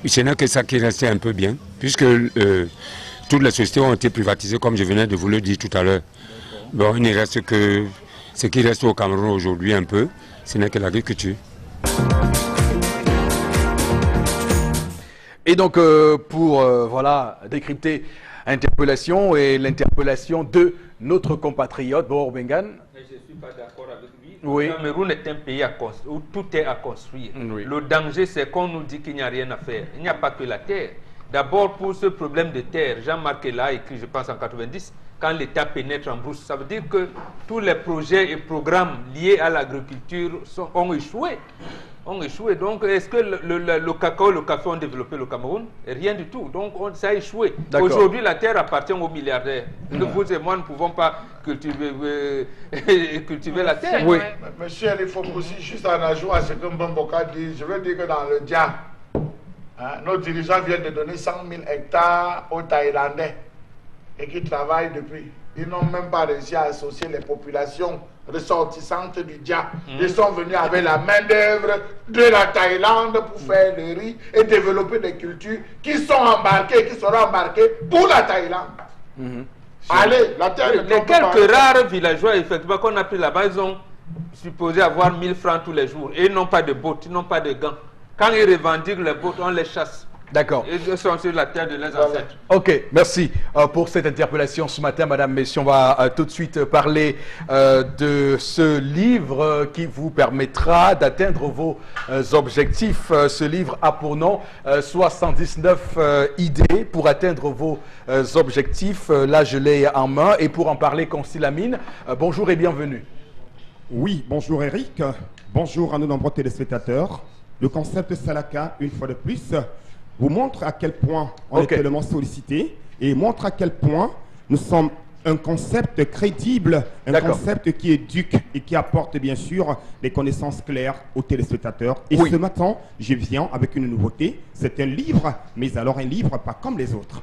Speaker 12: Ce n'est que ça qui restait un peu bien, puisque toutes les sociétés ont été privatisées, comme je venais de vous le dire tout à l'heure. Bon, il ne reste que ce qui reste au Cameroun aujourd'hui un peu, ce n'est que l'agriculture.
Speaker 1: Et donc, pour décrypter interpellation et l'interpellation de notre compatriote, Bohor Bengan.
Speaker 4: Je ne suis pas d'accord avec lui.
Speaker 1: Oui.
Speaker 4: Le Cameroun est un pays où tout est à construire.
Speaker 1: Oui.
Speaker 4: Le danger, c'est qu'on nous dit qu'il n'y a rien à faire. Il n'y a pas que la terre. D'abord, pour ce problème de terre, Jean-Marc l'a écrit, je pense, en 90, quand l'État pénètre en brousse. Ça veut dire que tous les projets et programmes liés à l'agriculture ont échoué. Donc, est-ce que le cacao, le café ont développé le Cameroun? Rien du tout. Donc, ça a échoué. Aujourd'hui, la terre appartient aux milliardaires. Vous et moi ne pouvons pas cultiver la terre.
Speaker 1: Oui.
Speaker 2: Monsieur, il faut aussi juste en ajout à ce que Mbamboka dit. Je veux dire que dans le Dia, nos dirigeants viennent de donner 100 000 hectares aux Thaïlandais et qui travaillent depuis. Ils n'ont même pas réussi à associer les populations ressortissantes du Dia. Ils sont venus avec la main-d'œuvre de la Thaïlande pour faire le riz et développer des cultures qui sont embarquées, qui seront embarquées pour la Thaïlande. Allez, la terre
Speaker 4: les quelques rares villageois, effectivement, qu'on a pris là-bas, ils ont supposé avoir 1000 francs tous les jours. Et ils n'ont pas de bottes, ils n'ont pas de gants. Quand ils revendiquent les bottes, on les chasse.
Speaker 1: D'accord.
Speaker 4: Ils sont sur la terre de leurs ancêtres.
Speaker 1: Ok, merci pour cette interpellation ce matin, Madame. Messieurs, on va tout de suite parler de ce livre qui vous permettra d'atteindre vos objectifs. Ce livre a pour nom 79 idées pour atteindre vos objectifs. Là, je l'ai en main. Et pour en parler, Consil Lamine, bonjour et bienvenue.
Speaker 13: Oui, bonjour Eric. Bonjour à nos nombreux téléspectateurs. Le concept Salaka, une fois de plus, vous montre à quel point on est tellement sollicité et montre à quel point nous sommes un concept crédible, un concept qui éduque et qui apporte bien sûr des connaissances claires aux téléspectateurs. Et ce matin, je viens avec une nouveauté. C'est un livre, mais alors un livre pas comme les autres.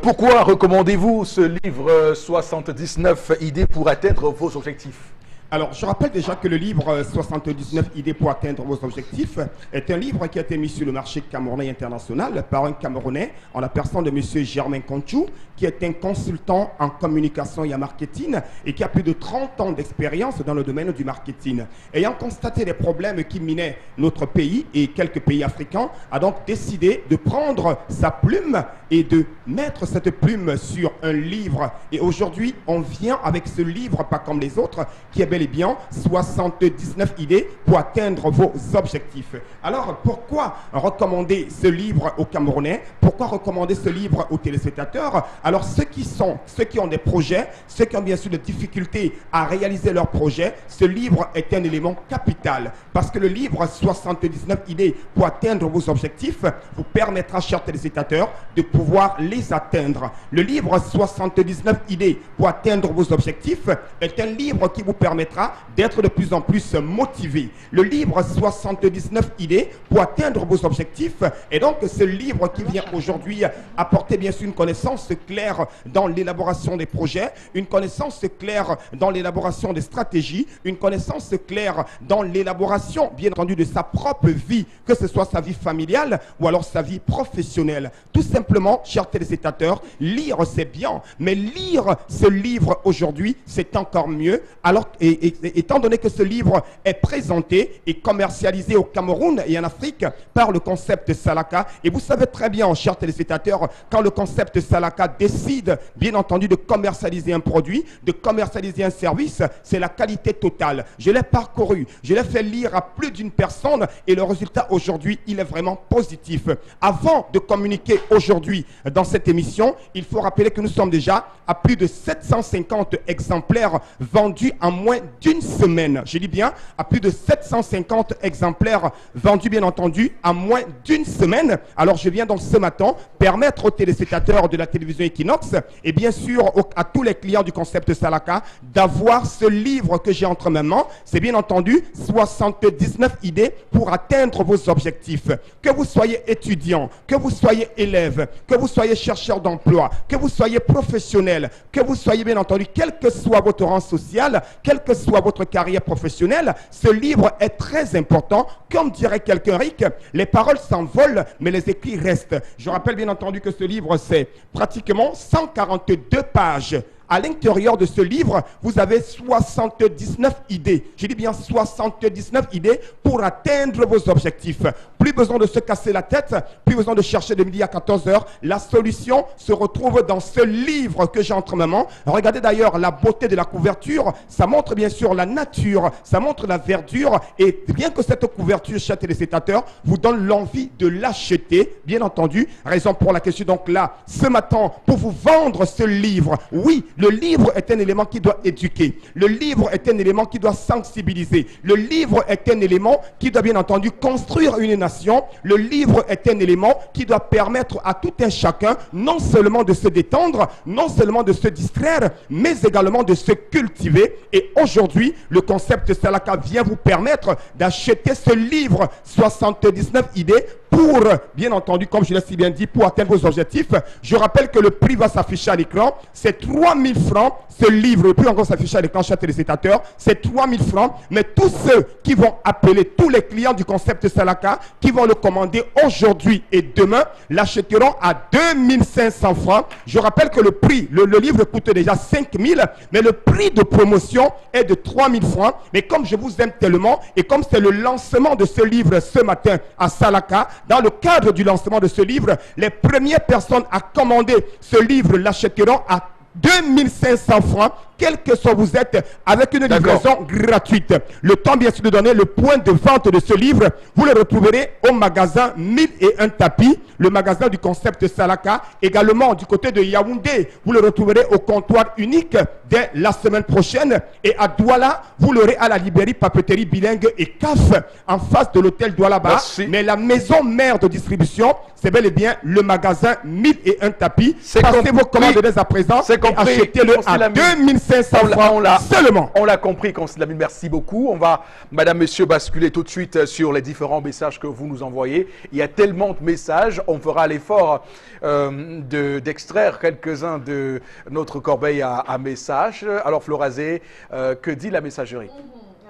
Speaker 1: Pourquoi recommandez-vous ce livre 79 idées pour atteindre vos objectifs?
Speaker 13: Alors, je rappelle déjà que le livre 79 idées pour atteindre vos objectifs est un livre qui a été mis sur le marché camerounais international par un Camerounais en la personne de M. Germain Conchou, qui est un consultant en communication et en marketing et qui a plus de 30 ans d'expérience dans le domaine du marketing. Ayant constaté les problèmes qui minaient notre pays et quelques pays africains, a donc décidé de prendre sa plume et de mettre cette plume sur un livre. Et aujourd'hui, on vient avec ce livre, pas comme les autres, qui est bel et bien 79 idées pour atteindre vos objectifs. Alors, pourquoi recommander ce livre aux Camerounais? Pourquoi recommander ce livre aux téléspectateurs? Alors, ceux qui ont des projets, ceux qui ont bien sûr des difficultés à réaliser leurs projets, ce livre est un élément capital. Parce que le livre 79 idées pour atteindre vos objectifs vous permettra, chers téléspectateurs, de pouvoir les atteindre. Le livre 79 idées pour atteindre vos objectifs est un livre qui vous permettra d'être de plus en plus motivé. Le livre 79 idées pour atteindre vos objectifs est donc ce livre qui vient aujourd'hui apporter bien sûr une connaissance claire dans l'élaboration des projets, une connaissance claire dans l'élaboration des stratégies, une connaissance claire dans l'élaboration bien entendu de sa propre vie, que ce soit sa vie familiale ou alors sa vie professionnelle. Tout simplement, chers téléspectateurs, lire c'est bien, mais lire ce livre aujourd'hui c'est encore mieux. Alors, étant donné que ce livre est présenté et commercialisé au Cameroun et en Afrique par le concept Salaka, et vous savez très bien, chers téléspectateurs, quand le concept Salaka décide, bien entendu, de commercialiser un produit, de commercialiser un service, c'est la qualité totale. Je l'ai parcouru, je l'ai fait lire à plus d'une personne et le résultat aujourd'hui, il est vraiment positif. Avant de communiquer aujourd'hui dans cette émission, il faut rappeler que nous sommes déjà à plus de 750 exemplaires vendus en moins d'une semaine. Je dis bien à plus de 750 exemplaires vendus bien entendu en moins d'une semaine. Alors je viens donc ce matin permettre aux téléspectateurs de la télévision Equinox et bien sûr à tous les clients du concept Salaka d'avoir ce livre que j'ai entre mes mains. C'est bien entendu 79 idées pour atteindre vos objectifs. Que vous soyez étudiant, que vous soyez élève, que vous soyez chercheur d'emploi, que vous soyez professionnel, que vous soyez bien entendu, quel que soit votre rang social, quelle que soit votre carrière professionnelle, ce livre est très important. Comme dirait quelqu'un, Rick, les paroles s'envolent, mais les écrits restent. Je rappelle bien entendu que ce livre, c'est pratiquement 142 pages. À l'intérieur de ce livre, vous avez 79 idées. Je dis bien 79 idées pour atteindre vos objectifs. Plus besoin de se casser la tête, plus besoin de chercher de midi à 14 h. La solution se retrouve dans ce livre que j'ai entre mes mains. Regardez d'ailleurs la beauté de la couverture. Ça montre bien sûr la nature, ça montre la verdure. Et bien que cette couverture, chers téléspectateurs, vous donne l'envie de l'acheter, bien entendu. Raison pour laquelle je suis donc là ce matin pour vous vendre ce livre. Oui, le livre est un élément qui doit éduquer. Le livre est un élément qui doit sensibiliser. Le livre est un élément qui doit bien entendu construire une nation. Le livre est un élément qui doit permettre à tout un chacun non seulement de se détendre, non seulement de se distraire, mais également de se cultiver. Et aujourd'hui, le concept Salaka vient vous permettre d'acheter ce livre 79 idées pour, bien entendu, comme je l'ai si bien dit, pour atteindre vos objectifs. Je rappelle que le prix va s'afficher à l'écran. C'est 3 000 francs. Ce livre, le prix encore s'afficher à l'écran, chers téléspectateurs. C'est 3 000 francs. Mais tous ceux qui vont appeler, tous les clients du concept Salaka, qui vont le commander aujourd'hui et demain, l'achèteront à 2 500 francs. Je rappelle que le prix, le livre coûte déjà 5 000, mais le prix de promotion est de 3 000 francs. Mais comme je vous aime tellement, et comme c'est le lancement de ce livre ce matin à Salaka, dans le cadre du lancement de ce livre, les premières personnes à commander ce livre l'achèteront à 2500 francs, quel que soit vous êtes, avec une livraison gratuite. Le temps bien sûr de donner le point de vente de ce livre, vous le retrouverez au magasin 1001 tapis, le magasin du concept Salaka, également du côté de Yaoundé, vous le retrouverez au comptoir unique dès la semaine prochaine, et à Douala, vous l'aurez à la librairie papeterie bilingue et CAF, en face de l'hôtel Douala-Ba. Mais la maison mère de distribution, c'est bel et bien le magasin 1001 tapis. Passez vos commandes dès à présent et achetez-le à 2500 francs seulement.
Speaker 1: On l'a compris, Consul Lamine, merci beaucoup. On va, madame, monsieur, basculer tout de suite sur les différents messages que vous nous envoyez. Il y a tellement de messages, on fera l'effort d'extraire quelques-uns de notre corbeille à messages. Alors, Florazé, que dit la messagerie?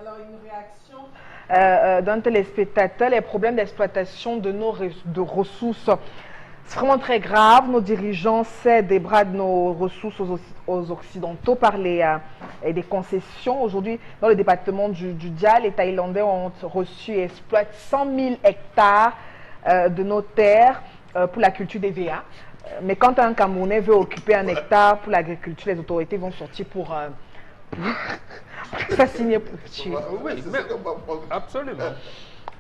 Speaker 3: Alors, une réaction d'un téléspectateur, les problèmes d'exploitation de nos ressources. C'est vraiment très grave. Nos dirigeants cèdent des bras de nos ressources aux Occidentaux par des concessions. Aujourd'hui, dans le département du Dia, les Thaïlandais ont reçu et exploitent 100 000 hectares de nos terres pour la culture des VA. Mais quand un Camerounais veut occuper un hectare pour l'agriculture, les autorités vont sortir pour s'assigner pour tuer.
Speaker 4: Oui, mais, absolument.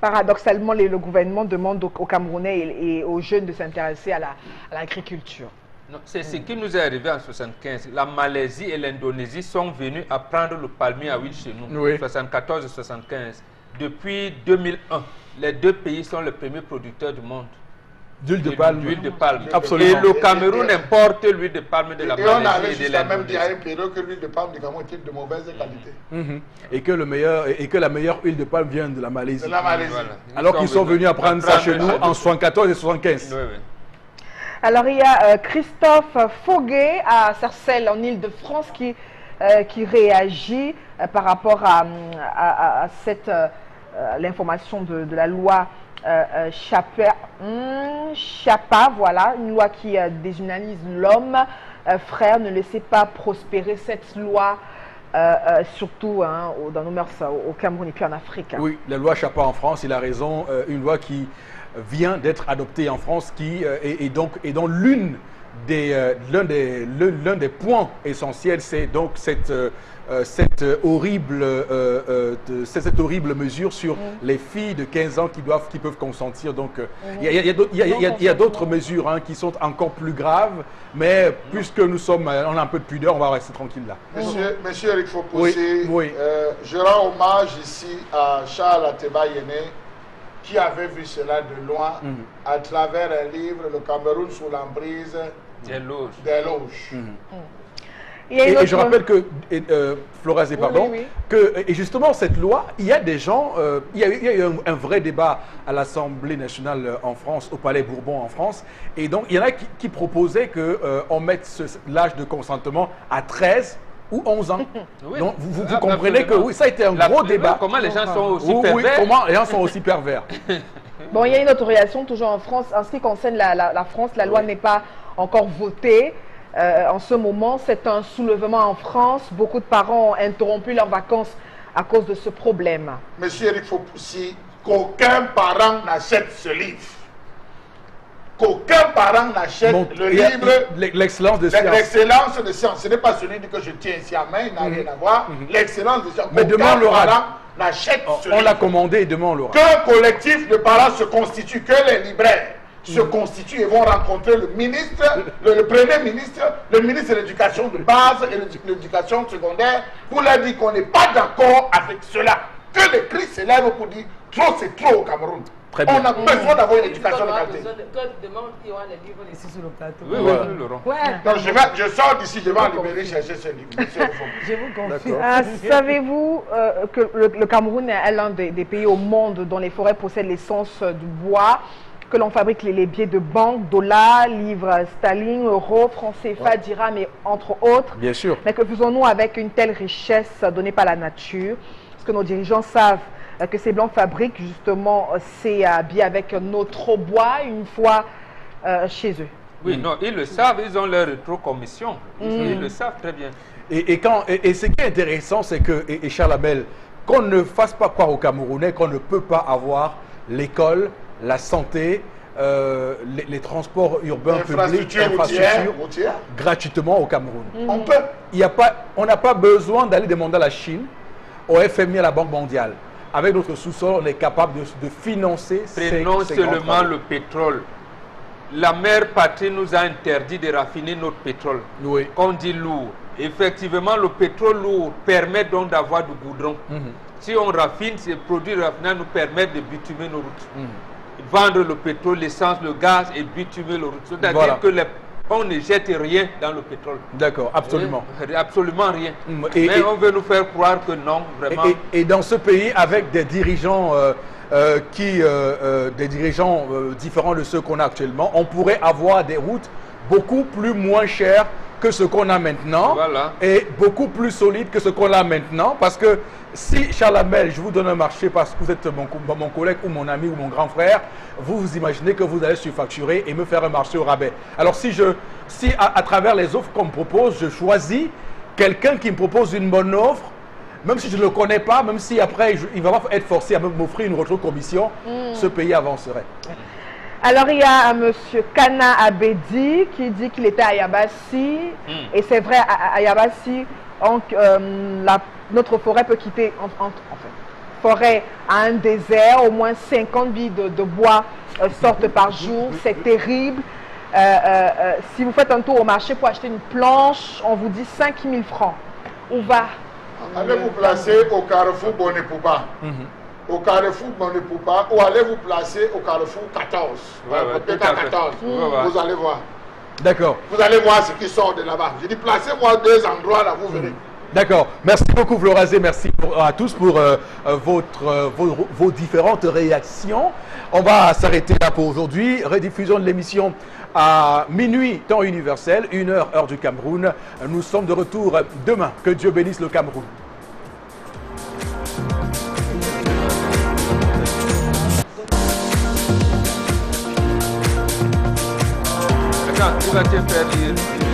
Speaker 3: Paradoxalement, le gouvernement demande aux Camerounais et aux jeunes de s'intéresser à l'agriculture.
Speaker 4: C'est ce qui nous est arrivé en 1975. La Malaisie et l'Indonésie sont venus à prendre le palmier à huile chez nous, en 1974 et 1975. Depuis 2001, les deux pays sont les premiers producteurs du monde.
Speaker 1: D'huile de palme.
Speaker 4: D'huile de palme.
Speaker 1: Absolument.
Speaker 4: Et le Cameroun importe l'huile de palme de la Malaisie.
Speaker 2: Et on avait jusqu'à même dit à un période que l'huile de palme du Cameroun était de mauvaise qualité.
Speaker 1: Et que la meilleure huile de palme vient de la Malaisie.
Speaker 2: De la Malaisie.
Speaker 4: Voilà.
Speaker 1: Alors qu'ils sont venus apprendre ça chez nous en 1974 et 1975.
Speaker 4: Oui, oui.
Speaker 3: Alors, il y a Christophe Foguet à Sarcelles, en Ile-de-France, qui réagit par rapport à l'information de la loi Chapa, voilà, une loi qui déshumanise l'homme. Frère, ne laissez pas prospérer cette loi, surtout dans nos mœurs au Cameroun et puis en Afrique.
Speaker 1: Oui, la loi Chapa en France, il a raison, une loi qui vient d'être adoptée en France, qui est dans l'un des points essentiels, c'est donc cette horrible mesure sur les filles de 15 ans qui peuvent consentir. Donc, il y a d'autres mesures qui sont encore plus graves, mais puisque on a un peu de pudeur, on va rester tranquille là.
Speaker 2: Monsieur Eric Fopossé, je rends hommage ici à Charles Ateba Yéné, qui avait vu cela de loin à travers un livre, Le Cameroun sous l'emprise
Speaker 4: des
Speaker 2: loges.
Speaker 1: Et je rappelle que, Florazé, pardon, que et justement cette loi, il y a des gens, il y a eu un vrai débat à l'Assemblée nationale en France, au Palais Bourbon en France, et donc il y en a qui proposaient qu'on mette l'âge de consentement à 13 ou 11 ans. Donc vous comprenez que oui, ça a été un gros débat.
Speaker 4: Comment les gens sont aussi pervers.
Speaker 1: Oui, comment les gens sont aussi pervers.
Speaker 3: Bon, il y a une autre réaction toujours en France. En ce qui concerne la France, la loi n'est pas encore votée. En ce moment, c'est un soulèvement en France. Beaucoup de parents ont interrompu leurs vacances à cause de ce problème.
Speaker 2: Monsieur Eric Fopoussi, qu'aucun parent n'achète ce livre. Qu'aucun parent n'achète le livre.
Speaker 1: L'excellence de science.
Speaker 2: L'excellence de science. Ce n'est pas celui que je tiens ici à main, il n'a rien à voir. L'excellence de science.
Speaker 1: Mais demain, on l'aura.
Speaker 2: N'achète ce livre.
Speaker 1: On l'a commandé et demain, on l'aura.
Speaker 2: Qu'un collectif de parents se constitue, que les libraires se constituent et vont rencontrer le ministre, le premier ministre, le ministre de l'éducation de base et de l'éducation secondaire pour leur dire qu'on n'est pas d'accord avec cela. Que les cris s'élèvent pour dire trop c'est trop au Cameroun.
Speaker 1: Très bien.
Speaker 2: On a besoin d'avoir une éducation de qualité.
Speaker 4: Oui, Laurent.
Speaker 2: Donc je sors d'ici, je vais en libérer chercher ce livre.
Speaker 5: Je vous confie.
Speaker 3: Savez-vous que le Cameroun est l'un des pays au monde dont les forêts possèdent l'essence du bois que l'on fabrique les billets de banque, dollars, livres sterling, euros, francs CFA, dirhams et entre autres.
Speaker 1: Bien sûr.
Speaker 3: Mais que faisons-nous avec une telle richesse donnée par la nature? Parce que nos dirigeants savent que ces blancs fabriquent justement ces billets avec notre bois une fois chez eux.
Speaker 4: Oui, non, ils le savent, ils ont leur rétrocommission. Ils le savent très bien.
Speaker 1: Et ce qui est intéressant, c'est que, et Charles Abel, qu'on ne fasse pas croire aux Camerounais qu'on ne peut pas avoir l'école, la santé, les transports urbains publics, infrastructures, gratuitement au Cameroun.
Speaker 2: On peut.
Speaker 1: On n'a pas besoin d'aller demander à la Chine, au FMI, à la Banque mondiale. Avec notre sous-sol, on est capable de financer
Speaker 4: Prenons
Speaker 1: ces
Speaker 4: seulement le pétrole. La mère patrie nous a interdit de raffiner notre pétrole.
Speaker 1: Oui.
Speaker 4: Qu'on dit lourd. Effectivement, le pétrole lourd permet donc d'avoir du goudron. Si on raffine, ces produits raffinés nous permettent de bitumer nos routes. Vendre le pétrole, l'essence, le gaz et bitumer nos routes. C'est-à-dire que on ne jette rien dans le pétrole.
Speaker 1: D'accord, absolument.
Speaker 4: Absolument rien. Mais on veut nous faire croire que non, vraiment.
Speaker 1: Et dans ce pays, avec des dirigeants différents de ceux qu'on a actuellement, on pourrait avoir des routes beaucoup plus moins chères que ce qu'on a maintenant et beaucoup plus solides que ce qu'on a maintenant. Parce que si, Charles Abel, je vous donne un marché parce que vous êtes mon collègue ou mon ami ou mon grand frère, vous imaginez que vous allez surfacturer et me faire un marché au rabais. Alors si à travers les offres qu'on me propose, je choisis quelqu'un qui me propose une bonne offre, même si je ne le connais pas, même si après il va être forcé à m'offrir une rétrocommission, ce pays avancerait.
Speaker 3: Alors il y a M. Kana Abedi qui dit qu'il était à Yabassi. Et c'est vrai, à Yabassi, notre forêt peut quitter, forêt à un désert, au moins 50 billes de bois sortent par jour, c'est terrible. Si vous faites un tour au marché pour acheter une planche, on vous dit 5 000 francs. Où va?
Speaker 2: Allez vous placer au carrefour Bonnet-Poupa. Au carrefour Bonnet-Poupa, ou allez vous placer au carrefour 14. Peut-être à 14. Vous allez voir.
Speaker 1: D'accord.
Speaker 2: Vous allez voir ce qui sort de là-bas. Je dis, placez-moi deux endroits là, vous verrez.
Speaker 1: D'accord. Merci beaucoup, Florazé. Merci à tous pour vos différentes réactions. On va s'arrêter là pour aujourd'hui. Rediffusion de l'émission à minuit, temps universel, 1h, heure du Cameroun. Nous sommes de retour demain. Que Dieu bénisse le Cameroun.
Speaker 4: Attends, tu vas te faire lire.